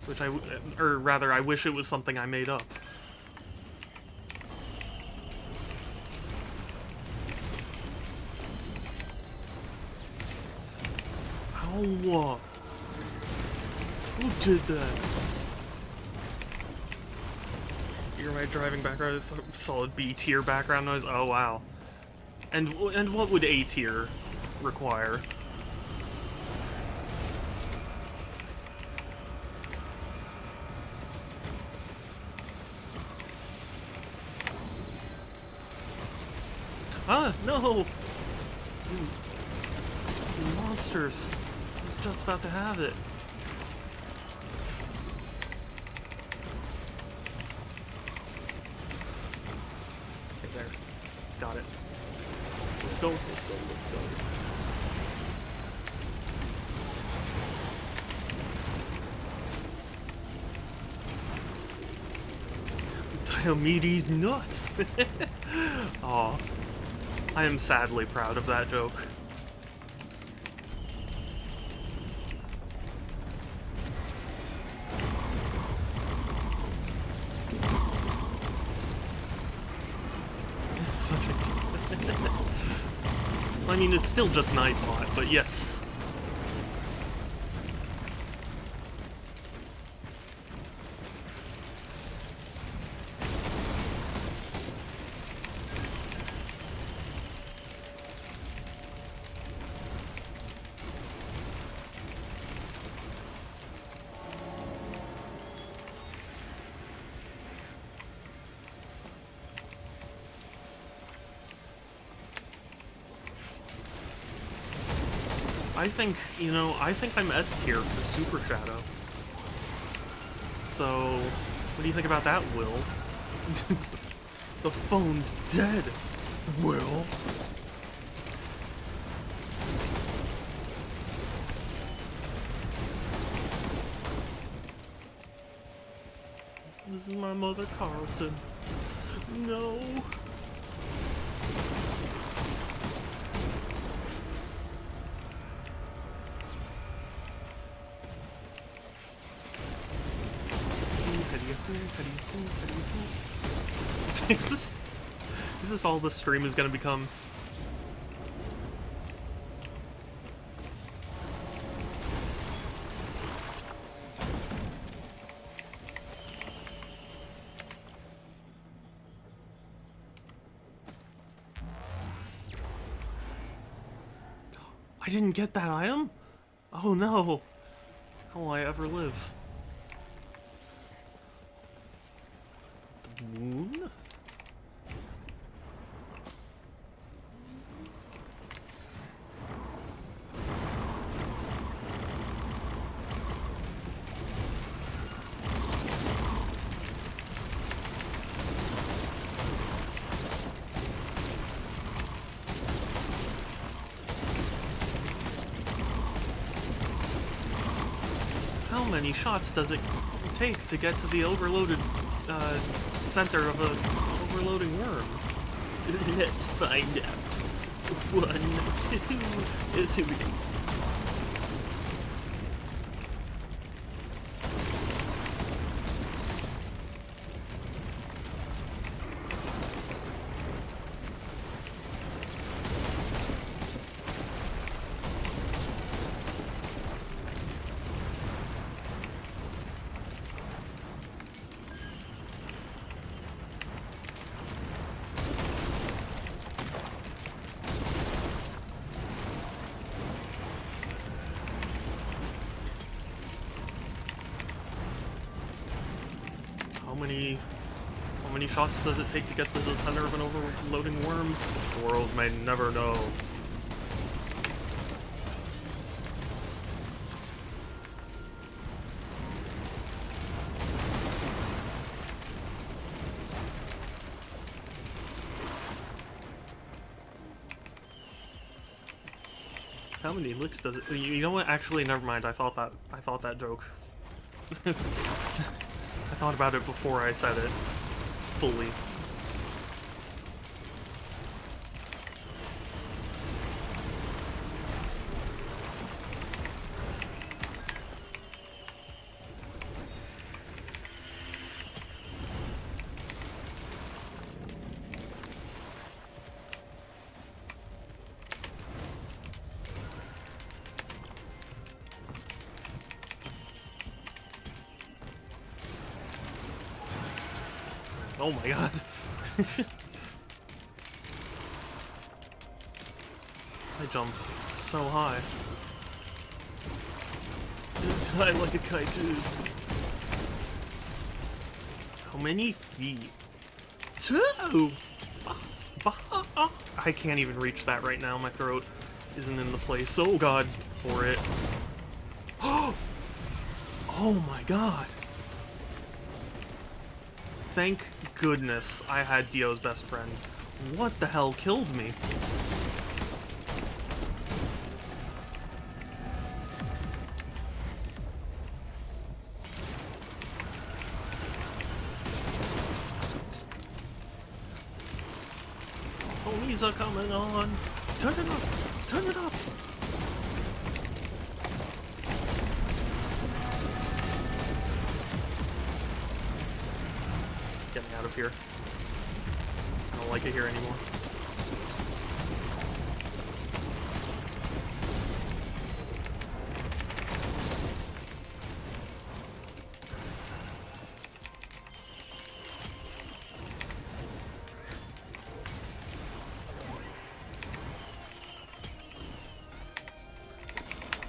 Which or rather, I wish it was something I made up. Ow! Who did that? Hear my driving background is solid B tier background noise. Oh wow. And what would A tier require? Ah, no! You monsters. I was just about to have it. Okay, there. Got it. Let's go, let's go, let's go. Diomedes nuts! Aw. I am sadly proud of that joke. It's such a... I mean, it's still just Nightbot, but yes. I think, you know, I think I'm S tier for Super Shadow. So, what do you think about that, Will? The phone's dead, Will. This is my mother, Carlton. No. Is this all the stream is gonna become? I didn't get that item? Oh no. How will I ever live? Moon? How many shots does it take to get to the overloaded center of a overloading worm? Let's find out. 1, 2, 3. How many shots does it take to get to the center of an overloading worm? The world may never know. How many licks does it? You know what? Actually, never mind. I thought that joke. I thought about it before I said it fully. Oh my god. I jump so high. Die like a kite, dude. How many feet? 2! I can't even reach that right now. My throat isn't in the place. Oh god, for it. Oh my god. Thank goodness I had Dio's best friend. What the hell killed me? Ponies are coming on. Turn it up. Turn it up. Get me out of here. I don't like it here anymore.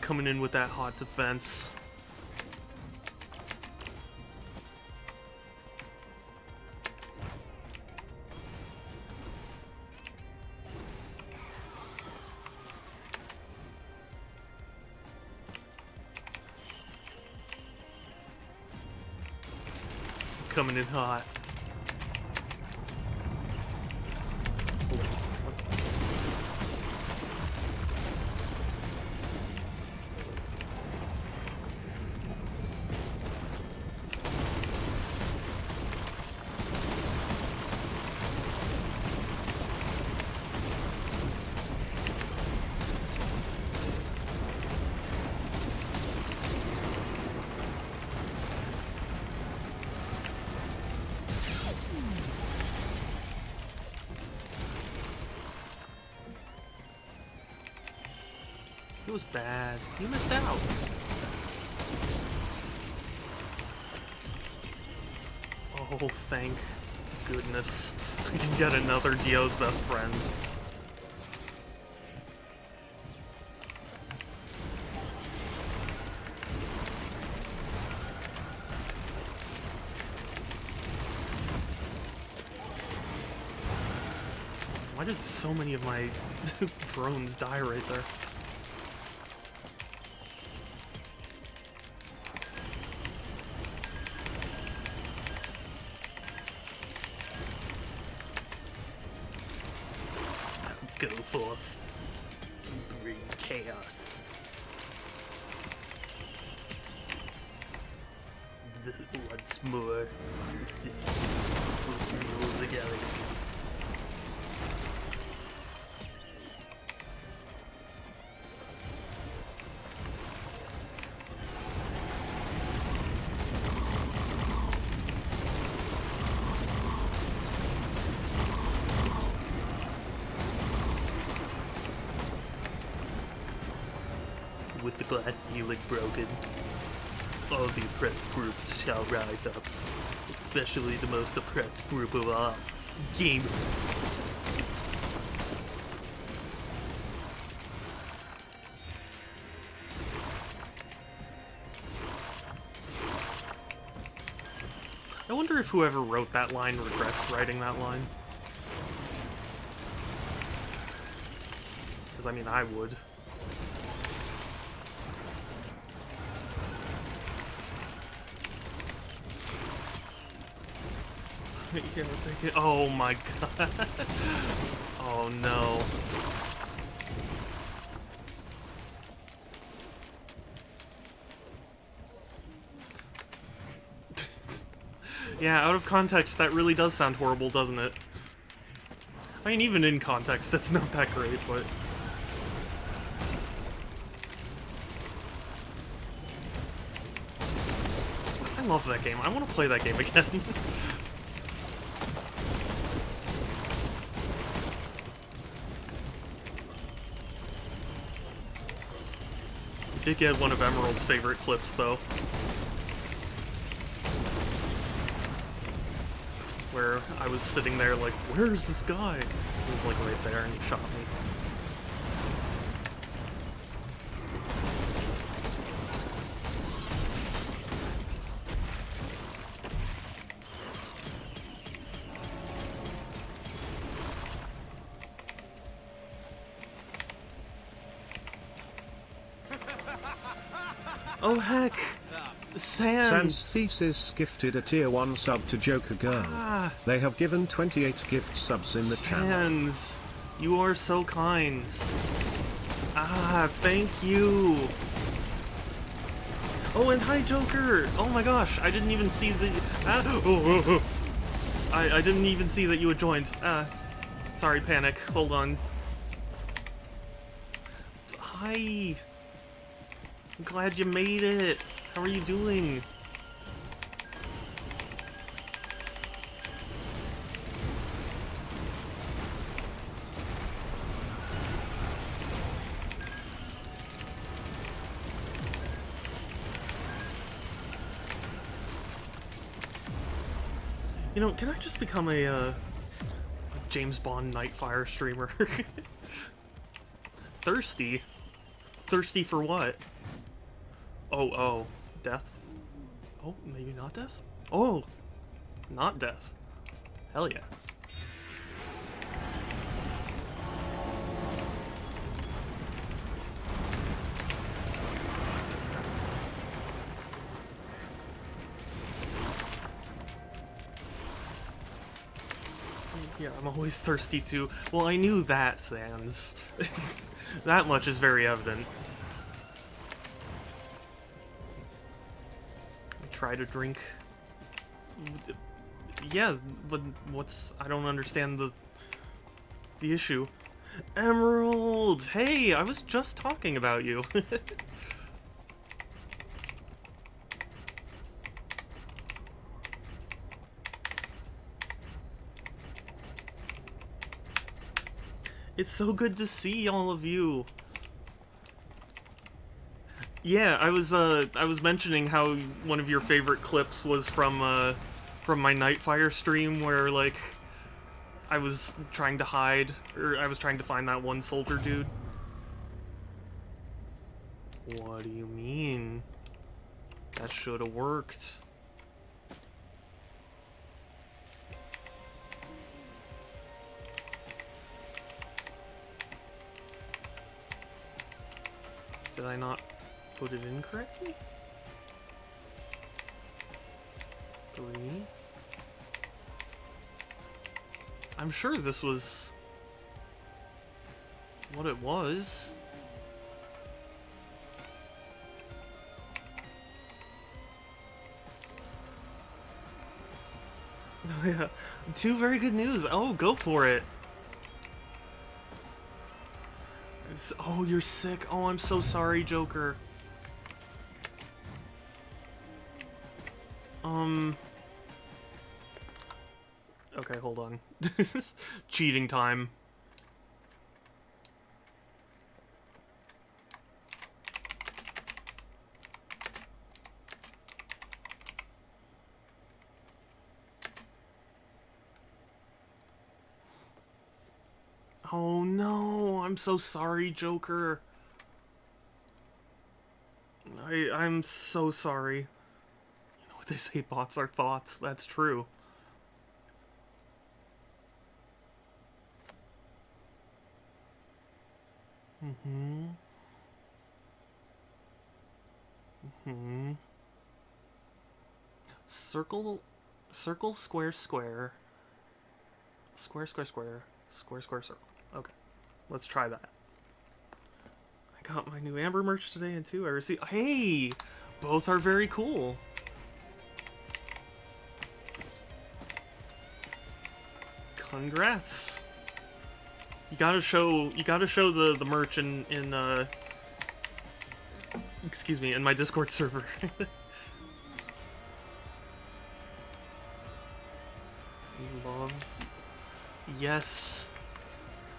Coming in with that hot defense. Coming in hot. It was bad. You missed out. Oh, thank goodness. I can get another Dio's best friend. Why did so many of my drones die right there? Go forth. Bring chaos. Once more, the Sith will rule the galaxy. With the glass ceiling broken, all the oppressed groups shall rise up, especially the most oppressed group of all, gamers. I wonder if whoever wrote that line regrets writing that line. Because, I mean, I would. Yeah, we'll take it. Oh my god. Oh no. Yeah, out of context, that really does sound horrible, doesn't it? I mean, even in context, it's not that great, but... I love that game. I want to play that game again. Did get one of Emerald's favorite clips, though. where I was sitting there like, where's this guy? He was like right there and he shot me. Oh heck! Sans! Sans Thesis gifted a tier 1 sub to Joker Girl. Ah, They have given 28 gift subs in the channel. Sans! You are so kind. Ah, thank you! Oh, and hi Joker! Oh my gosh, I didn't even see the... Ah, I didn't even see that you had joined. Sorry, Panic. Hold on. Hi! I'm glad you made it! How are you doing? You know, can I just become a James Bond Nightfire streamer? Thirsty? Thirsty for what? Oh, death? Oh, maybe not death? Oh, not death. Hell yeah. Yeah, I'm always thirsty too. Well, I knew that, Sans. That much is very evident. I try to drink. Yeah, but what's... I don't understand the issue. Emerald! Hey, I was just talking about you. It's so good to see all of you. Yeah, I was mentioning how one of your favorite clips was from my Nightfire stream where like I was trying to hide, or I was trying to find that one soldier dude. What do you mean? That should have worked. Did I not put it in correctly? 3. I'm sure this was what it was. Oh yeah, 2 very good news. Oh, go for it. Oh, you're sick. Oh, I'm so sorry, Joker. Okay, hold on. This is cheating time. Oh no, I'm so sorry, Joker. I'm so sorry. You know what they say, bots are thoughts. That's true. Circle, square, square. Square, square, square. Square, square, circle. Okay, let's try that. I got my new Amber merch today, and 2 I received. Hey, both are very cool. Congrats. You gotta show the merch in excuse me, in my Discord server. Love. Yes.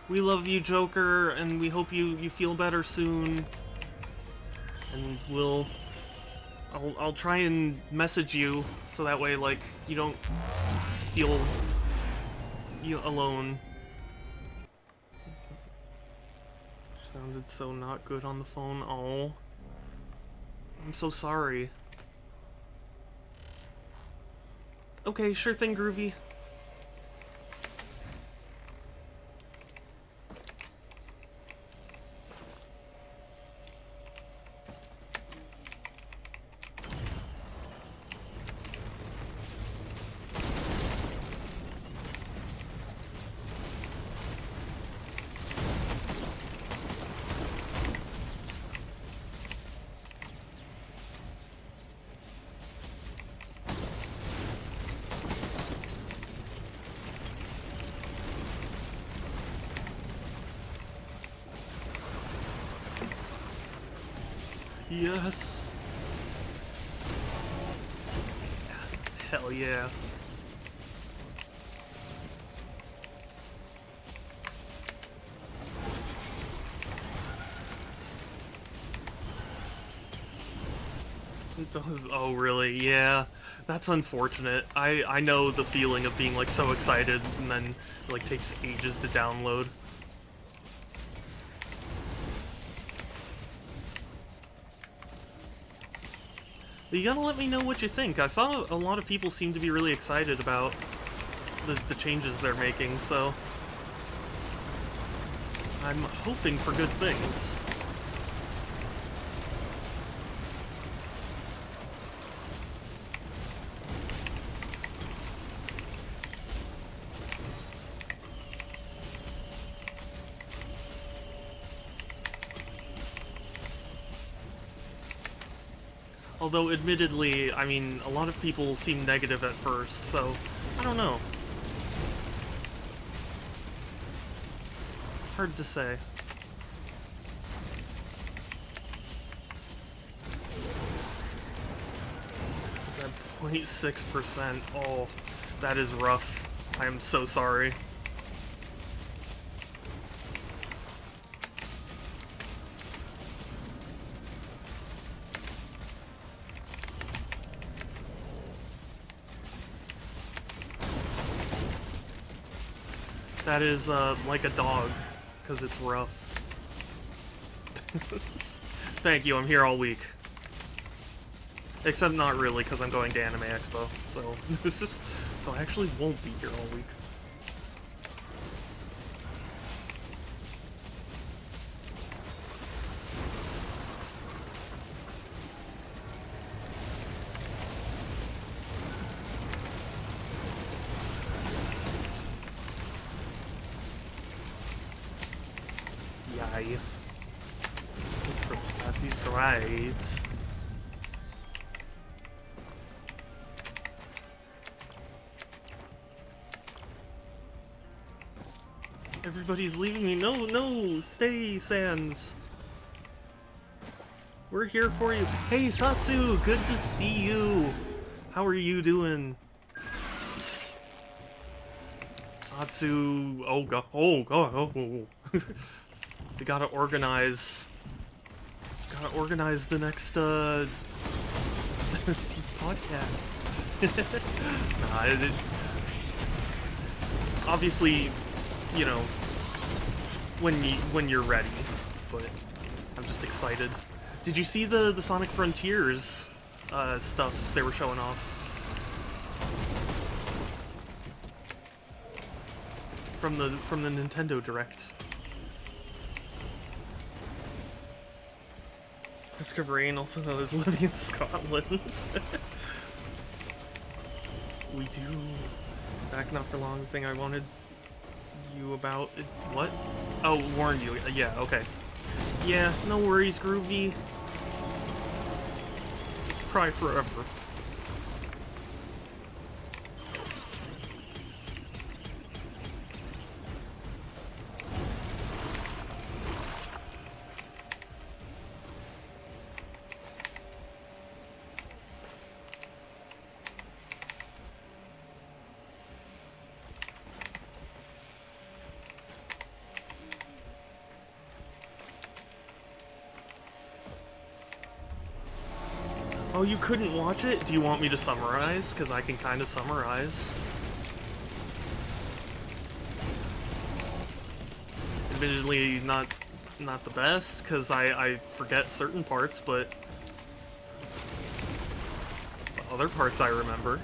We love you, Joker, and we hope you feel better soon. And we'll I'll try and message you so that way, like, you don't feel alone. Sounded so not good on the phone. Oh, I'm so sorry. Okay, sure thing, Groovy. Yes. Hell yeah. It does. Oh, really? Yeah. That's unfortunate. I know the feeling of being like so excited and then it, like takes ages to download. But you gotta let me know what you think. I saw a lot of people seem to be really excited about the changes they're making, so I'm hoping for good things. Although, admittedly, I mean, a lot of people seem negative at first, so I don't know. Hard to say. Is that 0.6%? Oh, that is rough. I am so sorry. That is, like a dog, because it's rough. Thank you, I'm here all week. Except not really, because I'm going to Anime Expo, so so I actually won't be here all week. Yay. That's right. Everybody's leaving me. No, no, stay, Sans. We're here for you. Hey, Satsu, good to see you. How are you doing? Satsu, oh god, oh. We gotta organize the next, podcast. Nah, obviously, you know, when you're ready, but I'm just excited. Did you see the Sonic Frontiers stuff they were showing off? From the Nintendo Direct. Risk of Rain, also known as living in Scotland. We do. Back not for long, the thing I wanted you about is what? Oh, warned you. Yeah, okay. Yeah, no worries, Groovy. Cry forever. Oh, you couldn't watch it? Do you want me to summarize? Because I can kind of summarize. Admittedly, not the best, because I forget certain parts, but the other parts I remember.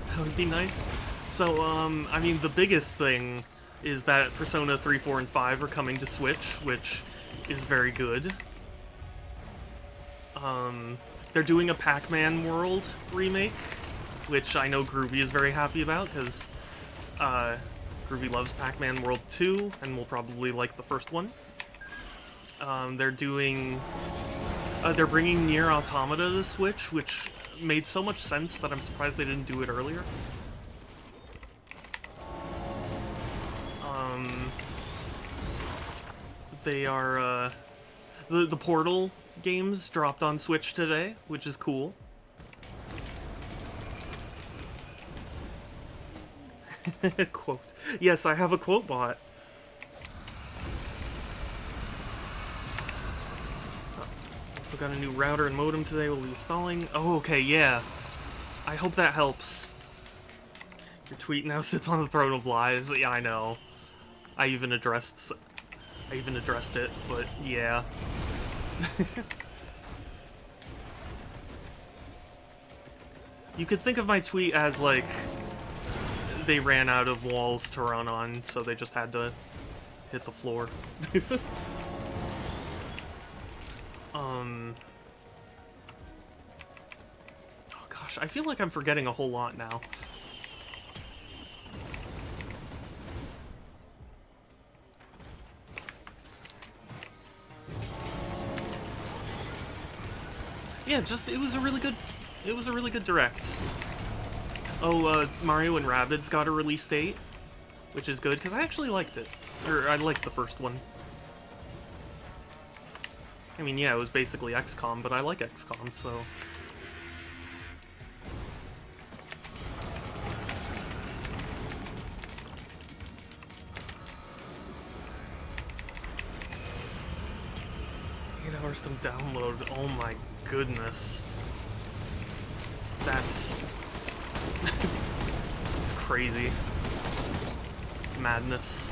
That would be nice. So, I mean, the biggest thing is that Persona 3, 4, and 5 are coming to Switch, which is very good. They're doing a Pac-Man World remake, which I know Groovy is very happy about, because Groovy loves Pac-Man World 2, and will probably like the first one. They're bringing Nier Automata to Switch, which made so much sense that I'm surprised they didn't do it earlier. They are, the Portal games dropped on Switch today, which is cool. Quote. Yes, I have a quote bot. Also got a new router and modem today, we'll be installing. Oh, okay, yeah. I hope that helps. Your tweet now sits on the throne of lies. Yeah, I know. I even addressed it, but yeah. You could think of my tweet as, like, they ran out of walls to run on, so they just had to hit the floor. Oh gosh, I feel like I'm forgetting a whole lot now. Yeah, it was a really good direct. Oh, Mario and Rabbids got a release date, which is good, because I actually liked it. Or, I liked the first one. I mean, yeah, it was basically XCOM, but I like XCOM, so... $8 to download, oh my goodness. That's it's crazy. It's madness.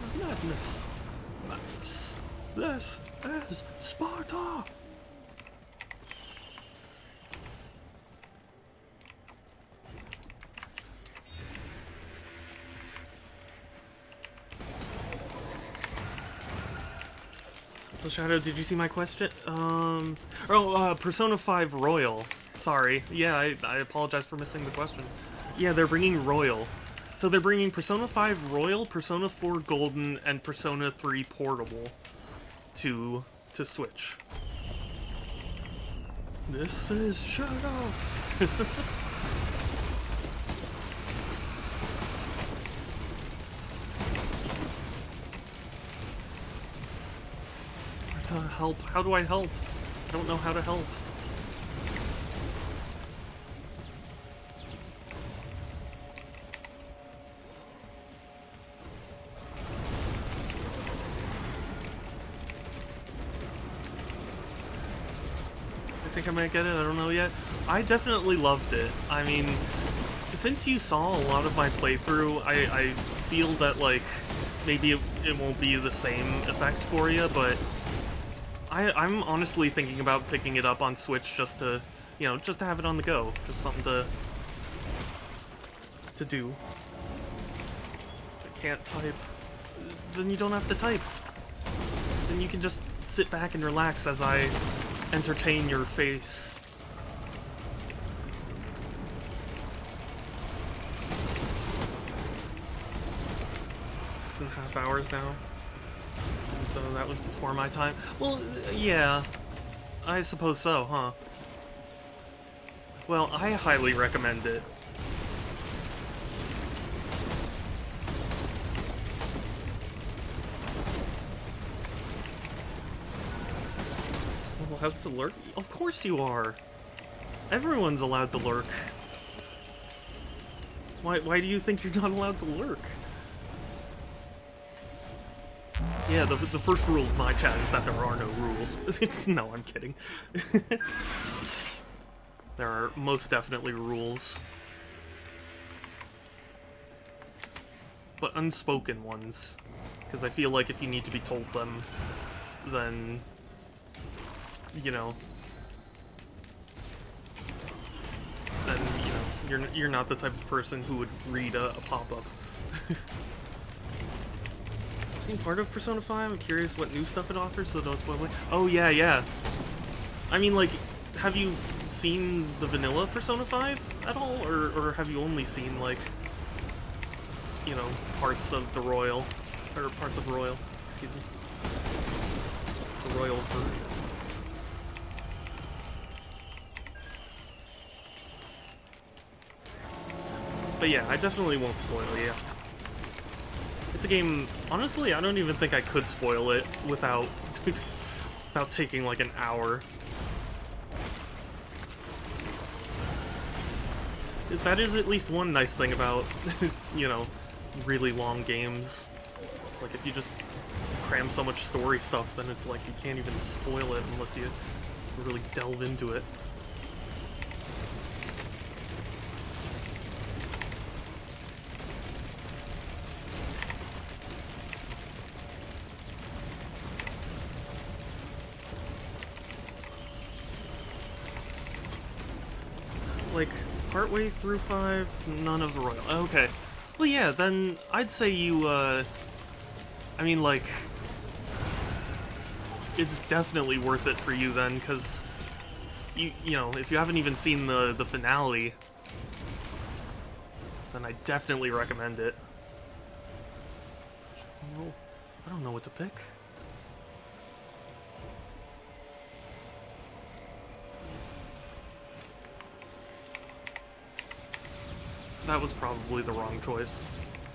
This is madness. Madness. This is Sparta! So Shadow, did you see my question? Persona 5 Royal. Sorry. Yeah, I apologize for missing the question. Yeah, they're bringing Royal. So they're bringing Persona 5 Royal, Persona 4 Golden, and Persona 3 Portable to Switch. This is Shadow. Help. How do I help? I don't know how to help. I think I might get it, I don't know yet. I definitely loved it. I mean, since you saw a lot of my playthrough, I feel that, like, maybe it won't be the same effect for you, but I'm honestly thinking about picking it up on Switch just to, you know, just to have it on the go. Just something to do. I can't type. Then you don't have to type. Then you can just sit back and relax as I entertain your face. 6.5 hours now. So that was before my time. Well, yeah. I suppose so, huh? Well, I highly recommend it. Allowed to lurk? Of course you are! Everyone's allowed to lurk. Why do you think you're not allowed to lurk? Yeah, the first rule of my chat is that there are no rules. No, I'm kidding. There are most definitely rules. But unspoken ones. Because I feel like if you need to be told them, then, you know, you're not the type of person who would read a pop-up. Seen part of Persona 5? I'm curious what new stuff it offers, so don't spoil it. Oh yeah. I mean, like, have you seen the vanilla Persona 5 at all, or have you only seen, like, you know, parts of the Royal, or parts of Royal, excuse me, the Royal version? But yeah, I definitely won't spoil you. It's a game, honestly, I don't even think I could spoil it without without taking like an hour. That is at least one nice thing about, you know, really long games. Like, if you just cram so much story stuff, then it's like you can't even spoil it unless you really delve into it. Like, partway through 5, none of the Royal. Okay. Well, yeah, then I'd say you, I mean, like, it's definitely worth it for you then, because, you know, if you haven't even seen the finale, then I definitely recommend it. Well, I don't know what to pick. That was probably the wrong choice,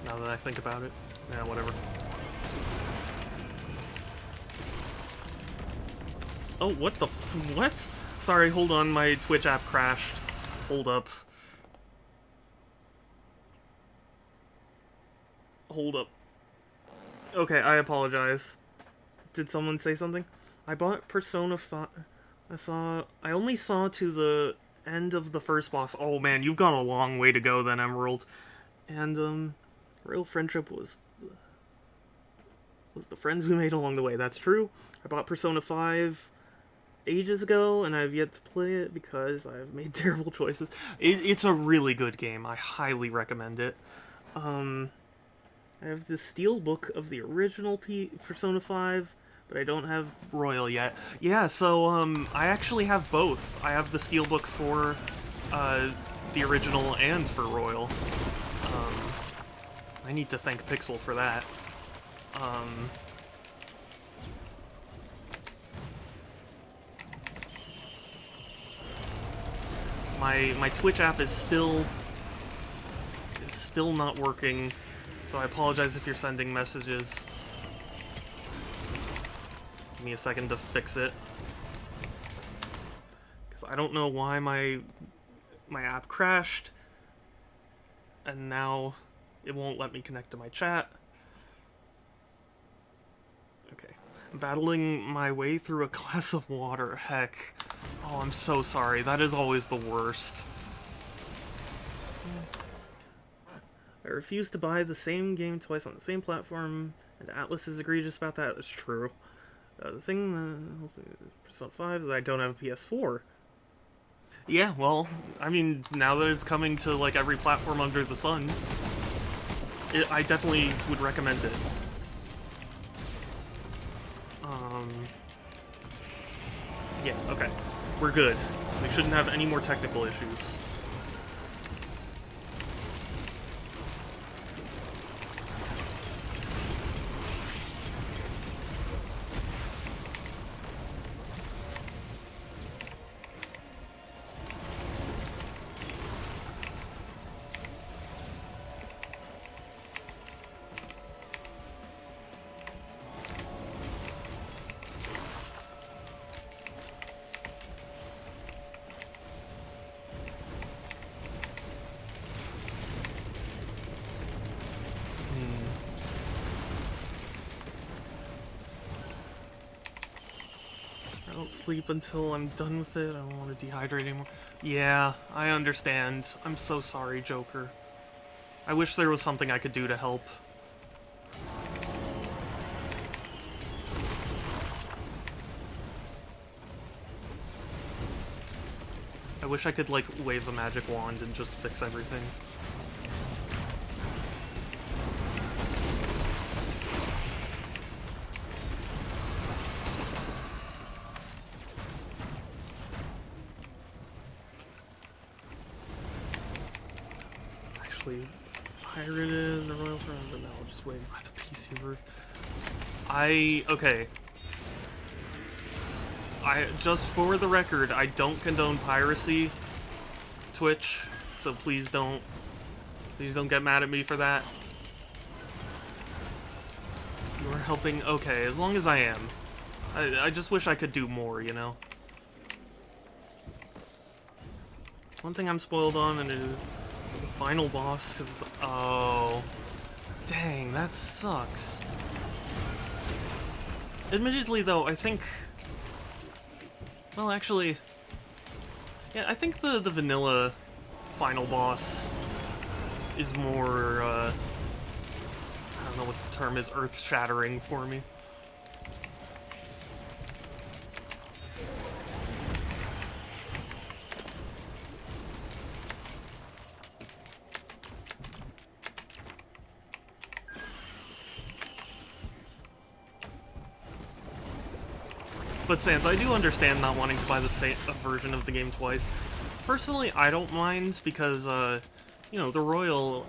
now that I think about it. Yeah, whatever. Oh, what the what? Sorry, hold on, my Twitch app crashed. Hold up. Hold up. Okay, I apologize. Did someone say something? I bought Persona 5... I only saw to the end of the first boss. Oh man, you've got a long way to go then, Emerald. And, real friendship was the friends we made along the way. That's true. I bought Persona 5 ages ago, and I've yet to play it because I've made terrible choices. It's a really good game. I highly recommend it. I have the steelbook of the original Persona 5, but I don't have Royal yet. Yeah, so, I actually have both. I have the steelbook for, the original and for Royal. I need to thank Pixel for that. My Twitch app is still not working, so I apologize if you're sending messages. Give me a second to fix it, because I don't know why my app crashed, and now it won't let me connect to my chat. Okay. Battling my way through a glass of water. Heck. Oh, I'm so sorry. That is always the worst. I refuse to buy the same game twice on the same platform, and Atlas is egregious about that. That's true. The thing also is Persona 5 is that I don't have a PS4. Yeah, well, I mean, now that it's coming to, like, every platform under the sun, I definitely would recommend it. Yeah, okay. We're good. We shouldn't have any more technical issues. won't sleep until I'm done with it. I don't want to dehydrate anymore. Yeah, I understand. I'm so sorry, Joker. I wish there was something I could do to help. I wish I could, like, wave a magic wand and just fix everything. Actually, pirated the Royal Throne, but no, I'll just wait by the PC version. Okay. Just for the record, I don't condone piracy, Twitch, so please don't get mad at me for that. You're helping, okay, as long as I am. I just wish I could do more, you know? One thing I'm spoiled on and is the final boss, because, oh, dang, that sucks. Admittedly, though, I think, well, actually, yeah, I think the vanilla final boss is more, I don't know what the term is, earth-shattering for me. But Sans, I do understand not wanting to buy the same version of the game twice. Personally, I don't mind because, you know, the Royal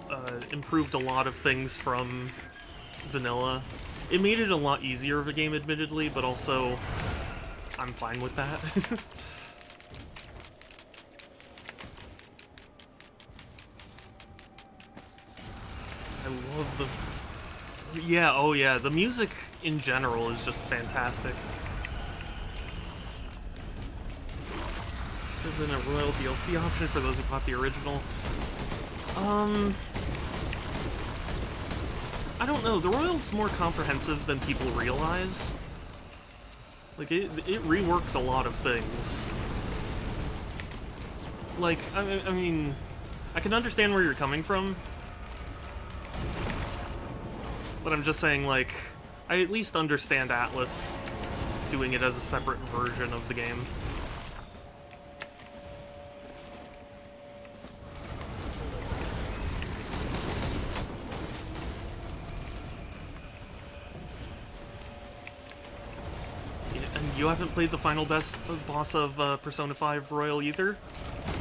improved a lot of things from vanilla. It made it a lot easier of a game, admittedly, but also, I'm fine with that. I love the... Yeah, oh yeah, the music in general is just fantastic. There's a Royal DLC option for those who bought the original. I don't know, the Royal's more comprehensive than people realize. Like, it reworked a lot of things. Like, I mean, I can understand where you're coming from, but I'm just saying, like, I at least understand Atlas doing it as a separate version of the game. You haven't played the final boss of Persona 5 Royal either,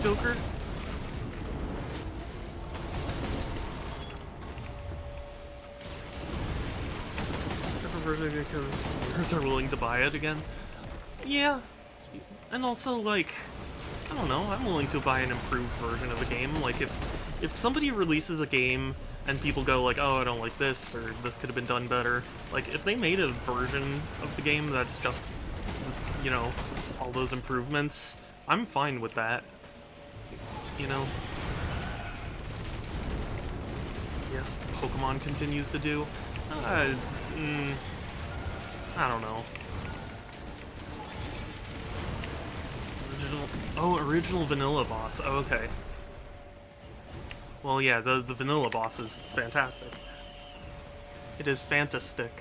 Joker? Except for because nerds are willing to buy it again. Yeah, and also, like, I don't know, I'm willing to buy an improved version of a game. Like, if somebody releases a game and people go like, oh, I don't like this, or this could have been done better, like, if they made a version of the game that's just, you know, all those improvements, I'm fine with that, you know? Yes, Pokemon continues to do. I don't know. Original vanilla boss. Oh, okay. Well, yeah, the vanilla boss is fantastic. It is fantastic.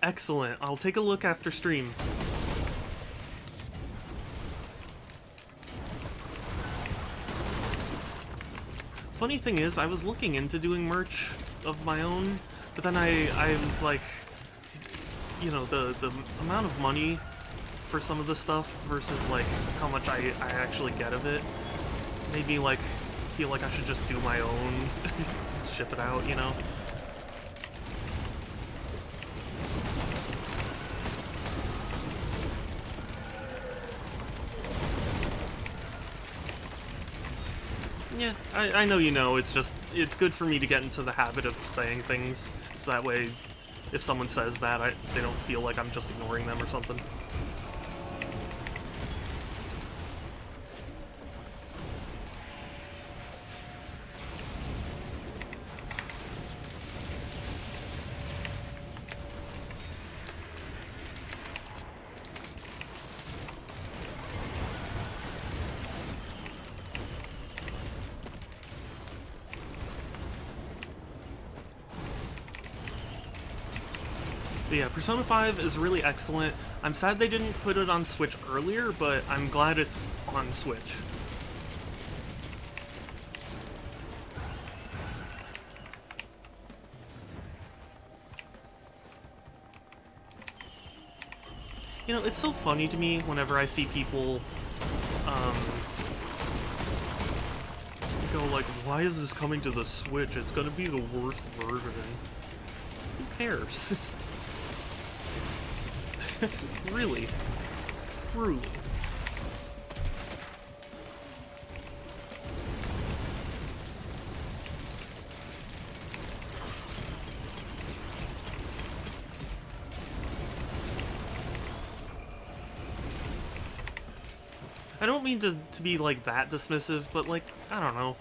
Excellent. I'll take a look after stream. Funny thing is, I was looking into doing merch of my own, but then I was like, you know, the amount of money for some of the stuff versus like how much I actually get of it made me like feel like I should just do my own, ship it out, you know? Yeah, I know you know, it's just, it's good for me to get into the habit of saying things, so that way, if someone says that, they don't feel like I'm just ignoring them or something. But yeah, Persona 5 is really excellent. I'm sad they didn't put it on Switch earlier, but I'm glad it's on Switch. You know, it's so funny to me whenever I see people, go like, why is this coming to the Switch? It's gonna be the worst version. Who cares? It's really, truly. I don't mean to be like that dismissive, but like, I don't know.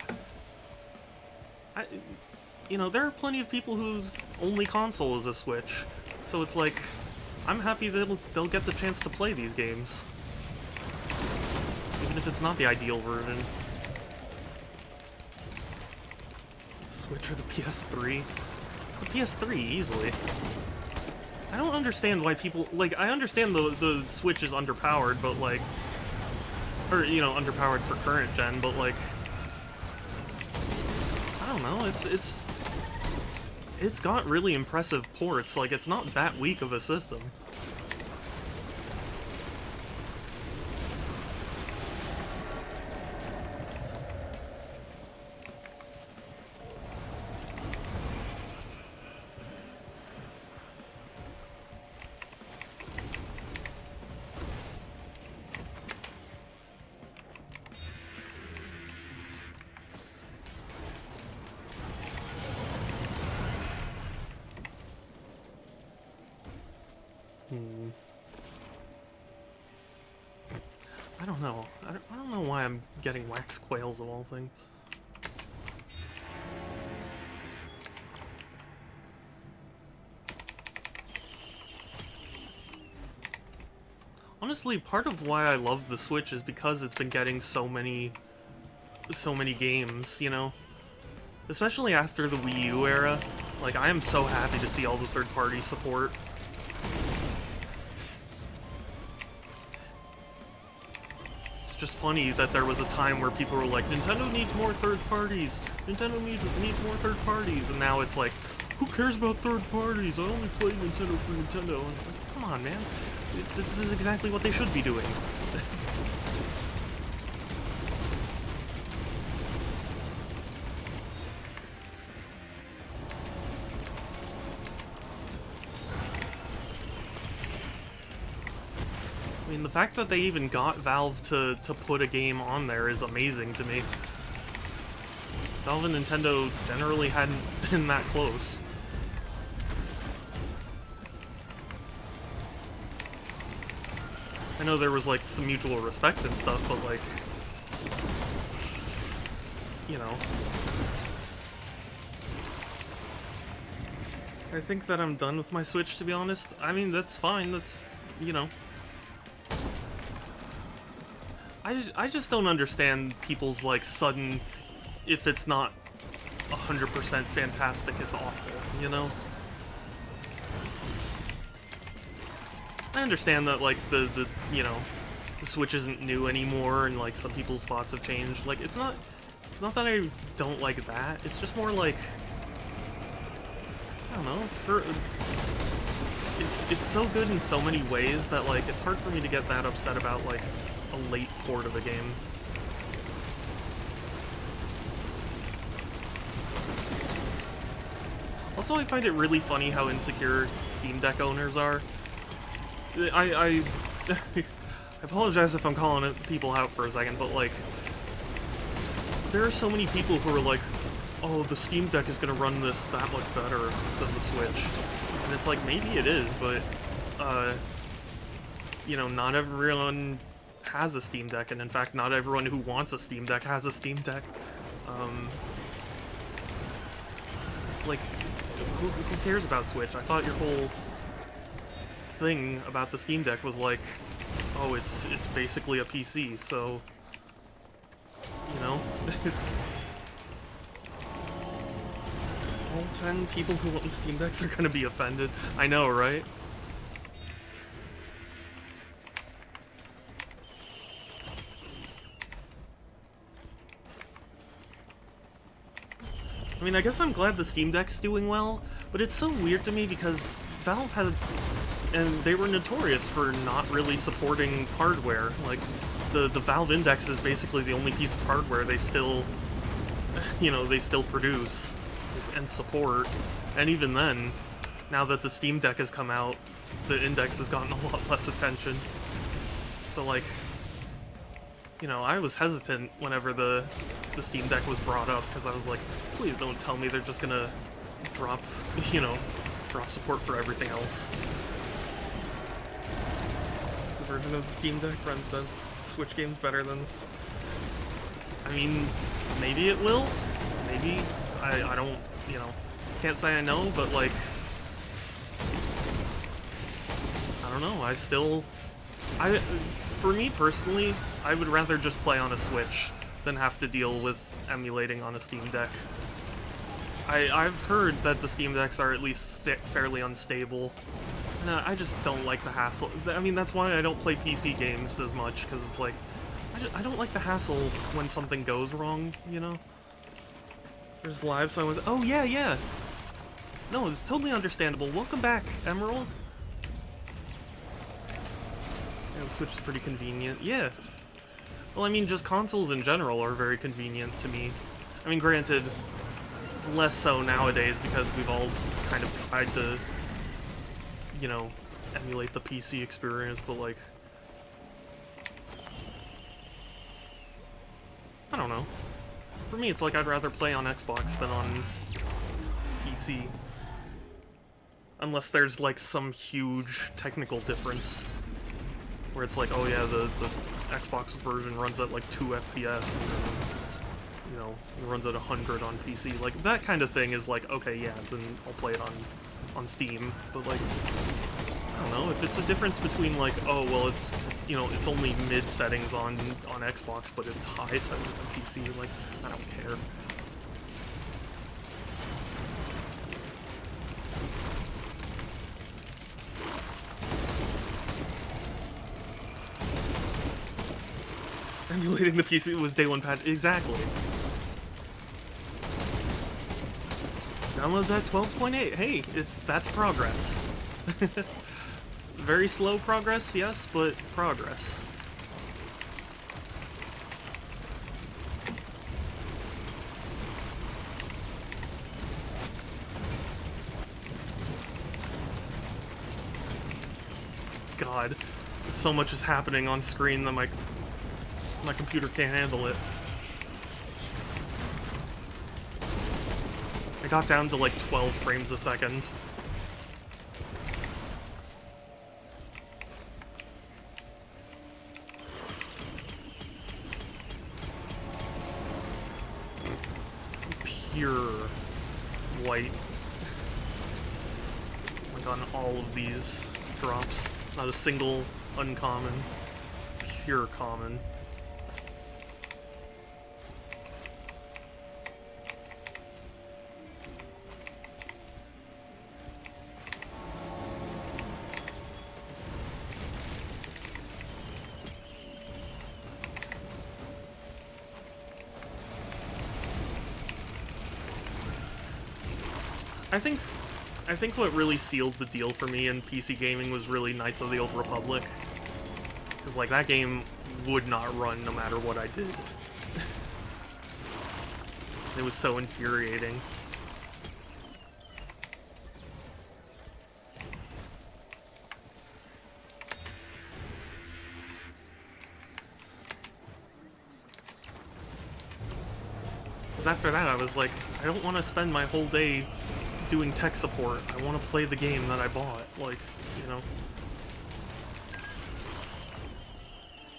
You know, there are plenty of people whose only console is a Switch, so it's like, I'm happy that they'll get the chance to play these games. Even if it's not the ideal version. Switch or the PS3? The PS3, easily. I don't understand why people, like, I understand the Switch is underpowered, but like, or, you know, underpowered for current gen, but like, I don't know, it's got really impressive ports, like, it's not that weak of a system. I don't know. I don't know why I'm getting wax quails of all things. Honestly, part of why I love the Switch is because it's been getting so many games, you know? Especially after the Wii U era. Like, I am so happy to see all the third-party support. Just funny that there was a time where people were like, Nintendo needs more third parties, Nintendo needs more third parties, and now it's like, who cares about third parties? I only play Nintendo for Nintendo. And it's like, come on, man, this is exactly what they should be doing. I mean, the fact that they even got Valve to put a game on there is amazing to me. Valve and Nintendo generally hadn't been that close. I know there was, like, some mutual respect and stuff, but, like, you know. I think that I'm done with my Switch, to be honest. I mean, that's fine, that's, you know. I just don't understand people's, like, sudden, if it's not 100% fantastic, it's awful, you know? I understand that, like, the you know, the Switch isn't new anymore, and, like, some people's thoughts have changed. Like, it's not that I don't like that, it's just more like, I don't know, it's so good in so many ways that, like, it's hard for me to get that upset about, like, a late port of a game. Also, I find it really funny how insecure Steam Deck owners are. I apologize if I'm calling people out for a second, but, like, there are so many people who are like, oh, the Steam Deck is gonna run this that much better than the Switch. And it's like, maybe it is, but, you know, not everyone has a Steam Deck, and in fact, not everyone who wants a Steam Deck has a Steam Deck. Like, who cares about Switch? I thought your whole thing about the Steam Deck was like, oh, it's basically a PC, so, you know. All 10 people who want Steam Decks are gonna be offended. I know, right? I mean, I guess I'm glad the Steam Deck's doing well, but it's so weird to me because Valve had, and they were notorious for not really supporting hardware. Like, the Valve Index is basically the only piece of hardware they still, they still produce and support. And even then, now that the Steam Deck has come out, the Index has gotten a lot less attention. So, like, I was hesitant whenever the Steam Deck was brought up, because I was like, please don't tell me they're just gonna drop support for everything else. The version of the Steam Deck runs does Switch games better than this. I mean, maybe it will. Maybe. I don't, can't say I know, but, like, I don't know. For me personally, I would rather just play on a Switch than have to deal with emulating on a Steam Deck. I've heard that the Steam Decks are at least fairly unstable, and I just don't like the hassle. I mean, that's why I don't play PC games as much, because it's like, I don't like the hassle when something goes wrong, There's live, so I was, oh yeah. No, it's totally understandable. Welcome back, Emerald. Yeah, the Switch is pretty convenient. Yeah. Well, I mean, just consoles in general are very convenient to me. I mean, granted, less so nowadays because we've all kind of tried to, emulate the PC experience, but, like, I don't know. For me, it's like I'd rather play on Xbox than on PC. Unless there's, like, some huge technical difference. Where it's like, oh yeah, the Xbox version runs at like 2 FPS, and then, it runs at 100 on PC. Like, that kind of thing is like, okay, yeah, then I'll play it on Steam. But, like, I don't know, if it's a difference between, like, oh, well, it's, it's only mid settings on Xbox, but it's high settings on PC, like, I don't care. Emulating the PC was day one patch. Exactly. Downloads at 12.8. Hey, that's progress. Very slow progress, yes, but progress. God, so much is happening on screen that my computer can't handle it. I got down to like 12 frames a second. Pure white. Like on all of these drops. Not a single uncommon. Pure common. I think what really sealed the deal for me in PC gaming was really Knights of the Old Republic. Because, like, that game would not run no matter what I did. It was so infuriating. Because after that I was like, I don't want to spend my whole day doing tech support. I want to play the game that I bought. Like,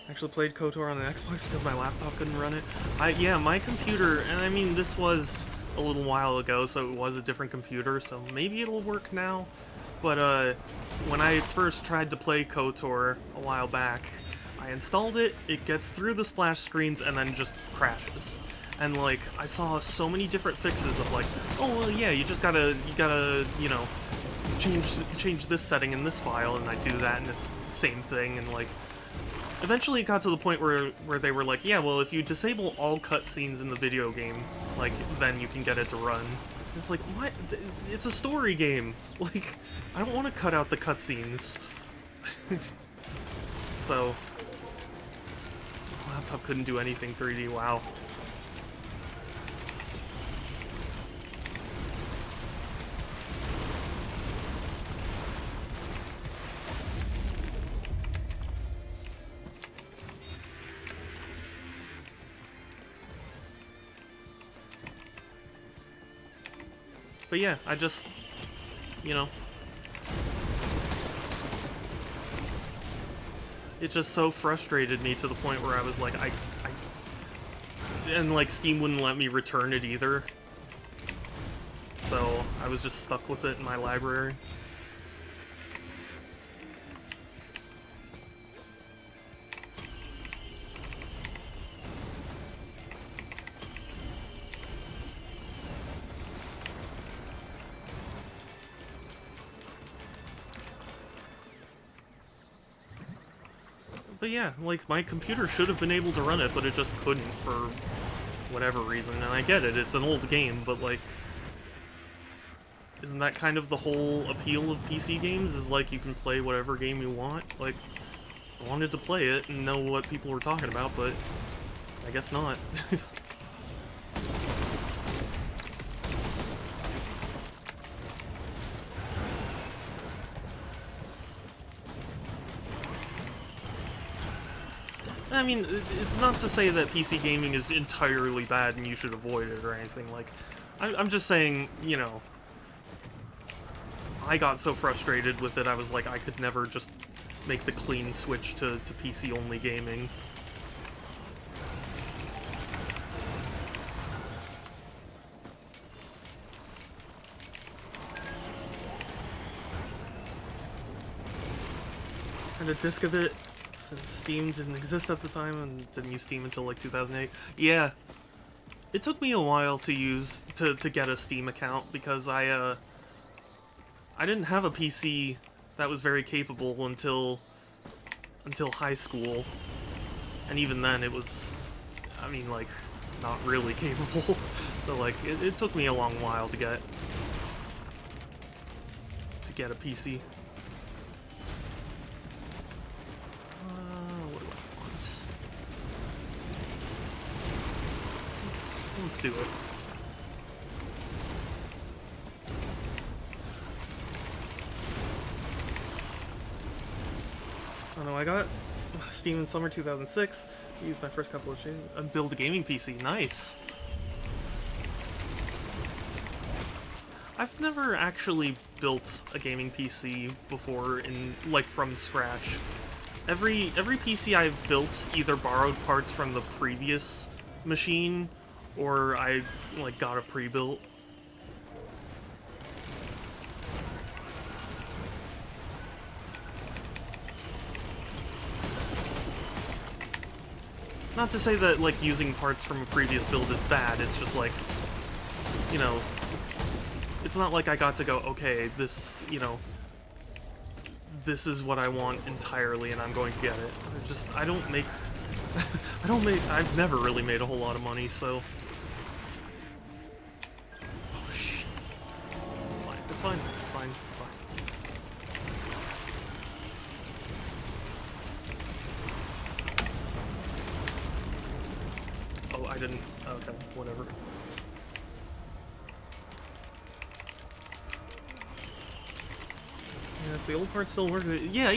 Actually played KOTOR on an Xbox because my laptop couldn't run it. Yeah, my computer, and I mean, this was a little while ago, so it was a different computer, so maybe it'll work now. But, when I first tried to play KOTOR a while back, I installed it, it gets through the splash screens, and then just crashes. And, like, I saw so many different fixes of, like, oh, well, yeah, you gotta, change this setting in this file, and I do that, and it's the same thing, and, like, eventually it got to the point where they were like, yeah, well, if you disable all cutscenes in the video game, like, then you can get it to run. It's like, what? It's a story game. Like, I don't want to cut out the cutscenes. So, laptop couldn't do anything 3D, wow. But yeah, I just, you know, it just so frustrated me to the point where I was like, and like Steam wouldn't let me return it either. So I was just stuck with it in my library. But yeah, like, my computer should have been able to run it, but it just couldn't for whatever reason. And I get it, it's an old game, but like, isn't that kind of the whole appeal of PC games, is like you can play whatever game you want? Like, I wanted to play it and know what people were talking about, but I guess not. I mean, it's not to say that PC gaming is entirely bad and you should avoid it or anything. Like, I'm just saying, you know, I got so frustrated with it, I was like, I could never just make the clean switch to PC-only gaming. And a disc of it, since Steam didn't exist at the time and didn't use Steam until like 2008. Yeah, it took me a while to get a Steam account because I didn't have a PC that was very capable until high school, and even then it was, I mean, like, not really capable. So like it took me a long while to get a PC. What do I want? Let's do it. Oh no, I got Steam in summer 2006. I used my first couple of changes and build a gaming PC. Nice. I've never actually built a gaming PC before from scratch. Every PC I've built either borrowed parts from the previous machine or I like got a pre-built. Not to say that, like, using parts from a previous build is bad, it's just like, you know, it's not like I got to go, okay, this, you know, this is what I want entirely and I'm going to get it. I don't make, I've never really made a whole lot of money, so. Oh, shit. It's fine, it's fine. I didn't. Okay, whatever. Yeah, if the old parts still work, yeah.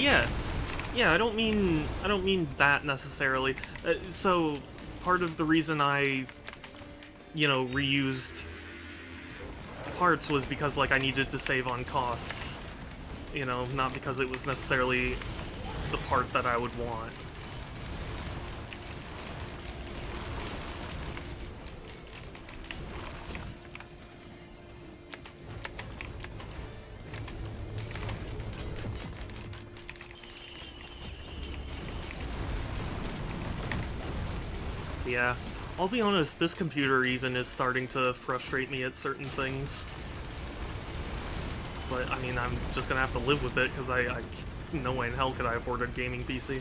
I don't mean that necessarily. So part of the reason I, you know, reused parts was because like I needed to save on costs. You know, not because it was necessarily the part that I would want. Yeah, I'll be honest, this computer even is starting to frustrate me at certain things. But, I mean, I'm just gonna have to live with it, because I no way in hell could I afford a gaming PC.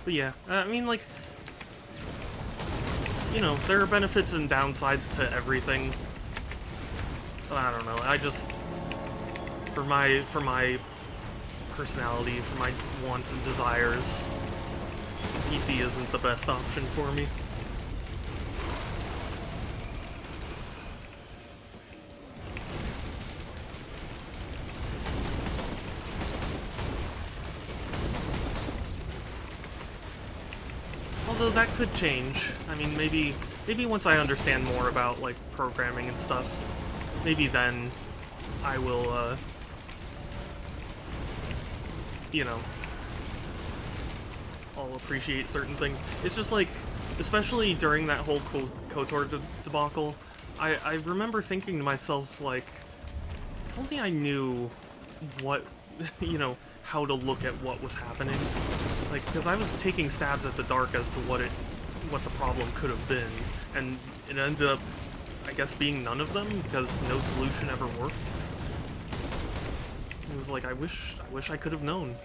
But yeah, I mean, like, you know, there are benefits and downsides to everything. But I don't know, I just, for my personality, for my wants and desires, PC isn't the best option for me. Although that could change. I mean, maybe once I understand more about, like, programming and stuff, maybe then I will, you know, I'll appreciate certain things. It's just like, especially during that whole KOTOR debacle, I remember thinking to myself, like, if only I knew what, you know, how to look at what was happening. Like, because I was taking stabs at the dark as to what the problem could have been, and it ended up, I guess, being none of them, because no solution ever worked. It was like, I wish I could have known.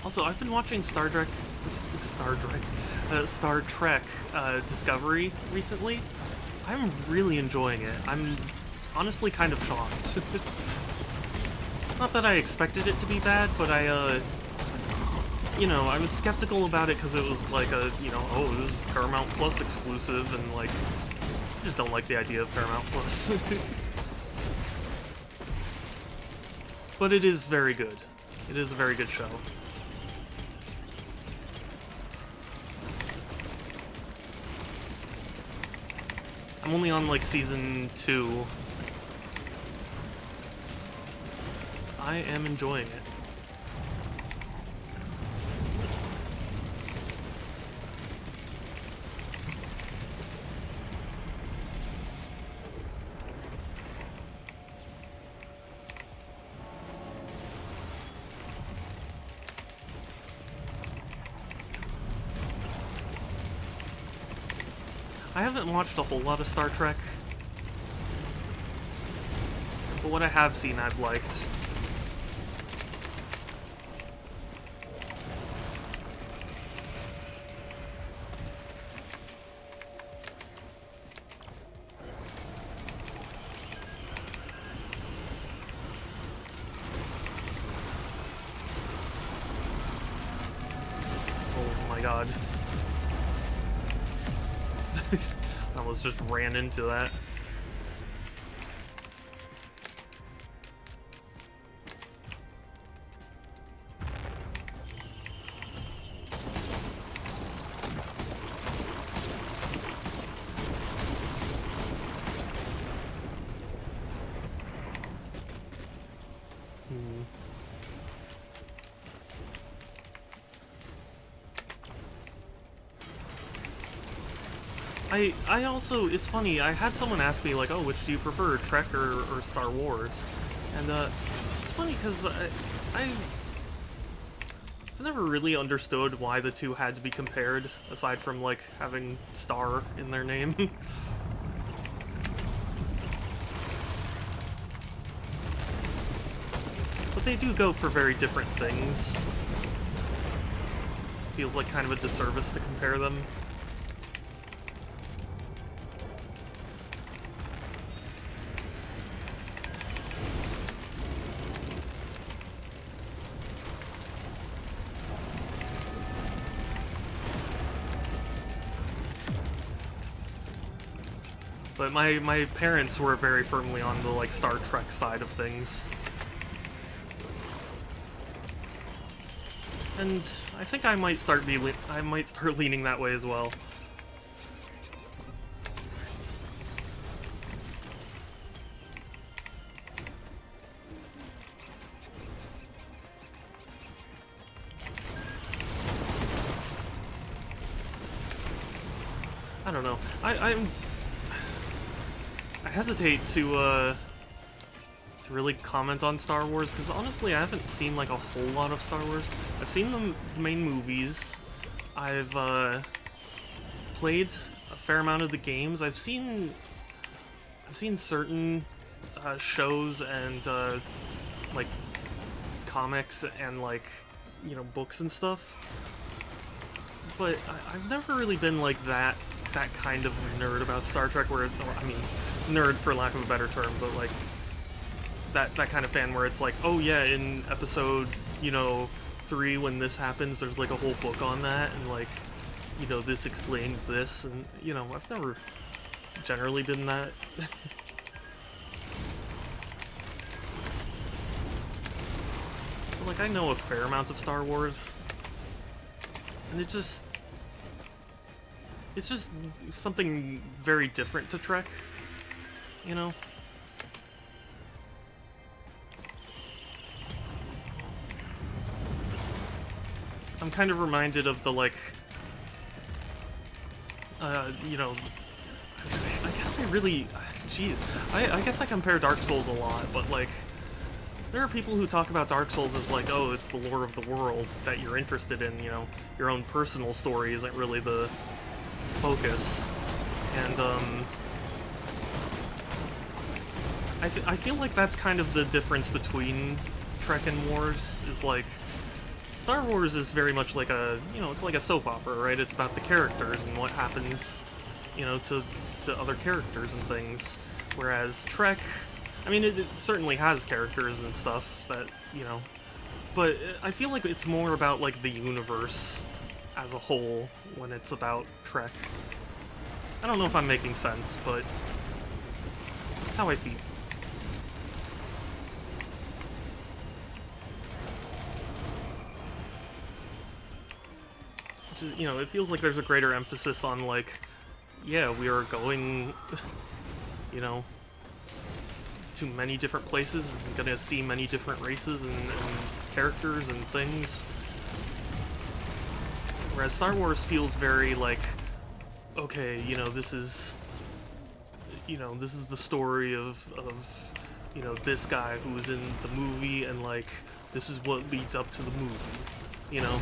Also, I've been watching Star Trek Discovery recently. I'm really enjoying it. I'm honestly kind of shocked. Not that I expected it to be bad, but you know, I was skeptical about it because it was like a, you know, oh, this is Paramount Plus exclusive, and like, I just don't like the idea of Paramount Plus. But it is very good. It is a very good show. I'm only on, like, season 2. I am enjoying it. I haven't watched a whole lot of Star Trek, but what I have seen I've liked. Oh my god. I almost just ran into that. I also, it's funny, I had someone ask me, like, oh, which do you prefer, Trek or Star Wars? And, it's funny, because I've never really understood why the two had to be compared, aside from, like, having Star in their name. But they do go for very different things. Feels like kind of a disservice to compare them. But my parents were very firmly on the like Star Trek side of things. And I think I might start leaning that way as well. I don't know. I hesitate to really comment on Star Wars, because honestly I haven't seen like a whole lot of Star Wars. I've seen the main movies. I've played a fair amount of the games. I've seen certain shows and like comics and like, you know, books and stuff. But I've never really been like that kind of nerd about Star Trek, where, I mean, nerd for lack of a better term, but like that kind of fan where it's like, oh yeah, in episode, you know, 3 when this happens, there's like a whole book on that, and like, you know, this explains this, and you know, I've never generally been that. Like, I know a fair amount of Star Wars, and it's just something very different to Trek, you know? I'm kind of reminded of the, like, you know, I guess I guess I compare Dark Souls a lot, but, like, there are people who talk about Dark Souls as, like, oh, it's the lore of the world that you're interested in, you know, your own personal story isn't really the focus, and, I feel like that's kind of the difference between Trek and Wars, is, like, Star Wars is very much like a, you know, it's like a soap opera, right? It's about the characters and what happens, you know, to other characters and things. Whereas Trek, I mean, it certainly has characters and stuff that, you know, but I feel like it's more about, like, the universe as a whole when it's about Trek. I don't know if I'm making sense, but that's how I feel. You know, it feels like there's a greater emphasis on, like, yeah, we are going, you know, to many different places and gonna see many different races and characters and things. Whereas Star Wars feels very like, okay, you know, this is the story of you know, this guy who was in the movie, and like, this is what leads up to the movie, you know?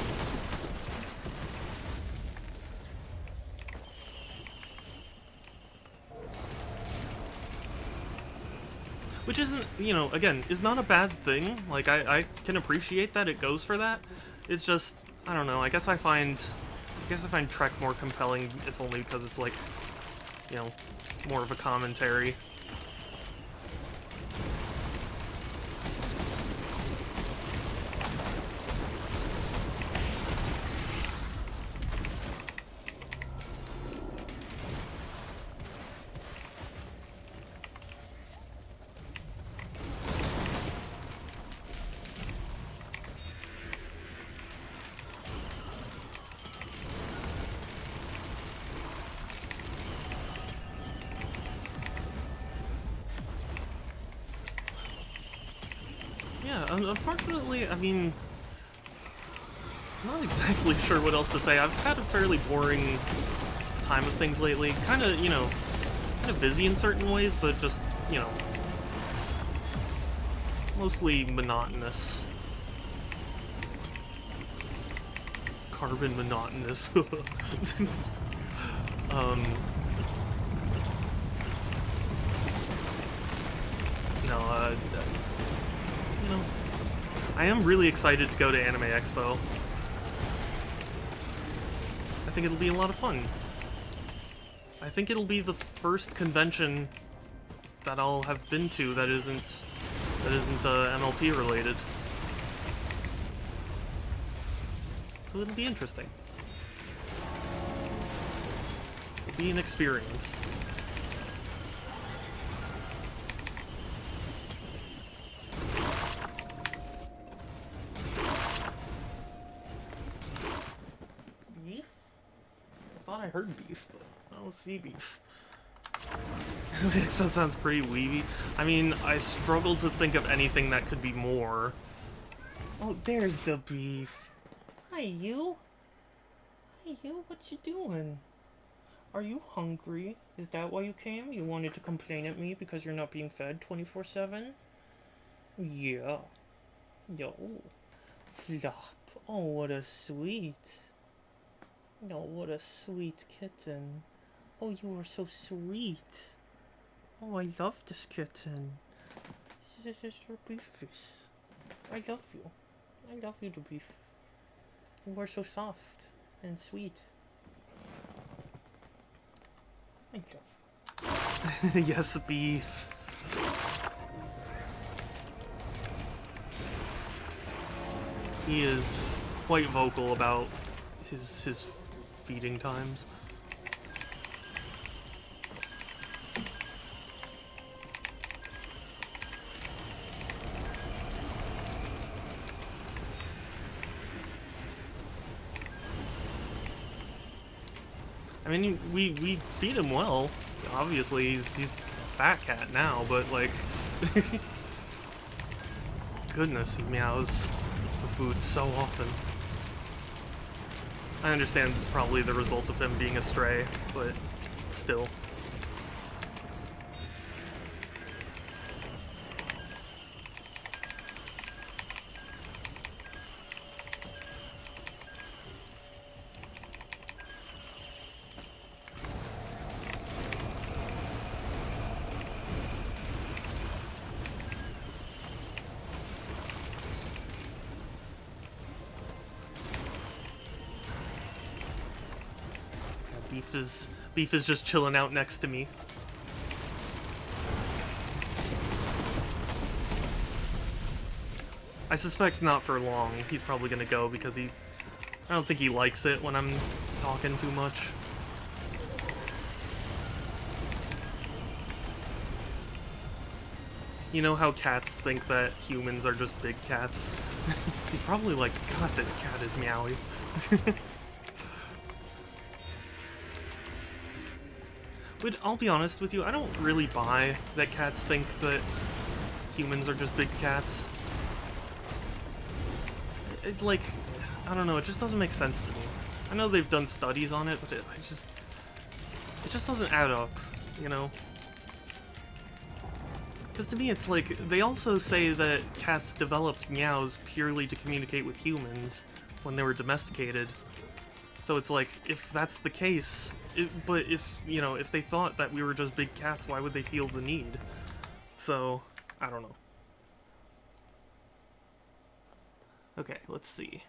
Which isn't, you know, again, is not a bad thing. Like, I can appreciate that it goes for that. It's just, I don't know, I guess I find Trek more compelling, if only because it's like, you know, more of a commentary. Unfortunately, I mean, I'm not exactly sure what else to say. I've had a fairly boring time of things lately. Kind of, you know, kind of busy in certain ways, but just, you know, mostly monotonous. Carbon monotonous. No, you know, I am really excited to go to Anime Expo. I think it'll be a lot of fun. I think it'll be the first convention that I'll have been to that isn't MLP related. So it'll be interesting. It'll be an experience. thought I heard beef, but I don't see beef. That sounds pretty weeby. I mean, I struggle to think of anything that could be more. Oh, there's the beef. Hi, you. Hi, you. What you doing? Are you hungry? Is that why you came? You wanted to complain at me because you're not being fed 24/7? Yeah. Yo. Flop. Oh, what a sweet. No, what a sweet kitten. Oh, you are so sweet. Oh, I love this kitten. This is your beefus. I love you. I love you, the beef. You are so soft and sweet. I love you. Yes, beef. He is quite vocal about his feeding times. I mean, we feed him well. Obviously, he's a fat cat now, but like, goodness, he meows for food so often. I understand it's probably the result of him being a stray, but still. Beef is just chilling out next to me. I suspect not for long. He's probably gonna go because I don't think he likes it when I'm talking too much. You know how cats think that humans are just big cats? He's probably like, God, this cat is meowy. But I'll be honest with you, I don't really buy that cats think that humans are just big cats. It like, I don't know, it just doesn't make sense to me. I know they've done studies on it, but it just doesn't add up, you know? Because to me it's like, they also say that cats developed meows purely to communicate with humans when they were domesticated. So it's like, if that's the case, but if, you know, if they thought that we were just big cats, why would they feel the need? So, I don't know. Okay, let's see.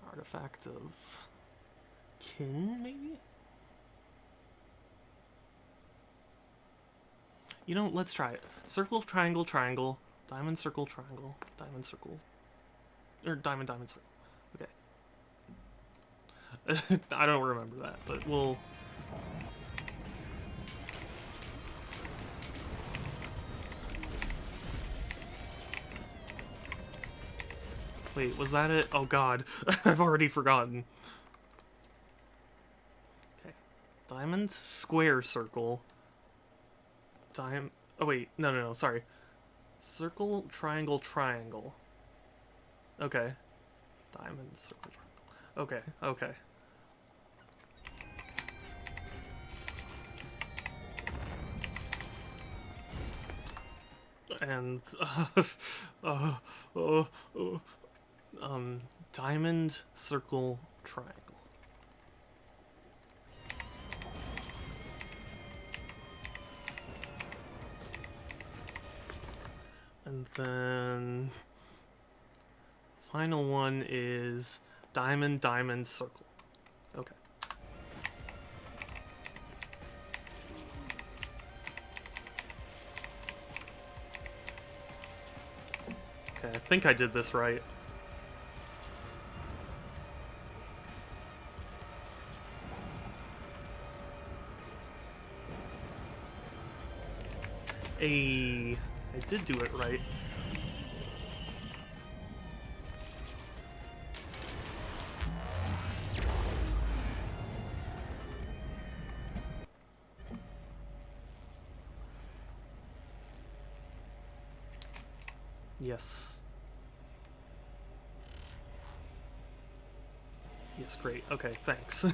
Artifact of kin, maybe? You know, let's try it. Circle, triangle, triangle. Diamond, circle, triangle. Diamond, circle. Or diamond, diamond, circle. Okay. I don't remember that, but we'll... Wait, was that it? Oh god, I've already forgotten. Okay. Diamond, square, circle. Oh wait, no, sorry. Circle, triangle, triangle. Okay. Diamond, circle, triangle. Okay. And, diamond, circle, triangle. And then final one is diamond, diamond, circle. Okay. Okay, I think I did this right. I did do it right. Yes. Yes, great. Okay, thanks.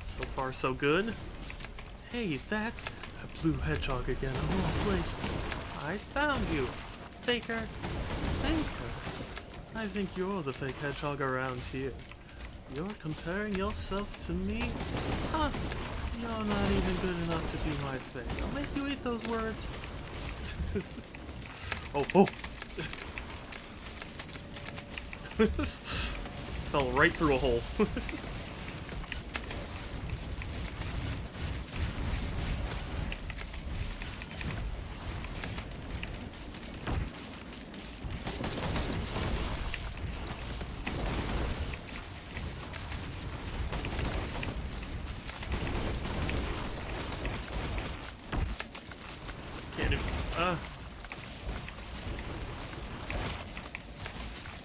So far, so good. Hey, that's a blue hedgehog again. Oh, place. I found you, faker. Faker. I think you're the fake hedgehog around here. You're comparing yourself to me? Huh? You're not even good enough to be my fake. I'll make you eat those words. Oh. Fell right through a hole.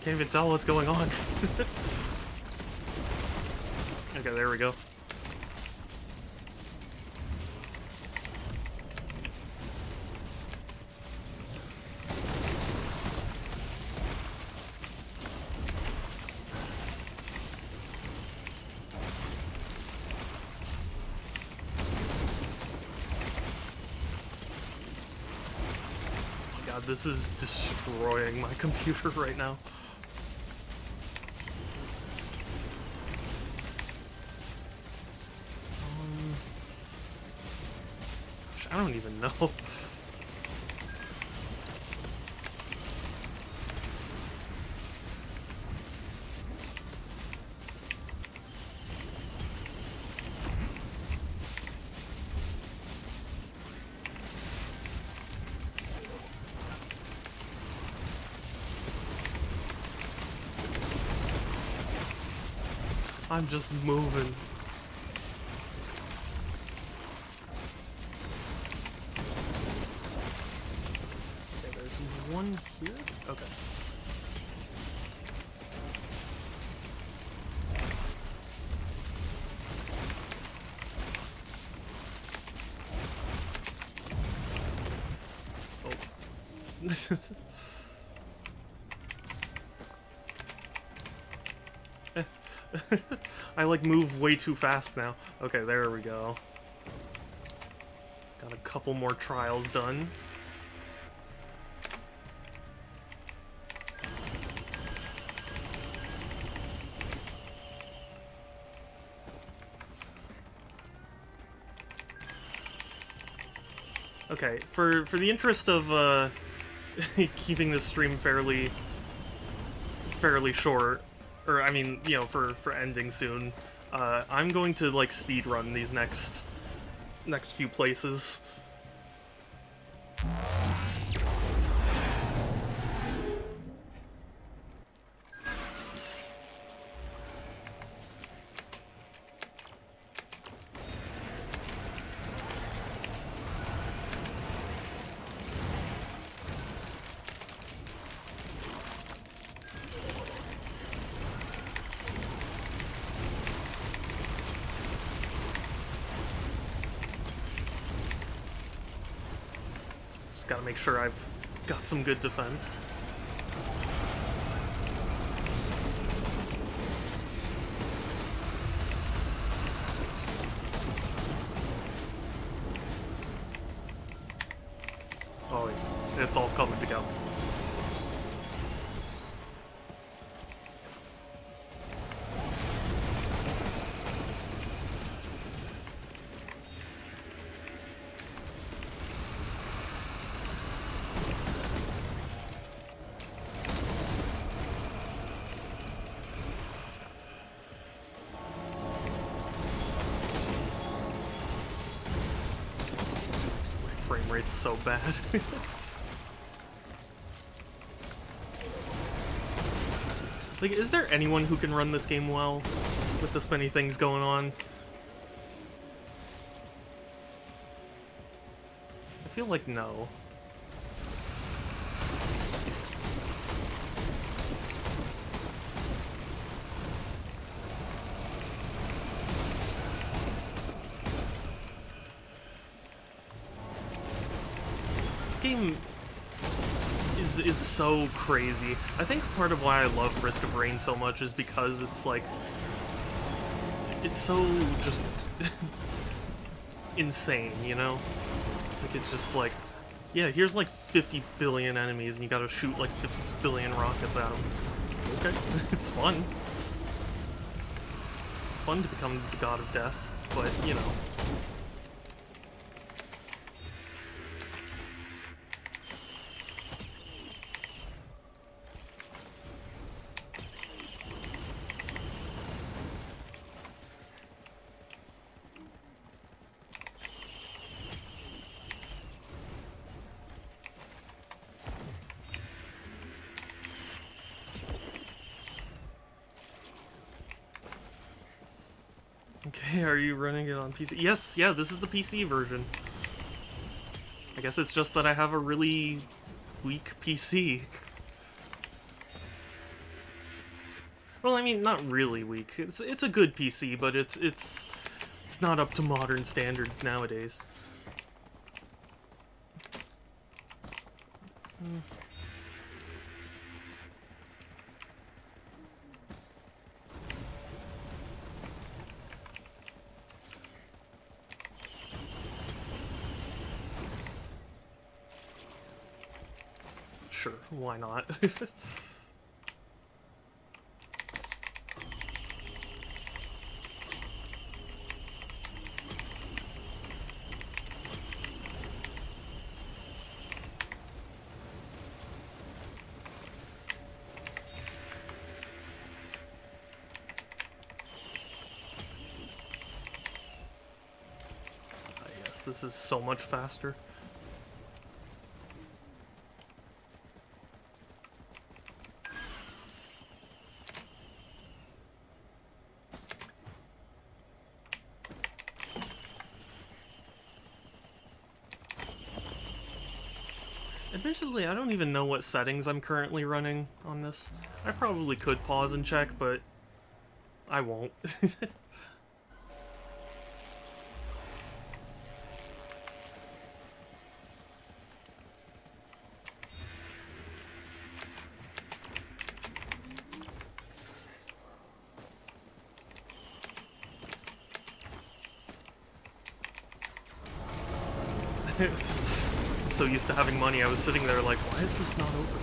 Can't even tell what's going on. Okay, there we go. God, this is destroying my computer right now. I don't even know. I'm just moving. One here? Okay. Oh. I like move way too fast now. Okay, there we go. Got a couple more trials done. Okay, for the interest of keeping this stream fairly short, or I mean, you know, for ending soon, I'm going to like speed run these next few places. Just gotta make sure I've got some good defense. Oh, it's all coming together. rate's so bad. Like, is there anyone who can run this game well with this many things going on? I feel like no. This game is so crazy. I think part of why I love Risk of Rain so much is because it's like, it's so just insane, you know? Like, it's just like, yeah, here's like 50 billion enemies and you gotta shoot like 50 billion rockets at them. Okay, it's fun. It's fun to become the god of death, but, you know. Okay, are you running it on PC? Yes, yeah, this is the PC version. I guess it's just that I have a really weak PC. Well, I mean, not really weak. It's a good PC, but it's not up to modern standards nowadays. Sure, why not? Yes, this is so much faster. Admittedly, I don't even know what settings I'm currently running on this. I probably could pause and check, but I won't. I'm so used to having money, I was sitting there like, why is this not open?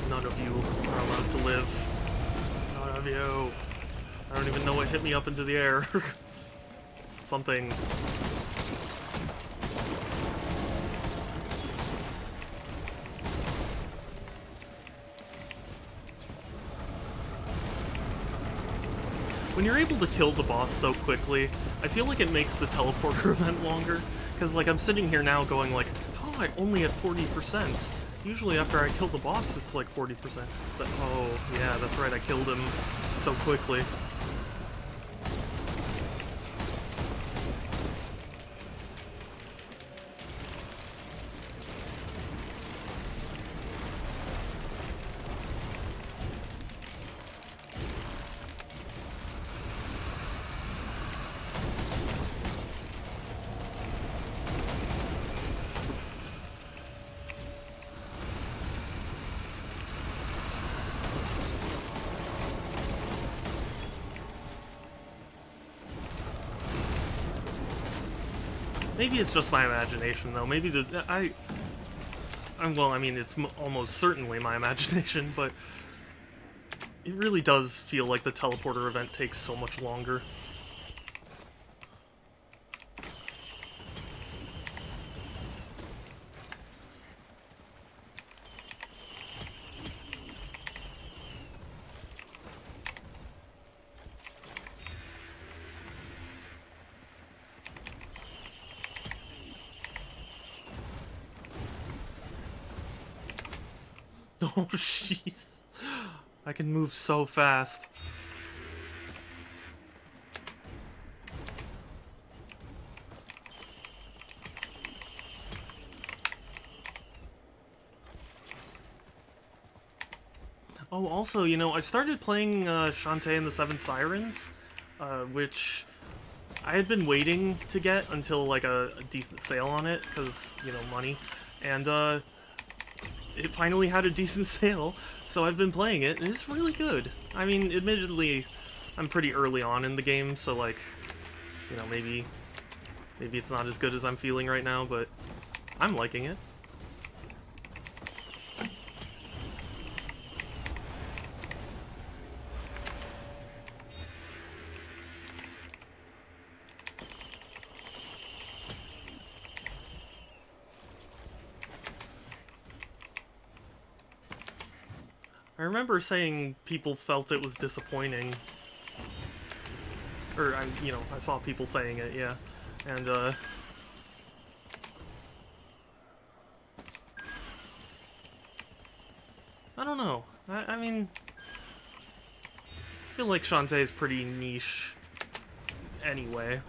None of you are allowed to live. None of you. I don't even know what hit me up into the air. Something. When you're able to kill the boss so quickly, I feel like it makes the teleporter event longer. Because, like, I'm sitting here now going like, how am I only at 40%? Usually after I kill the boss, it's like 40%. It's like, oh, yeah, that's right, I killed him so quickly. Maybe it's just my imagination, though. Maybe well, I mean, it's almost certainly my imagination, but it really does feel like the teleporter event takes so much longer. Oh, jeez. I can move so fast. Oh, also, you know, I started playing Shantae and the Seven Sirens, which I had been waiting to get until, like, a decent sale on it, because, you know, money. And, it finally had a decent sale, so I've been playing it, and it's really good. I mean, admittedly, I'm pretty early on in the game, so, like, you know, maybe it's not as good as I'm feeling right now, but I'm liking it. I remember saying people felt it was disappointing. Or, you know, I saw people saying it, yeah. And, I don't know. I mean, I feel like Shantae is pretty niche anyway.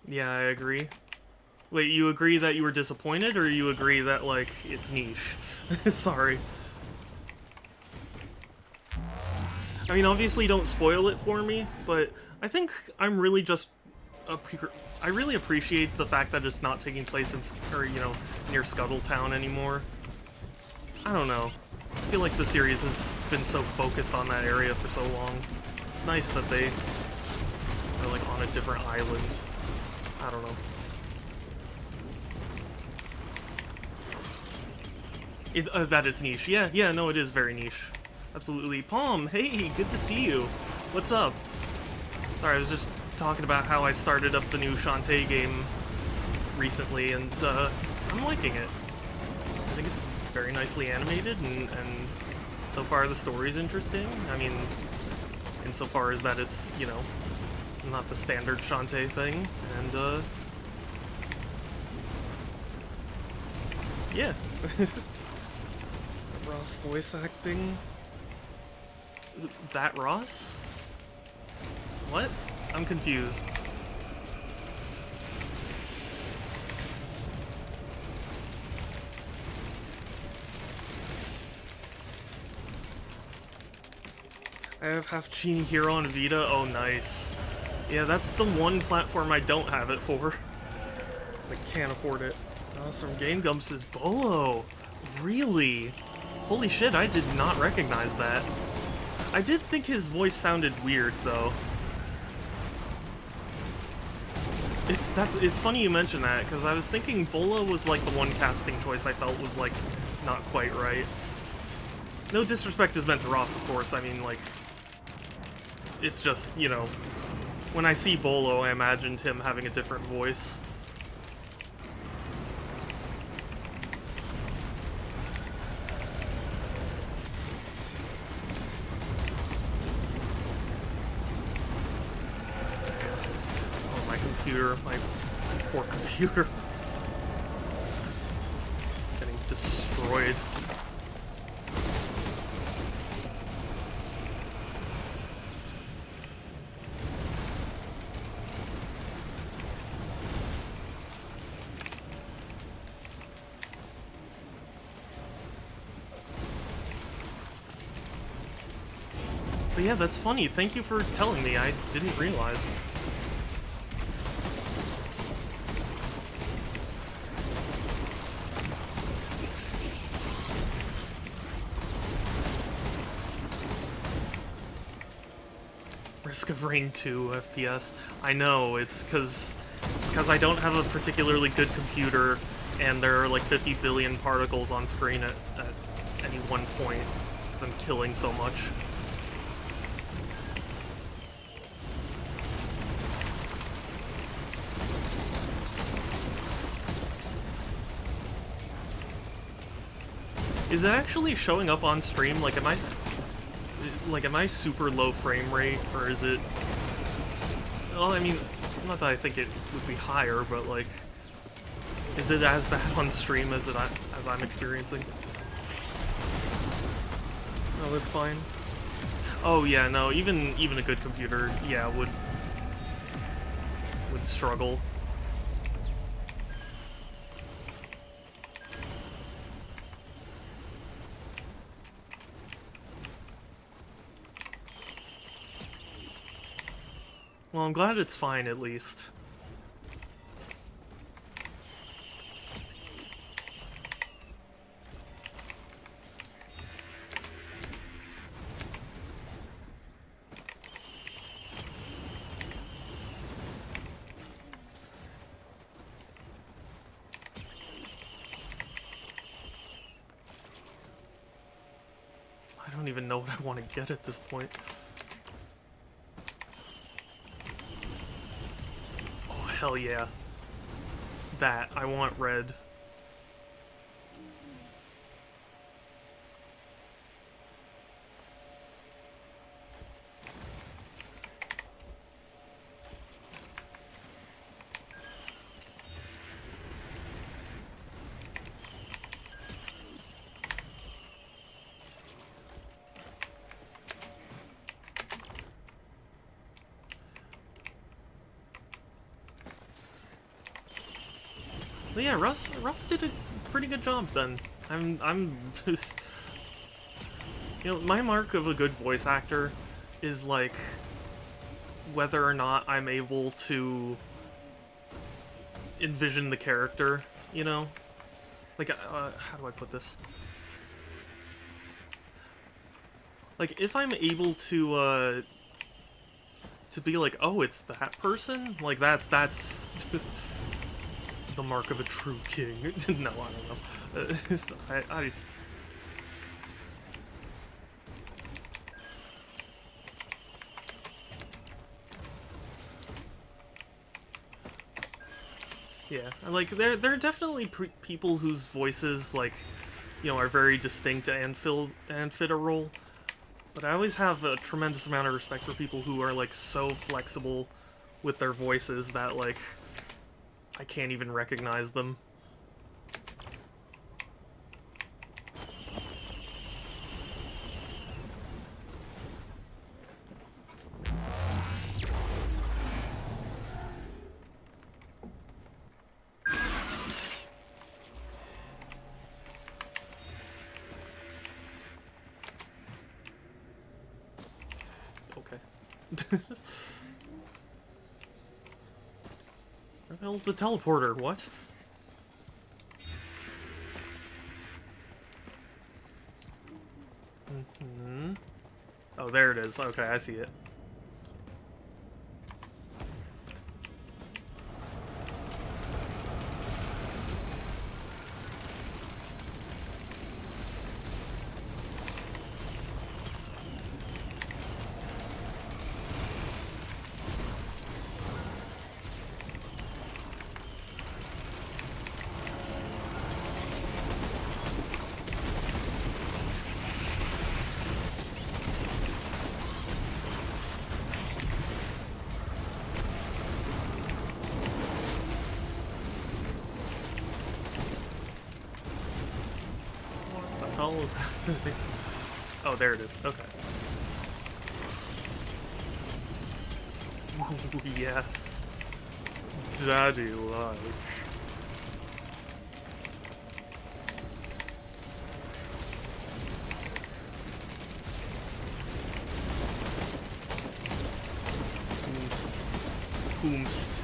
Yeah, I agree. Wait, you agree that you were disappointed, or you agree that, like, it's niche? Sorry. I mean, obviously don't spoil it for me, but I think I'm really just... I really appreciate the fact that it's not taking place in, or, you know, near Scuttletown anymore. I don't know. I feel like the series has been so focused on that area for so long. It's nice that they are, like, on a different island. I don't know. That it's niche. Yeah, no, it is very niche. Absolutely. Palm, hey, good to see you. What's up? Sorry, I was just talking about how I started up the new Shantae game recently, and I'm liking it. I think it's very nicely animated, and so far the story's interesting. I mean, insofar as that it's, you know, not the standard Shantae thing, and yeah. Ross voice acting? That Ross? What? I'm confused. I have half Genie Hero on Vita. Oh, nice. Yeah, that's the one platform I don't have it for. 'Cause I can't afford it. Awesome. Game Gum says Bolo. Really? Holy shit, I did not recognize that. I did think his voice sounded weird, though. It's funny you mention that, because I was thinking Bolo was like the one casting choice I felt was like not quite right. No disrespect is meant to Ross, of course. I mean, like, it's just, you know, when I see Bolo, I imagined him having a different voice. Oh, my computer, my poor computer. Getting destroyed. But yeah, that's funny. Thank you for telling me. I didn't realize. Risk of Rain 2 FPS. I know, it's because I don't have a particularly good computer, and there are like 50 billion particles on screen at any one point, because I'm killing so much. Is it actually showing up on stream? Like, am I super low frame rate, or is it... Well, I mean, not that I think it would be higher, but like, is it as bad on stream as I'm experiencing? Oh, that's fine. Oh yeah, no, even a good computer, yeah, would struggle. Well, I'm glad it's fine, at least. I don't even know what I want to get at this point. Hell yeah. That. I want red. But yeah, Russ did a pretty good job then. I'm just, you know, my mark of a good voice actor is like whether or not I'm able to envision the character, you know? Like, how do I put this? Like, if I'm able to be like, oh, it's that person? Like, that's the mark of a true king. No, I don't know. I yeah, like there are definitely people whose voices, like, you know, are very distinct and fit a role. But I always have a tremendous amount of respect for people who are like so flexible with their voices that like I can't even recognize them. Okay. Where the hell's the teleporter? What? Mm-hmm. Oh, there it is. Okay, I see it. What the hell is happening? Oh, there it is. Okay. Ooh, yes. Daddy like. Boomst.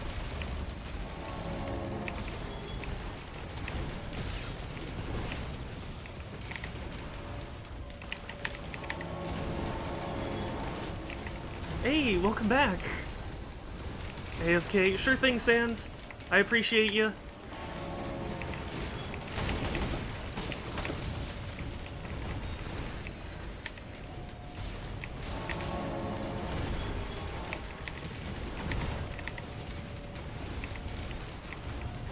Hey, welcome back. AFK. Sure thing, Sans. I appreciate you.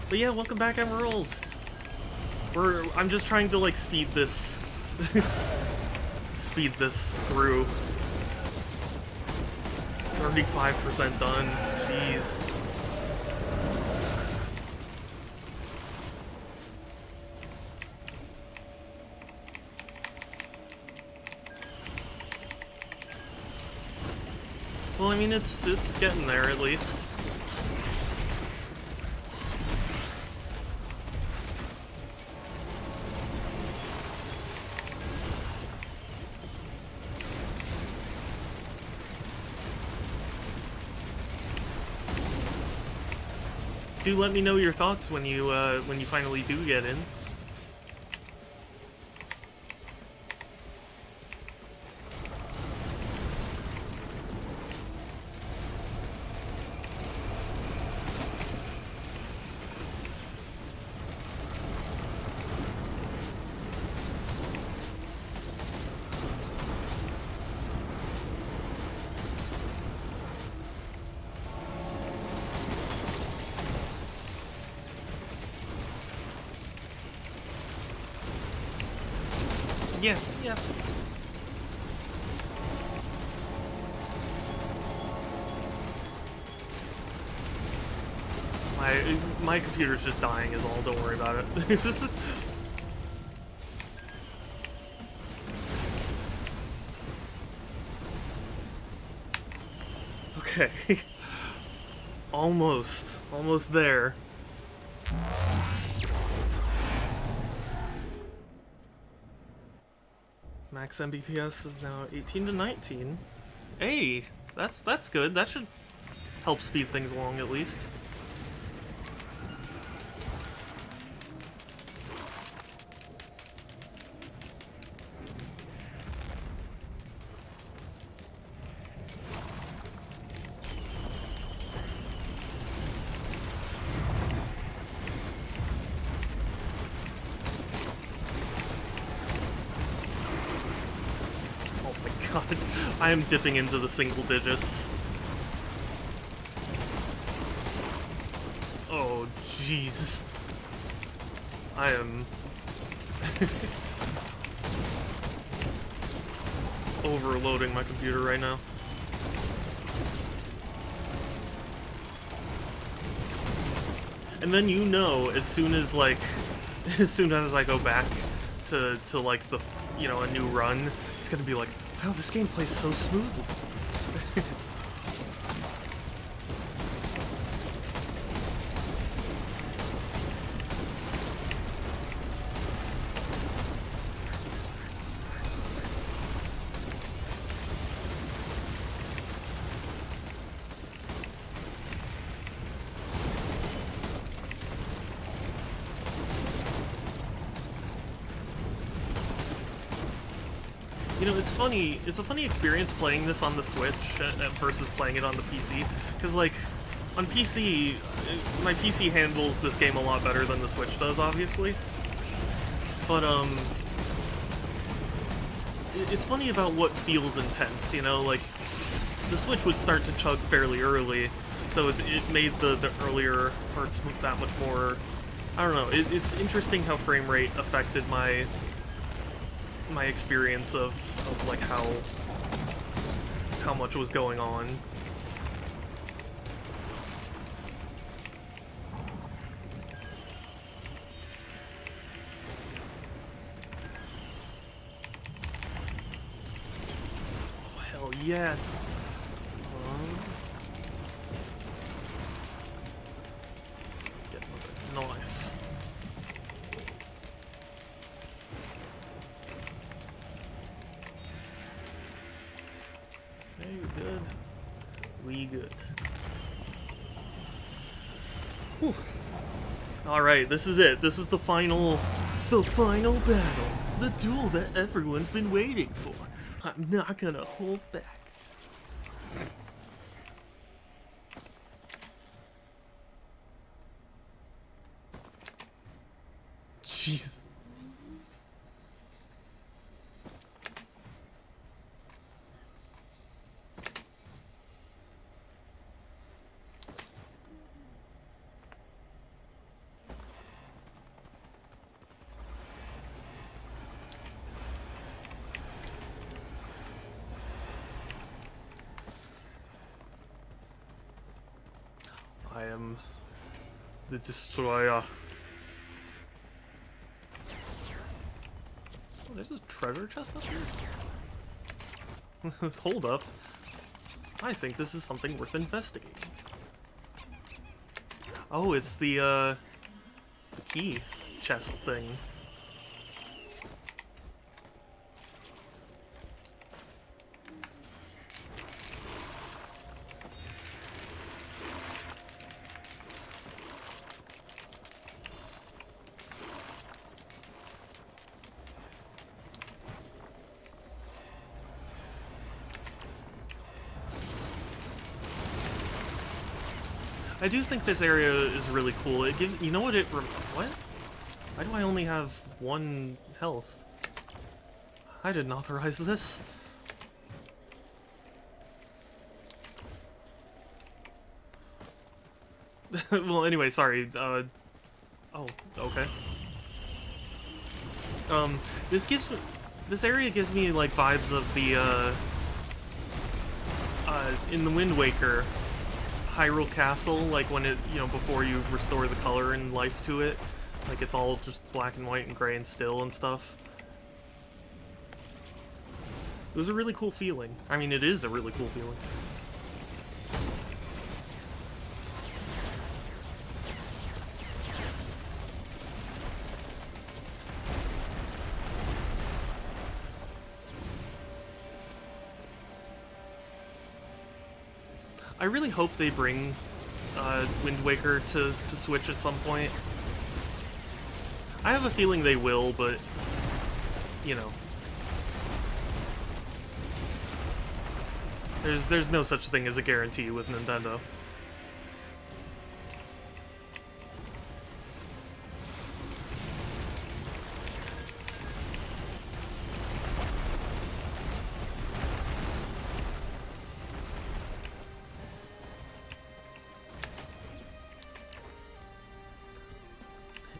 But yeah, welcome back, Emerald. I'm just trying to like speed this through. 35% done. Jeez. Well, I mean, it's getting there at least. Do let me know your thoughts when you finally do get in. Yeah, yeah. My computer's just dying is all, don't worry about it. Okay. Almost there. Max Mbps is now 18 to 19. Hey, that's good. That should help speed things along at least. God, I am dipping into the single digits. Oh, jeez. I am overloading my computer right now. And then you know, as soon as I go back to like the, you know, a new run, it's gonna be like, wow, this game plays so smoothly. You know, it's funny. It's a funny experience playing this on the Switch versus playing it on the PC. Because, like, on PC, my PC handles this game a lot better than the Switch does, obviously. But, it's funny about what feels intense, you know? Like, the Switch would start to chug fairly early, so it made the earlier parts that much more... I don't know. It's interesting how frame rate affected my experience of like how much was going on. Oh, hell yes. Get another knife. Good. We good. Whew. Alright, this is it. This is the final battle. The duel that everyone's been waiting for. I'm not gonna hold back. Jeez. I am the destroyer. Oh, there's a treasure chest up here? Hold up. I think this is something worth investigating. Oh, it's the key chest thing. I do think this area is really cool. It gives, you know what it, what? Why do I only have 1 health? I didn't authorize this. Well, anyway, sorry, oh, okay. This area gives me, like, vibes of the, in the Wind Waker, Hyrule Castle, like when it, you know, before you restore the color and life to it. Like it's all just black and white and gray and still and stuff. It was a really cool feeling. I mean, it is a really cool feeling. I really hope they bring Wind Waker to Switch at some point. I have a feeling they will, but, you know. There's no such thing as a guarantee with Nintendo.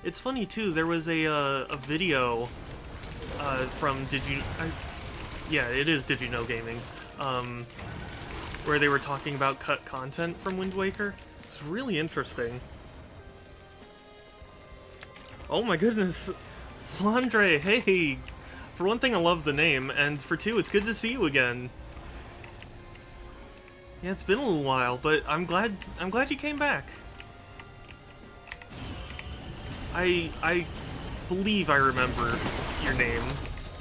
It's funny too. There was a video from yeah, it is Did You Know Gaming, where they were talking about cut content from Wind Waker. It's really interesting. Oh my goodness, Flandre! Hey, for one thing, I love the name, and for two, it's good to see you again. Yeah, it's been a little while, but I'm glad you came back. I believe I remember your name,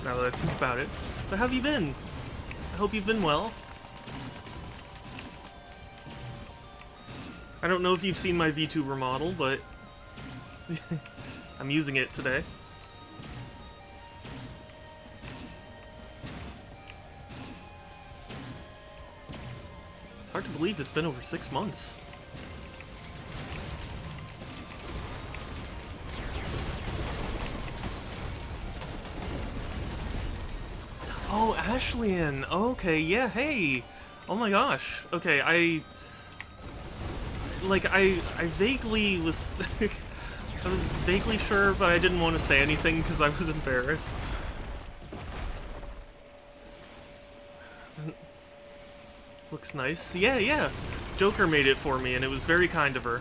now that I think about it. But how have you been? I hope you've been well. I don't know if you've seen my VTuber model, but I'm using it today. It's hard to believe it's been over 6 months. Oh, Ashleyan! Okay, yeah, hey! Oh my gosh. Okay, I vaguely was... I was vaguely sure, but I didn't want to say anything because I was embarrassed. Looks nice. Yeah, yeah! Joker made it for me, and it was very kind of her.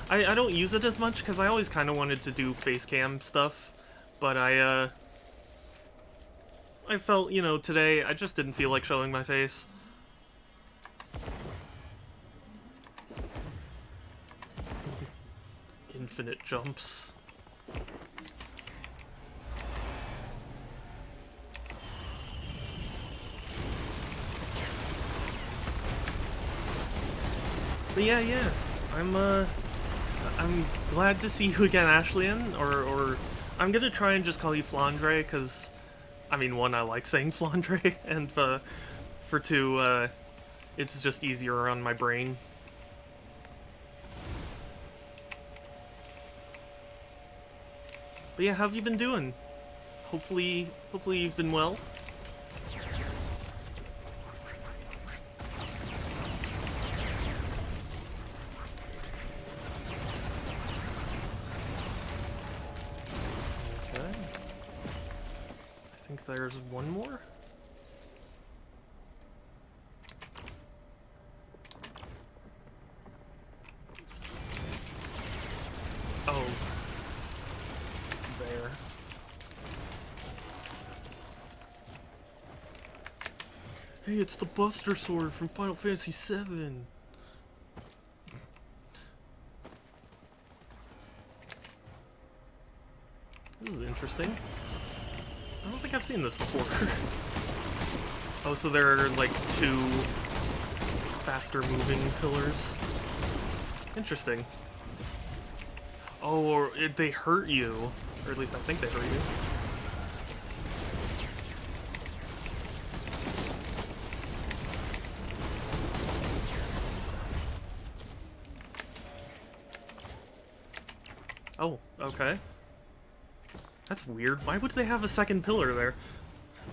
I don't use it as much, because I always kind of wanted to do face cam stuff, but I felt, you know, today I just didn't feel like showing my face. Infinite jumps. But yeah, I'm glad to see you again, Ashleyan, or I'm gonna try and just call you Flandre, because I mean, one, I like saying Flandre, and for two, it's just easier on my brain. . 。 . 。 . 。 . . . . . . . . . . . . . . . . . . . . . . . . . . . . . . . . . . . . . . . . . . . . . . . . . . . . . . But yeah, how have you been doing? Hopefully you've been well. Okay. I think there's one more. Oh. It's there. Hey, it's the Buster Sword from Final Fantasy VII. This is interesting. I don't think I've seen this before. Oh, so there are like 2 faster moving pillars. Interesting. Oh, or they hurt you. Or at least I think they hurt you. Oh, okay. That's weird. Why would they have a second pillar there?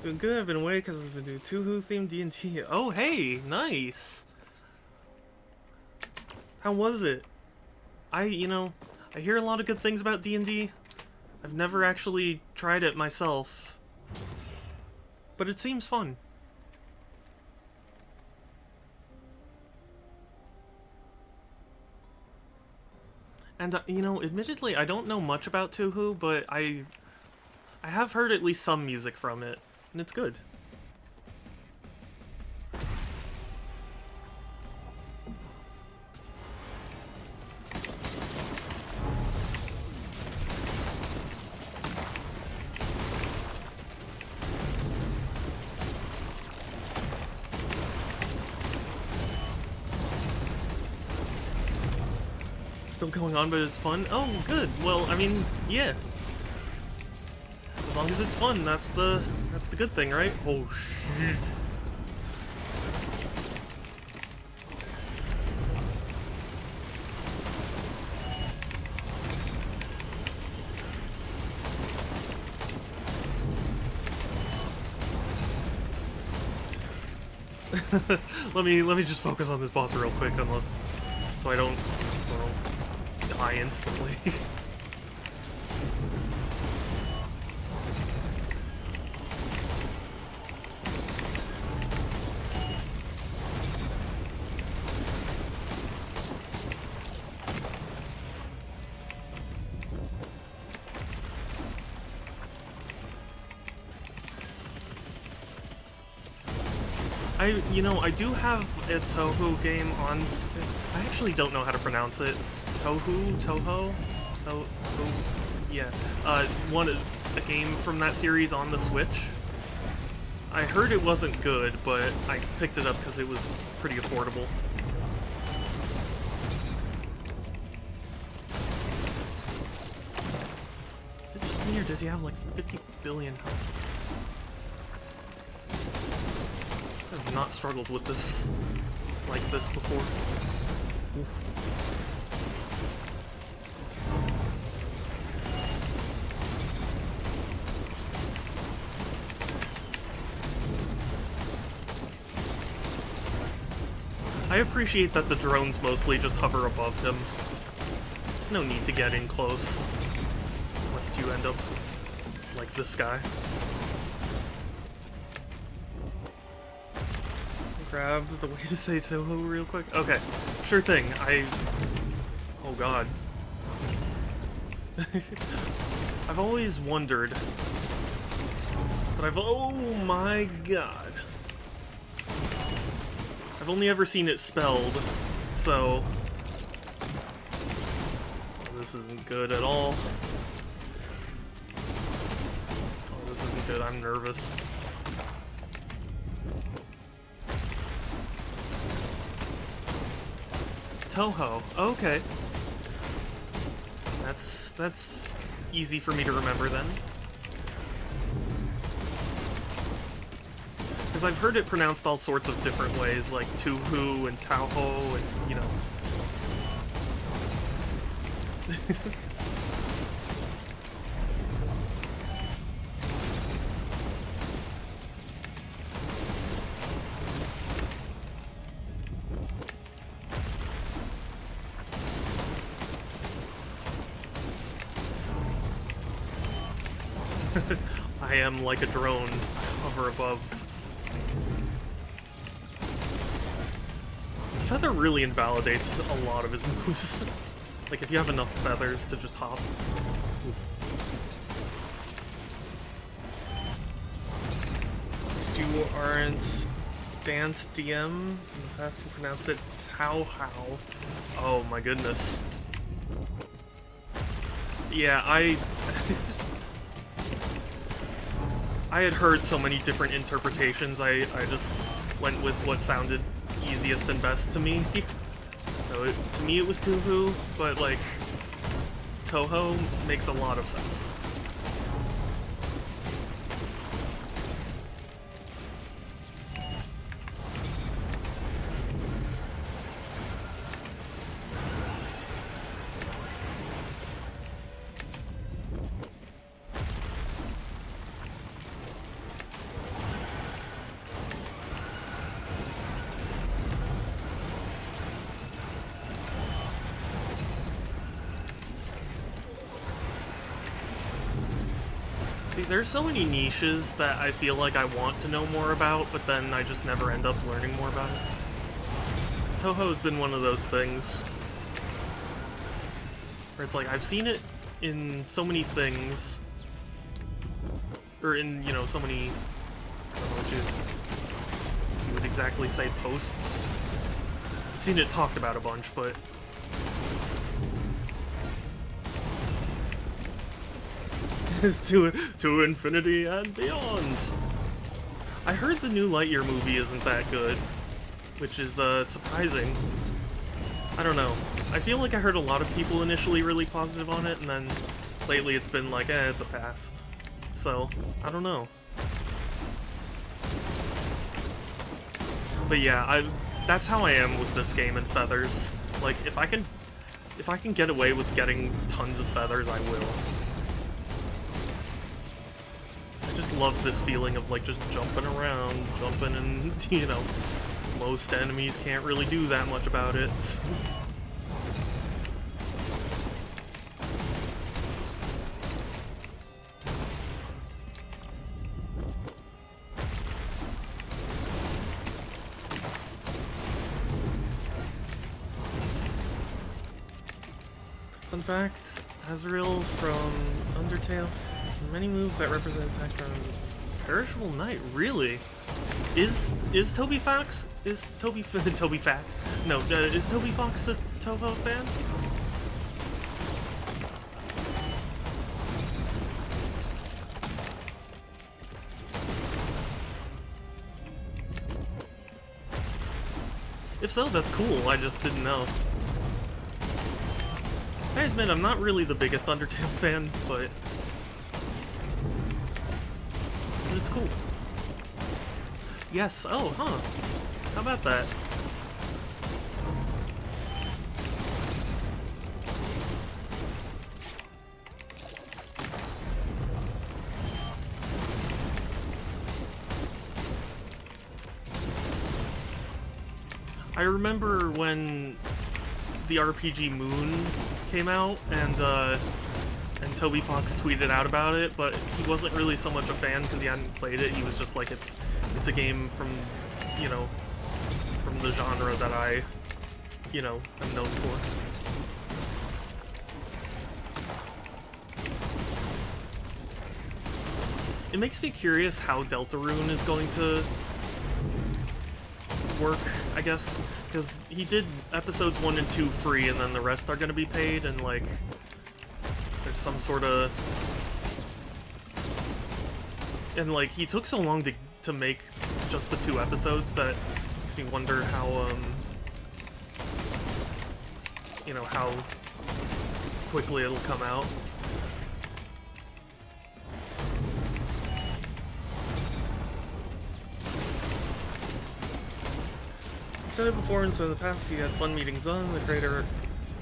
Doing good, I've been away because I've been doing Touhou themed D&D. Oh, hey, nice! How was it? I hear a lot of good things about D&D. I've never actually tried it myself. But it seems fun. And, admittedly, I don't know much about Touhou, but I have heard at least some music from it, and it's good. Still going on, but it's fun. Oh, good. Well, I mean, yeah. As long as it's fun, that's the good thing, right? Oh shit. let me just focus on this boss real quick, so I don't die instantly. I do have a Touhou game on Switch. I actually don't know how to pronounce it. Touhou? Yeah. A game from that series on the Switch. I heard it wasn't good, but I picked it up because it was pretty affordable. Is it just me, or does he have like 50 billion health? I've not struggled with this like this before. Oof. I appreciate that the drones mostly just hover above him. No need to get in close, unless you end up like this guy. Grab the way to say Touhou real quick. Okay, sure thing. Oh god. I've always wondered, but oh my god. I've only ever seen it spelled, so this isn't good at all. Oh, this isn't good. I'm nervous. Touhou. Okay. That's easy for me to remember then. Because I've heard it pronounced all sorts of different ways, like Touhou and Touhou, and, you know. I am like a drone. I hover above. Feather really invalidates a lot of his moves. Like, if you have enough feathers to just hop. You aren't Dant DM. In the past you pronounced it Tao How. Oh my goodness. Yeah, I had heard so many different interpretations, I just went with what sounded easiest and best to me. So to me it was Tuhu, but like, Toho makes a lot of sense. There's so many niches that I feel like I want to know more about, but then I just never end up learning more about it. Toho's been one of those things where it's like, I've seen it in so many things, or in, you know, so many, I don't know what you would exactly say, posts. I've seen it talked about a bunch, but to infinity and beyond. I heard the new Lightyear movie isn't that good, which is surprising. I don't know. I feel like I heard a lot of people initially really positive on it, and then lately it's been like, it's a pass. So, I don't know. But yeah, that's how I am with this game and feathers. Like, if I can get away with getting tons of feathers, I will. I just love this feeling of like just jumping around, and you know, most enemies can't really do that much about it. Fun fact, Azrael from Undertale. Many moves that represent attacks from Perishable Knight. Really? Is Toby Fox? Is Toby Fox? No, is Toby Fox a Toho fan? If so, that's cool. I just didn't know. I admit I'm not really the biggest Undertale fan, but it's cool. Yes, oh, huh. How about that? I remember when the RPG Moon came out, and Toby Fox tweeted out about it, but he wasn't really so much a fan because he hadn't played it. He was just like, it's a game from, you know, from the genre that I, you know, am known for. It makes me curious how Deltarune is going to work, I guess, because he did episodes 1 and 2 free, and then the rest are going to be paid, and like, there's some sort of, and like, he took so long to make just the 2 episodes that it makes me wonder how, you know, how quickly it'll come out. You said it before, and so in the past you had fun meeting Zun,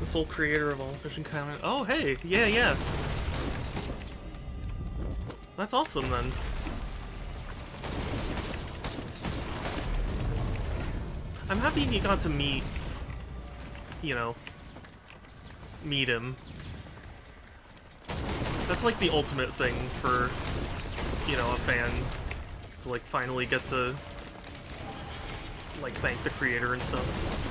the sole creator of all fishing content. Oh, hey, yeah. That's awesome then. I'm happy he got to meet, you know, meet him. That's like the ultimate thing for, you know, a fan to like finally get to like thank the creator and stuff.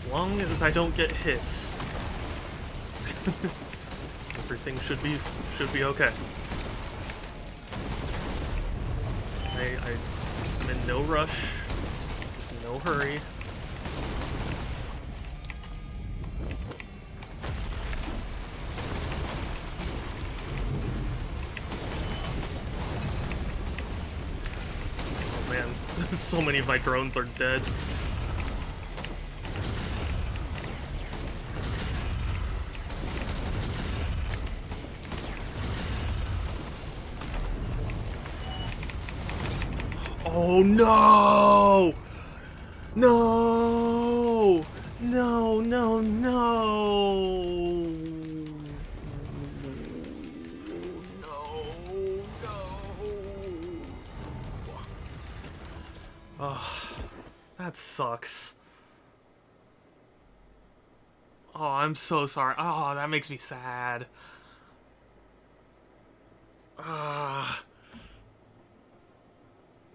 As long as I don't get hits, everything should be okay. I'm in no rush, no hurry. Oh man, so many of my drones are dead. Oh no! No! No, no, no! No, no! Oh, that sucks. Oh, I'm so sorry. Oh, that makes me sad. Ah.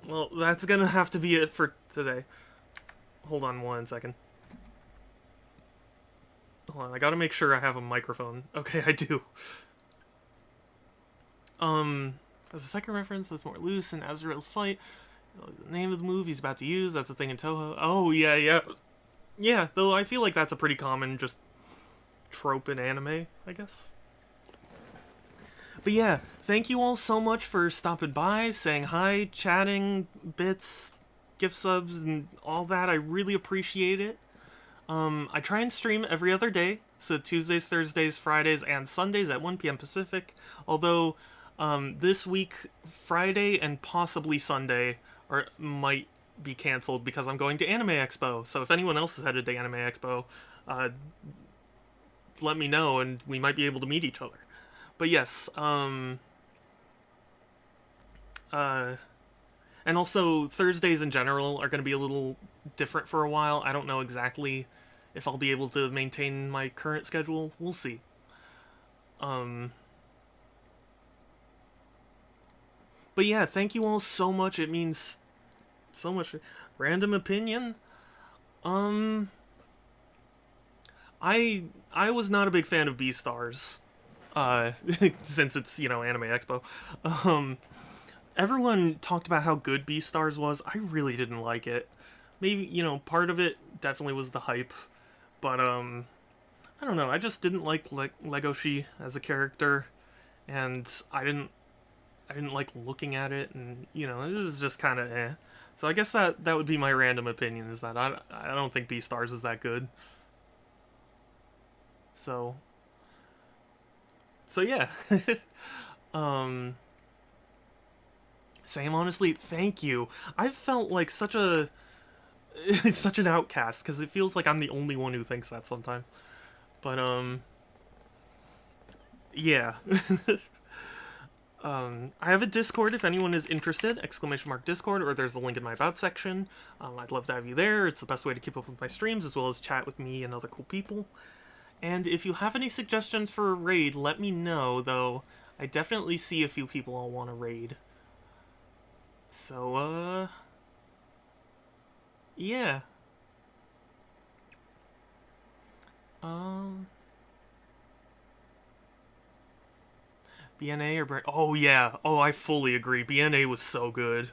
Well, that's gonna have to be it for today. Hold on one second. Hold on, I gotta make sure I have a microphone. Okay, I do. As a second reference, that's more loose in Azrael's fight. The name of the movie he's about to use, that's a thing in Toho. Oh, yeah, yeah. Yeah, though I feel like that's a pretty common just trope in anime, I guess. But yeah, thank you all so much for stopping by, saying hi, chatting, bits, gift subs, and all that. I really appreciate it. I try and stream every other day, so Tuesdays, Thursdays, Fridays, and Sundays at 1 p.m. Pacific. Although, this week, Friday and possibly Sunday might be canceled because I'm going to Anime Expo. So if anyone else is headed to Anime Expo, let me know and we might be able to meet each other. But yes, and also Thursdays in general are going to be a little different for a while. I don't know exactly if I'll be able to maintain my current schedule. We'll see. But yeah, thank you all so much. It means so much. Random opinion. I was not a big fan of Beastars. Since it's, you know, Anime Expo. Everyone talked about how good Beastars was. I really didn't like it. Maybe, you know, part of it definitely was the hype. But, I don't know. I just didn't like Legoshi as a character. And I didn't like looking at it. And, you know, it was just kind of eh. So I guess that would be my random opinion, is that I don't think Beastars is that good. So yeah. Sam, honestly, thank you. I've felt like such an outcast, because it feels like I'm the only one who thinks that sometimes. But, yeah. I have a Discord if anyone is interested, !Discord, or there's a link in my About section. I'd love to have you there. It's the best way to keep up with my streams, as well as chat with me and other cool people. And if you have any suggestions for a raid, let me know, though I definitely see a few people I'll want to raid. So, yeah. BNA or oh yeah, oh I fully agree. BNA was so good.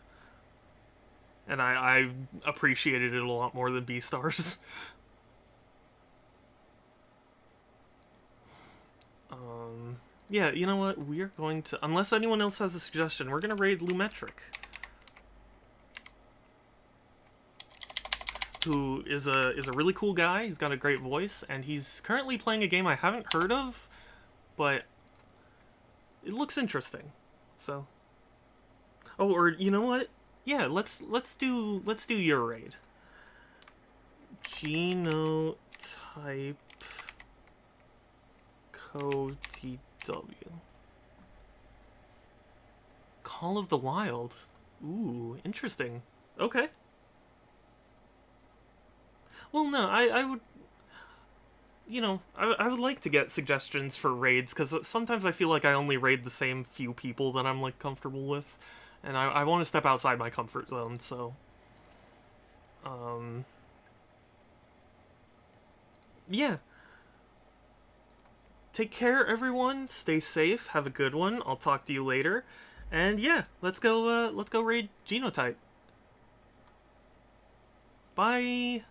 And I appreciated it a lot more than Beastars. Yeah, you know what? We're going to, unless anyone else has a suggestion, we're gonna raid Lumetric, who is a really cool guy. He's got a great voice, and he's currently playing a game I haven't heard of, but it looks interesting. So Oh, or you know what? Yeah, let's do your raid. Genotype code TW. Call of the Wild. Ooh, interesting. Okay. Well, no, I would... You know, I would like to get suggestions for raids, because sometimes I feel like I only raid the same few people that I'm, like, comfortable with. And I want to step outside my comfort zone, so... Yeah. Take care, everyone. Stay safe. Have a good one. I'll talk to you later. And yeah, let's go raid Genotype. Bye!